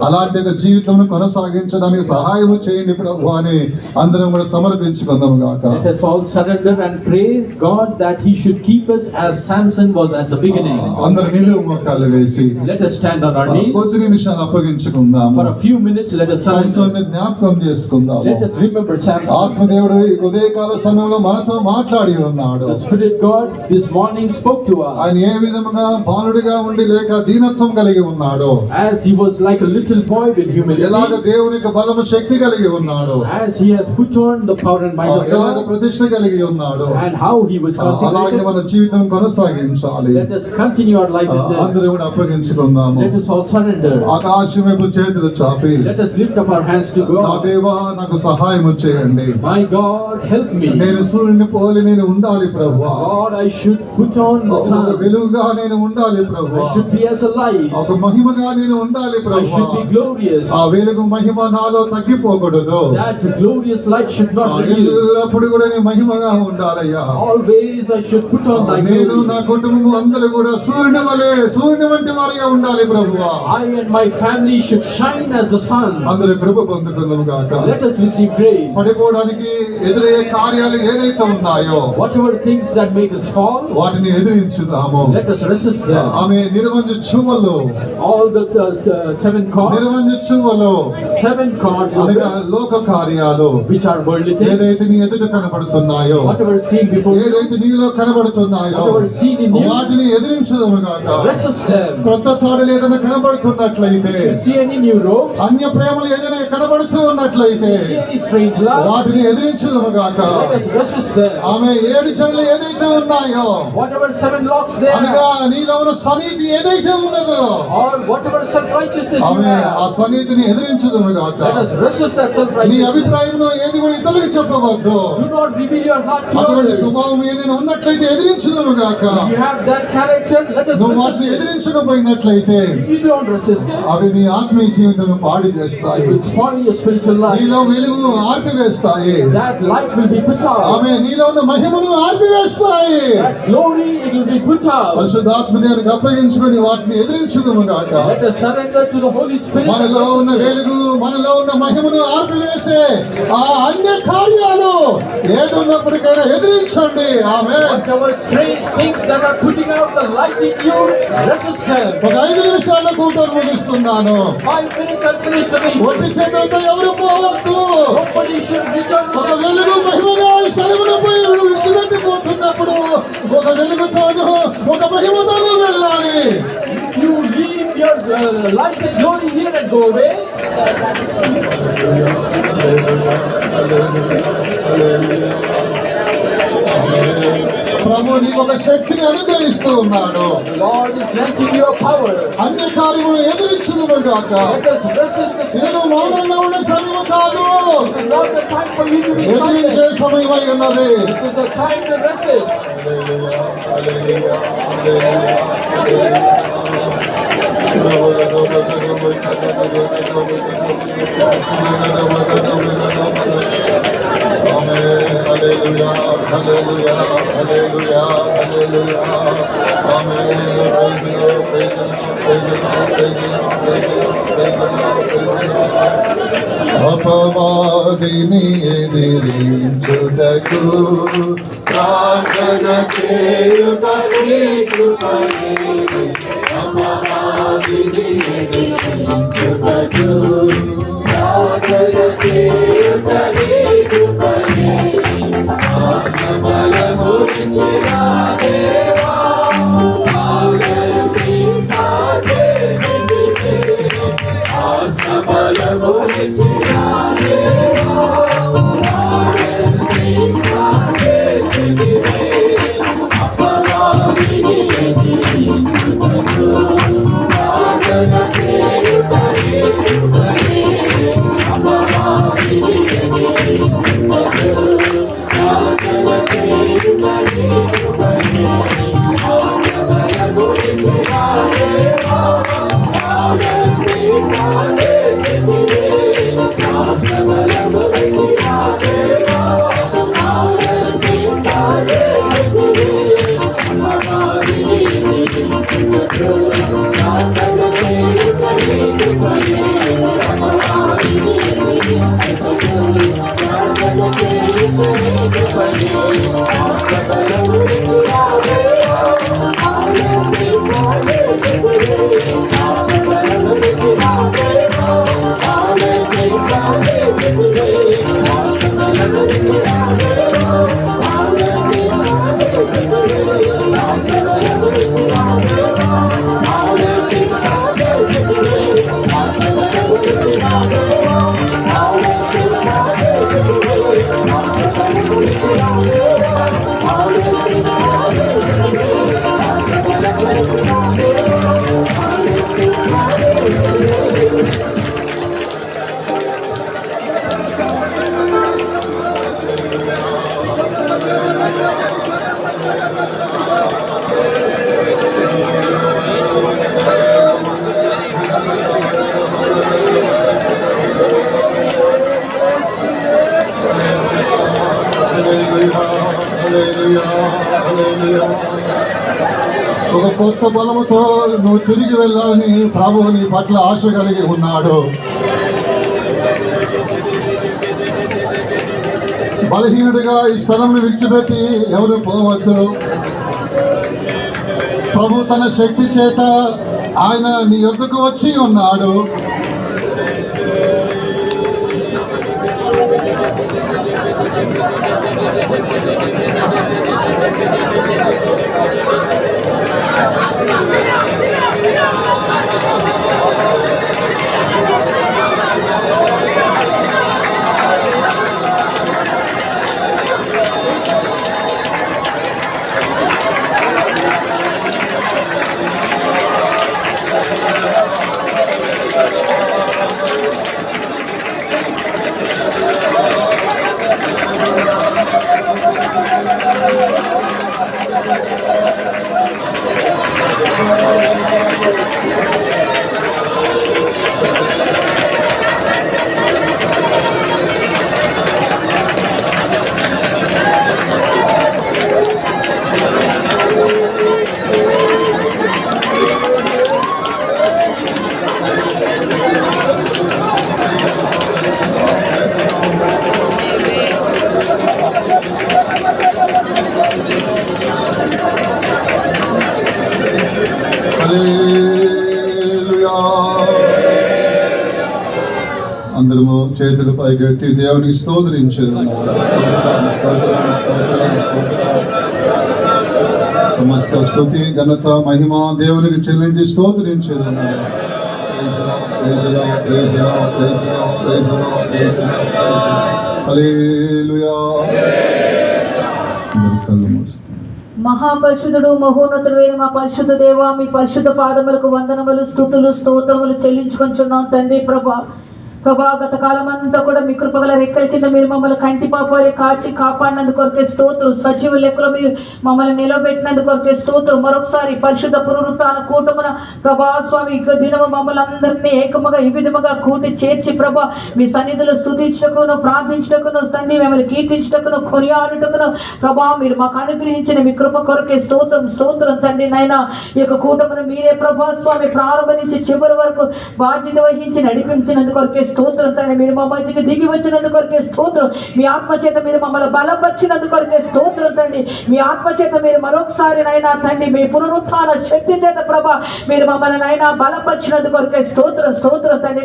A: అలాంటి ఒక జీవితం కొనసాగించడానికి సహాయం చేయండి ప్రభు అని అందరం కూడా సమర్పించుకుందాం గాక.
B: Let us all surrender and pray God that he should keep us as Samson was at the beginning.
A: అందరూ నిలువు మోకాళ్ళు వేసి
B: Let us stand on our knees.
A: కొద్ది నిమిషాలు అప్పగించుకుందాం.
B: For a few minutes, let us surrender.
A: సంసోనుని జ్ఞాపకం చేసుకుందాం.
B: Let us remember Samson.
A: ఆత్మదేవుడు ఈ ఉదయకాల సమయంలో మనతో మాట్లాడి ఉన్నాడు.
B: The Spirit beloved God this morning spoke to
A: ఆయన
B: us.
A: ఏ విధముగా బాలుడిగా ఉండి లేక దీనత్వం కలిగి ఉన్నాడో,
B: As he was like a little boy with
A: ఎలాగ
B: humility,
A: దేవునికి బలము శక్తి కలిగి ఉన్నాడో,
B: as he has put on the power and might of
A: ఎలాగ
B: God,
A: ప్రతిష్ట కలిగి ఉన్నాడో,
B: and how he was
A: అలాగే
B: consecrated.
A: మన జీవితం కొనసాగించాలి.
B: Let us continue our life in
A: అందరూ
B: this.
A: కూడా అప్పగించుకుందాము.
B: Let us all surrender.
A: ఆకాశం వైపు చేతులు చాపి,
B: Let us lift up our hands to
A: నా
B: God.
A: దేవా నాకు సహాయం చేయండి.
B: My God, help me.
A: నేను సూర్యుని పోలి నేను ఉండాలి ప్రభువా.
B: God, I should put on the
A: ఒక
B: sun.
A: వెలుగుగా నేను ఉండాలి ప్రభువా.
B: I should be as a light.
A: ఒక మహిమగా నేను ఉండాలి
B: I
A: ప్రభువా.
B: should be glorious.
A: ఆ వెలుగు మహిమ నాలో తగ్గిపోకూడదు.
B: That glorious light should
A: ఆ
B: not reduce.
A: ఎల్లప్పుడు కూడా నేను మహిమగా ఉండాలయ్యా.
B: Always I should put on thy
A: నేను నా
B: glory.
A: కుటుంబం అందరూ కూడా సూర్యుని వలె సూర్యుని వంటి వారిగా ఉండాలి ప్రభువా.
B: I and my family should shine as the sun.
A: అందరూ కృప పొందుకుందాం గాక.
B: Let us receive grace.
A: పడిపోవడానికి ఎదురయ్యే కార్యాలు ఏదైతే ఉన్నాయో
B: Whatever things that make us fall,
A: వాటిని ఎదిరించుదాము.
B: let us resist them.
A: ఆమె నిర్వంచువలు
B: All the seven cords,
A: నిర్వంచువలు
B: seven cords of
A: అనగా లోక కార్యాలు
B: which are worldly things.
A: ఏదైతే నీ ఎదుట కనబడుతున్నాయో,
B: Whatever seen before you,
A: ఏదైతే నీలో కనబడుతున్నాయో
B: whatever seen in you,
A: వాటిని ఎదిరించదము గాక.
B: resist them.
A: క్రొత్త తాడులు ఏదైనా కనబడుతున్నట్లయితే,
B: If you see any new ropes,
A: అన్య ప్రేమలు ఏదైనా కనబడుతూ ఉన్నట్లయితే
B: if you see any strange love,
A: వాటిని ఎదిరించదము గాక.
B: let us resist them.
A: ఆమె 7 చెవులు ఏదైతే ఉన్నాయో,
B: Whatever seven locks there
A: అనగా
B: are,
A: నీలో ఉన్న స్వనీతి ఏదైతే ఉన్నదో,
B: or whatever self-righteousness you
A: ఆమె ఆ
B: have,
A: స్వనీతిని ఎదిరించదము గాక.
B: let us resist that
A: నీ
B: self-righteousness.
A: అభిప్రాయం ఏది కూడా ఇతరులకు చెప్పవద్దు.
B: Do not reveal your heart to
A: అటువంటి
B: others.
A: స్వభావం ఏదైనా ఉన్నట్లయితే ఎదిరించదము గాక.
B: If you have that character, let us
A: నువ్వు
B: resist
A: వాటిని
B: it.
A: ఎదిరించకపోయినట్లయితే
B: If you don't resist it,
A: అవి నీ ఆత్మీయ జీవితం పాడి చేస్తాయి.
B: it will spoil your spiritual life.
A: నీలో వెలుగు ఆర్పివేస్తాయి.
B: That light will be put out.
A: ఆమె నీలో ఉన్న మహిమను ఆర్పివేస్తాయి.
B: That glory, it will be put out.
A: పరిశుద్ధాత్మ దేవునికి అప్పగించుకొని వాటిని ఎదిరించుదము గాక.
B: Let us surrender to the Holy Spirit. and
A: మనలో ఉన్న
B: resist it.
A: వెలుగు, మనలో ఉన్న మహిమను ఆర్పివేసే ఆ అన్య కార్యాలు ఏదున్నప్పటికైనా ఎదిరించండి. ఆమె
B: Whatever strange things that are putting out the light in you, resist them.
A: ఒక 5 నిమిషాల కూటమి ముగిస్తున్నాను.
B: 5 minutes and finish the meeting.
A: ఒట్టి చేతులతో ఎవరు పోవద్దు.
B: Nobody should return.
A: ఒక వెలుగు మహిమగా ఈ స్థలములపై విడిచిపెట్టిపోతున్నప్పుడు ఒక వెలుగుతోను ఒక మహిమతోను వెళ్ళాలి.
B: If you leave your light and glory here and go away,
A: ప్రభు నీకు ఒక శక్తిని అనుగ్రహిస్తూ ఉన్నాడు.
B: the Lord is granting you a power.
A: అన్ని కార్యములు ఎదిరించుదుము గాక.
B: Let us resist the sin.
A: నేను మౌనంగా ఉండే సమయం కాదు,
B: This is not the time for you to be
A: ఎదిరించే
B: silent.
A: సమయమై ఉన్నది.
B: This is the time to resist.
A: అపవాదిని ఎదిరించుటకు ప్రార్థన చేయుట నీ కృపయే. అపవాదిని ఎదిరించుటకు ప్రార్థన చేయుట నీ కృపయే. ఆత్మబలము ఇచ్చిన దేవా, ఆగతి సాచేసిదివే. ఆత్మబలము ఇచ్చిన దేవా, ఆగతి సాచేసిదివే. అపవాదిని ఎదిరించుటకు ఒక కొత్త బలముతో నువ్వు తిరిగి వెళ్ళాలని ప్రభువు నీ పట్ల ఆశ కలిగి ఉన్నాడు. బలహీనుడిగా ఈ స్థలంను విడిచిపెట్టి ఎవరు పోవద్దు. ప్రభు తన శక్తి చేత ఆయన నీ యొద్దకు వచ్చి ఉన్నాడు. అందరము చేతులు పైకెత్తి దేవునికి స్తోత్రించేది. సమస్త స్తుతి ఘనత మహిమ దేవునికి చెల్లించి స్తోత్రించేది.
E: మహాపరిశుద్ధుడు మహోన్నతుడైన మా పరిశుద్ధ దేవా, మీ పరిశుద్ధ పాదములకు వందనములు స్తుతులు స్తోత్రములు చెల్లించుకొంచున్నాం తండ్రి. ప్రభా గత కాలం అంతా కూడా మీ కృపగల రెక్కల కింద మీరు మమ్మల్ని కంటి పాపాలి కాచి కాపాడినందుకు కొరకే స్తోత్రం. సజీవ లెక్కలో మీరు మమ్మల్ని నిలబెట్టినందుకు కొరకే స్తోత్రం. మరొకసారి పరిశుద్ధ పునరుత్థాన కూటమున ప్రభా స్వామి దినము మమ్మల్ని అందరినీ ఏకముగా ఈ విధముగా కూటి చేర్చి ప్రభా మీ సన్నిధిలో స్తుతించటకును ప్రార్థించటకును తండ్రి మిమ్మల్ని కీర్తించటకును కొనియాడుటకును ప్రభా మీరు మాకు అనుగ్రహించిన మీ కృప కొరకే స్తోత్రం స్తోత్రం తండ్రి. నైనా ఈ యొక్క కూటమును మీరే ప్రభా స్వామి ప్రారంభం నుంచి చివరి వరకు బాధ్యత వహించి నడిపించినందుకు కొరకే స్తోత్రం తండ్రి. మీరు మా మధ్యకి దిగి వచ్చినందుకు కొరకే స్తోత్రం. మీ ఆత్మ చేత మీరు మమ్మల్ని బలపరిచినందుకు కొరకే స్తోత్రం తండ్రి. మీ ఆత్మ చేత మీరు మరొకసారి నైనా తండ్రి మీ పునరుత్థాన శక్తి చేత ప్రభా మీరు మమ్మల్ని నైనా బలపరిచినందుకు కొరకే స్తోత్రం స్తోత్రం తండ్రి.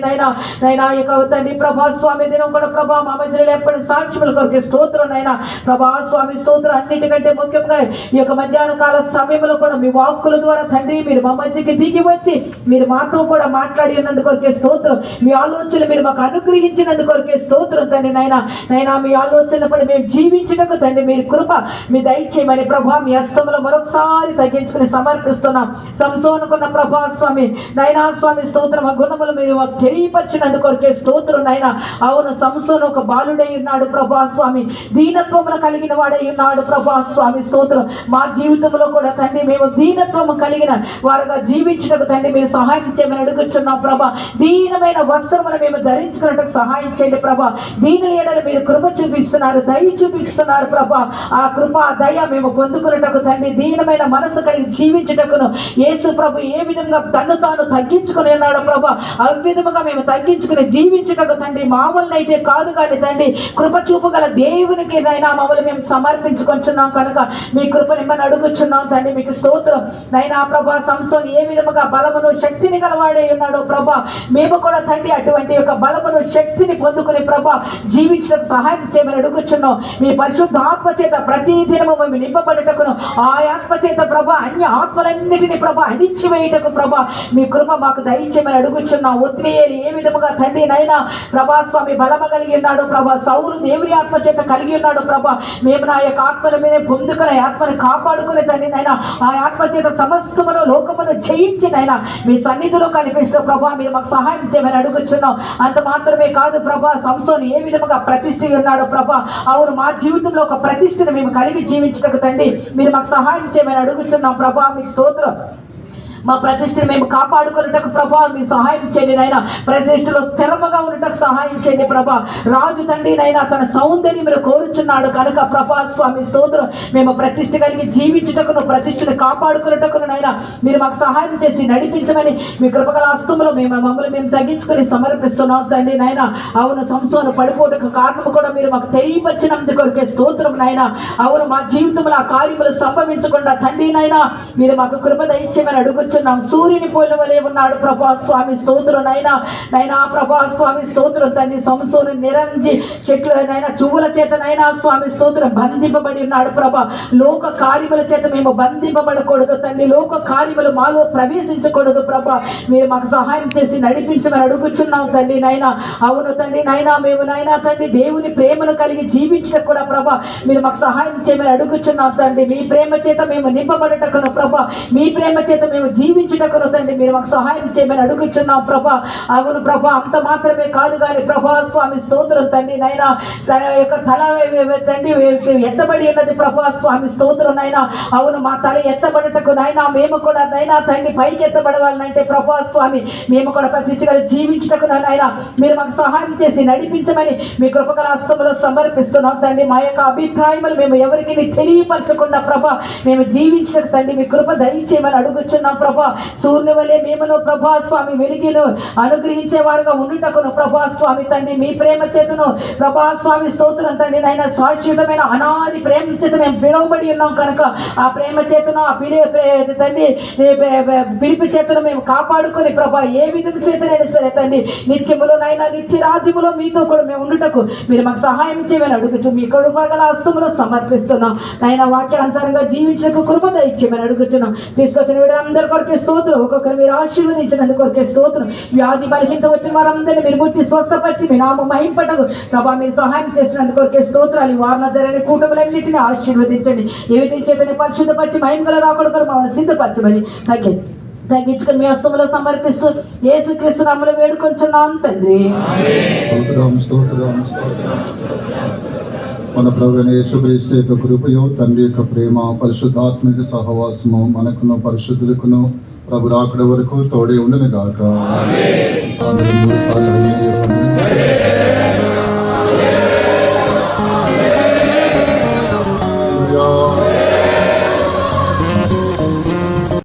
E: నైనా ఈ యొక్క తండ్రి ప్రభా స్వామి దినం కూడా ప్రభా మా మధ్యలో ఎప్పటి సాక్ష్యముల కొరకే స్తోత్రం. నైనా ప్రభా స్వామి స్తోత్రం. అన్నిటికంటే ముఖ్యంగా ఈ యొక్క మధ్యాహ్న కాల సమయంలో కూడా మీ వాక్కుల ద్వారా తండ్రి మీరు మా మధ్యకి దిగి వచ్చి మీరు మాతో కూడా మాట్లాడి ఉన్నందుకు కొరకే స్తోత్రం. మీ ఆలోచనలు మీరు మాకు అనుగ్రహించినందుకు కొరకే స్తోత్రం తండ్రి. నైనా మీ ఆలోచనలు పడి మేము జీవించటకు తండ్రి మీరు కృప మీ దయచేయమని ప్రభా మీ హస్తంలో మరొకసారి తగ్గించుకుని సమర్పిస్తున్నాం. సంసోనుకున్న ప్రభా స్వామి నైనా స్వామి స్తోత్రం. ఆ గుణములు మీరు మాకు తెలియపరిచినందుకు కొరకే స్తోత్రం. నైనా అవును సంసోను ఒక బాలుడై ఉన్నాడు ప్రభా స్వామి, దీనత్వమును కలిగిన వాడై ఉన్నాడు ప్రభా స్వామి స్తోత్రం. మా జీవితంలో కూడా తండ్రి మేము దీనత్వము కలిగిన వారుగా జీవించటకు తండ్రి మీరు సహాయం చేయమని అడుగుతున్నాం ప్రభా. దీనమైన వస్త్రమును మేము ధరించుకున్నట్టు సహాయం చేయండి ప్రభా. దీని ఏడలు మీరు కృప చూపిస్తున్నారు, దయ చూపిస్తున్నారు ప్రభా. ఆ కృప దయ మేము పొందుకున్నటకు తండ్రి దీనమైన మనసు కలిగి జీవించుటకును యేసు ప్రభు ఏ విధంగా తను తాను తగ్గించుకుని ఉన్నాడు ప్రభా, ఆ విధముగా మేము తగ్గించుకుని జీవించుటకు తండ్రి మా వలన అయితే కాదు కానీ తండ్రి కృప చూపగల దేవునికి నైనా మమ్మల్ని మేము సమర్పించుకొంచున్నాం కనుక మీ కృపని మనం అడుగుచున్నాం తండ్రి. మీకు స్తోత్రం. నైనా ప్రభా సంసోను ఏ విధముగా బలమును శక్తిని గలవాడే ఉన్నాడో ప్రభా మేము కూడా తండ్రి అటువంటి యొక్క బలమును శక్తిని పొందుకుని ప్రభా జీవించడానికి సహాయం చేయమని అడుగుచున్నాం. మీ పరిశుద్ధ ఆత్మ చేత ప్రతి దినము మేము నింపబడుటకును ఆ ఆత్మ చేత ప్రభా అన్య ఆత్మలన్నిటిని ప్రభా అణిచివేయుటకు ప్రభా మీ కృప మాకు దయచేయమని అడుగుచున్నాం. ఒత్తియేలి ఏ విధముగా తండ్రి నైనా ప్రభా స్వామి బలమ కలిగి ఉన్నాడు ప్రభా, సౌలు దేవుని ఆత్మ చేత కలిగి ఉన్నాడు ప్రభా. మేము నా యొక్క ఆత్మల మీద పొందుకునే ఆత్మని కాపాడుకునే తండ్రి నైనా ఆ ఆత్మ చేత సమస్తమును లోకమును జయించినైనా మీ సన్నిధిలో కనిపిస్తున్న ప్రభా మీరు మాకు సహాయం చేయమని అడుగుచున్నాం. అంత మాత్రమే కాదు ప్రభా, సంసోను ఏ విధముగా ప్రతిష్ఠ ఉన్నాడు ప్రభా, అవును మా జీవితంలో ఒక ప్రతిష్టను మేము కలిగి జీవించటకు తండ్రి మీరు మాకు సహాయం చేయమని అడుగుచున్నాం ప్రభా. మీకు స్తోత్రం. మా ప్రతిష్టను మేము కాపాడుకున్నటకు ప్రభా మీ సహాయం చేయండి నైనా, ప్రతిష్టలో స్థిరముగా ఉండటకు సహాయం చేయండి ప్రభా. రాజు తండ్రి నైనా తన సౌందర్యం మీరు కోరుచున్నాడు కనుక ప్రభా స్వామి స్తోత్రం, మేము ప్రతిష్ట కలిగి జీవించుటకును ప్రతిష్టను కాపాడుకున్నటకును నైనా మీరు మాకు సహాయం చేసి నడిపించమని మీ కృపగల హస్తములో మమ్మల్ని మేము తగ్గించుకొని సమర్పిస్తున్నాం తండ్రి నైనా. అవును సంసోను పడిపోటకు కారణము కూడా మీరు మాకు తెలియపరిచినందుకు కొరకే స్తోత్రం నైనా. అవును మా జీవితంలో ఆ కార్యములు సంభవించకుండా తండ్రి నైనా మీరు మాకు కృప దయచేయమని అడుగుతున్నాం. సూర్యుని పోలిన వలె ఉన్నాడు ప్రభా స్వామి స్తోత్రం నైనా ప్రభా స్వామి స్తోత్రం తండ్రి. సంసోను నిరంజి చెట్లు నైనా చువ్వుల చేత నైనా స్వామి స్తోత్రం బంధింపబడి ఉన్నాడు ప్రభా. లోక కార్యముల చేత మేము బంధింపబడకూడదు తండ్రి, లోక కార్యములు మాలో ప్రవేశించకూడదు ప్రభా. మీరు మాకు సహాయం చేసి నడిపించమని అడుగుచున్నాం తండ్రి నైనా. అవును తండ్రి నైనా మేము నైనా తండ్రి దేవుని ప్రేమను కలిగి జీవించడం కూడా ప్రభా మీరు మాకు సహాయం చేయమని అడుగుచున్నాం తండ్రి. మీ ప్రేమ చేత మేము నింపబడటకును ప్రభా, మీ ప్రేమ చేత మేము జీవించుటకును తండ్రి మీరు మాకు సహాయం చేయమని అడుగుచున్నాం ప్రభా. అవును ప్రభా, అంత మాత్రమే కాదు కానీ ప్రభా స్వామి స్తోత్రం తండ్రి నైనా తన యొక్క తల తండ్రి ఎత్తబడి ఉన్నది ప్రభా స్వామి స్తోత్రం నైనా. అవును మా తల ఎత్తబడటకు నైనా మేము కూడా నైనా తండ్రి పైకి ఎత్తబడవాలంటే ప్రభా స్వామి మేము కూడా ప్రతిష్టగా జీవించుటకు నైనా మీరు మాకు సహాయం చేసి నడిపించమని మీ కృపగల హస్తములో సమర్పిస్తున్నాం తండ్రి. మా యొక్క అభిప్రాయములు మేము ఎవరికి తెలియపరచకుండా ప్రభా మేము జీవించటకు తండ్రి మీ కృప దయచేయమని అడుగుచున్నాం ప్రభా. సూర్యుని వలె మేమును ప్రభా స్వామి వెలిగిను అనుగ్రహించే వారుగా ఉండుటకును ప్రభా స్వామి తండ్రి మీ ప్రేమ చేతను ప్రభా స్వామి స్తోత్రం తండ్రి నైనా శాశ్వతమైన అనాది ప్రేమ చేత మేము పిలువబడి ఉన్నాం కనుక ఆ ప్రేమ చేతను ఆ తండ్రి పిలిపి చేతను మేము కాపాడుకొని ప్రభా ఏ విధము చేతనైనా సరే తండ్రి నిత్యములో నైనా నిత్య రాజ్యములో మీతో కూడా మేము ఉండుటకు మీరు మాకు సహాయం చేయమని అడుగుచు మీ కృపగల హస్తములో సమర్పిస్తున్నాం నైనా. వాక్యానుసారంగా జీవించకు కృప దయచేయమని అడుగుతున్నాం. తీసుకొచ్చిన వీడు అందరి కొరకే స్తోత్రం, ఒక్కొక్కరు మీరు ఆశీర్వదించినందుకు కొరకే స్తోత్రం. వ్యాధి బలహీనత వచ్చిన వారందరినీ మీరు ముట్టి స్వస్థపరిచి మీ నామం మహింపటకు ప్రభా మీరు సహాయం చేసినందుకు కొరకే స్తోత్రాలు. వారిన జరిగిన కూటములన్నింటినీ ఆశీర్వదించండి. ఏవి చేతని పరిశుద్ధపరిచి మహిమగల రాకూడదు మమ్మల్ని సిద్ధపరచమని తగ్గించుకొని మీ హస్తములో సమర్పిస్తూ యేసుక్రీస్తు నామములో వేడుకొంచున్నాం తండ్రి.
A: మన ప్రభువైన యేసుక్రీస్తు యొక్క కృపయో తండ్రి యొక్క ప్రేమ పరిశుద్ధాత్మిక సహవాసము మనకును పరిశుద్ధులకును ప్రభు రాకడ వరకు తోడే ఉండను గాక. ఆమేన్.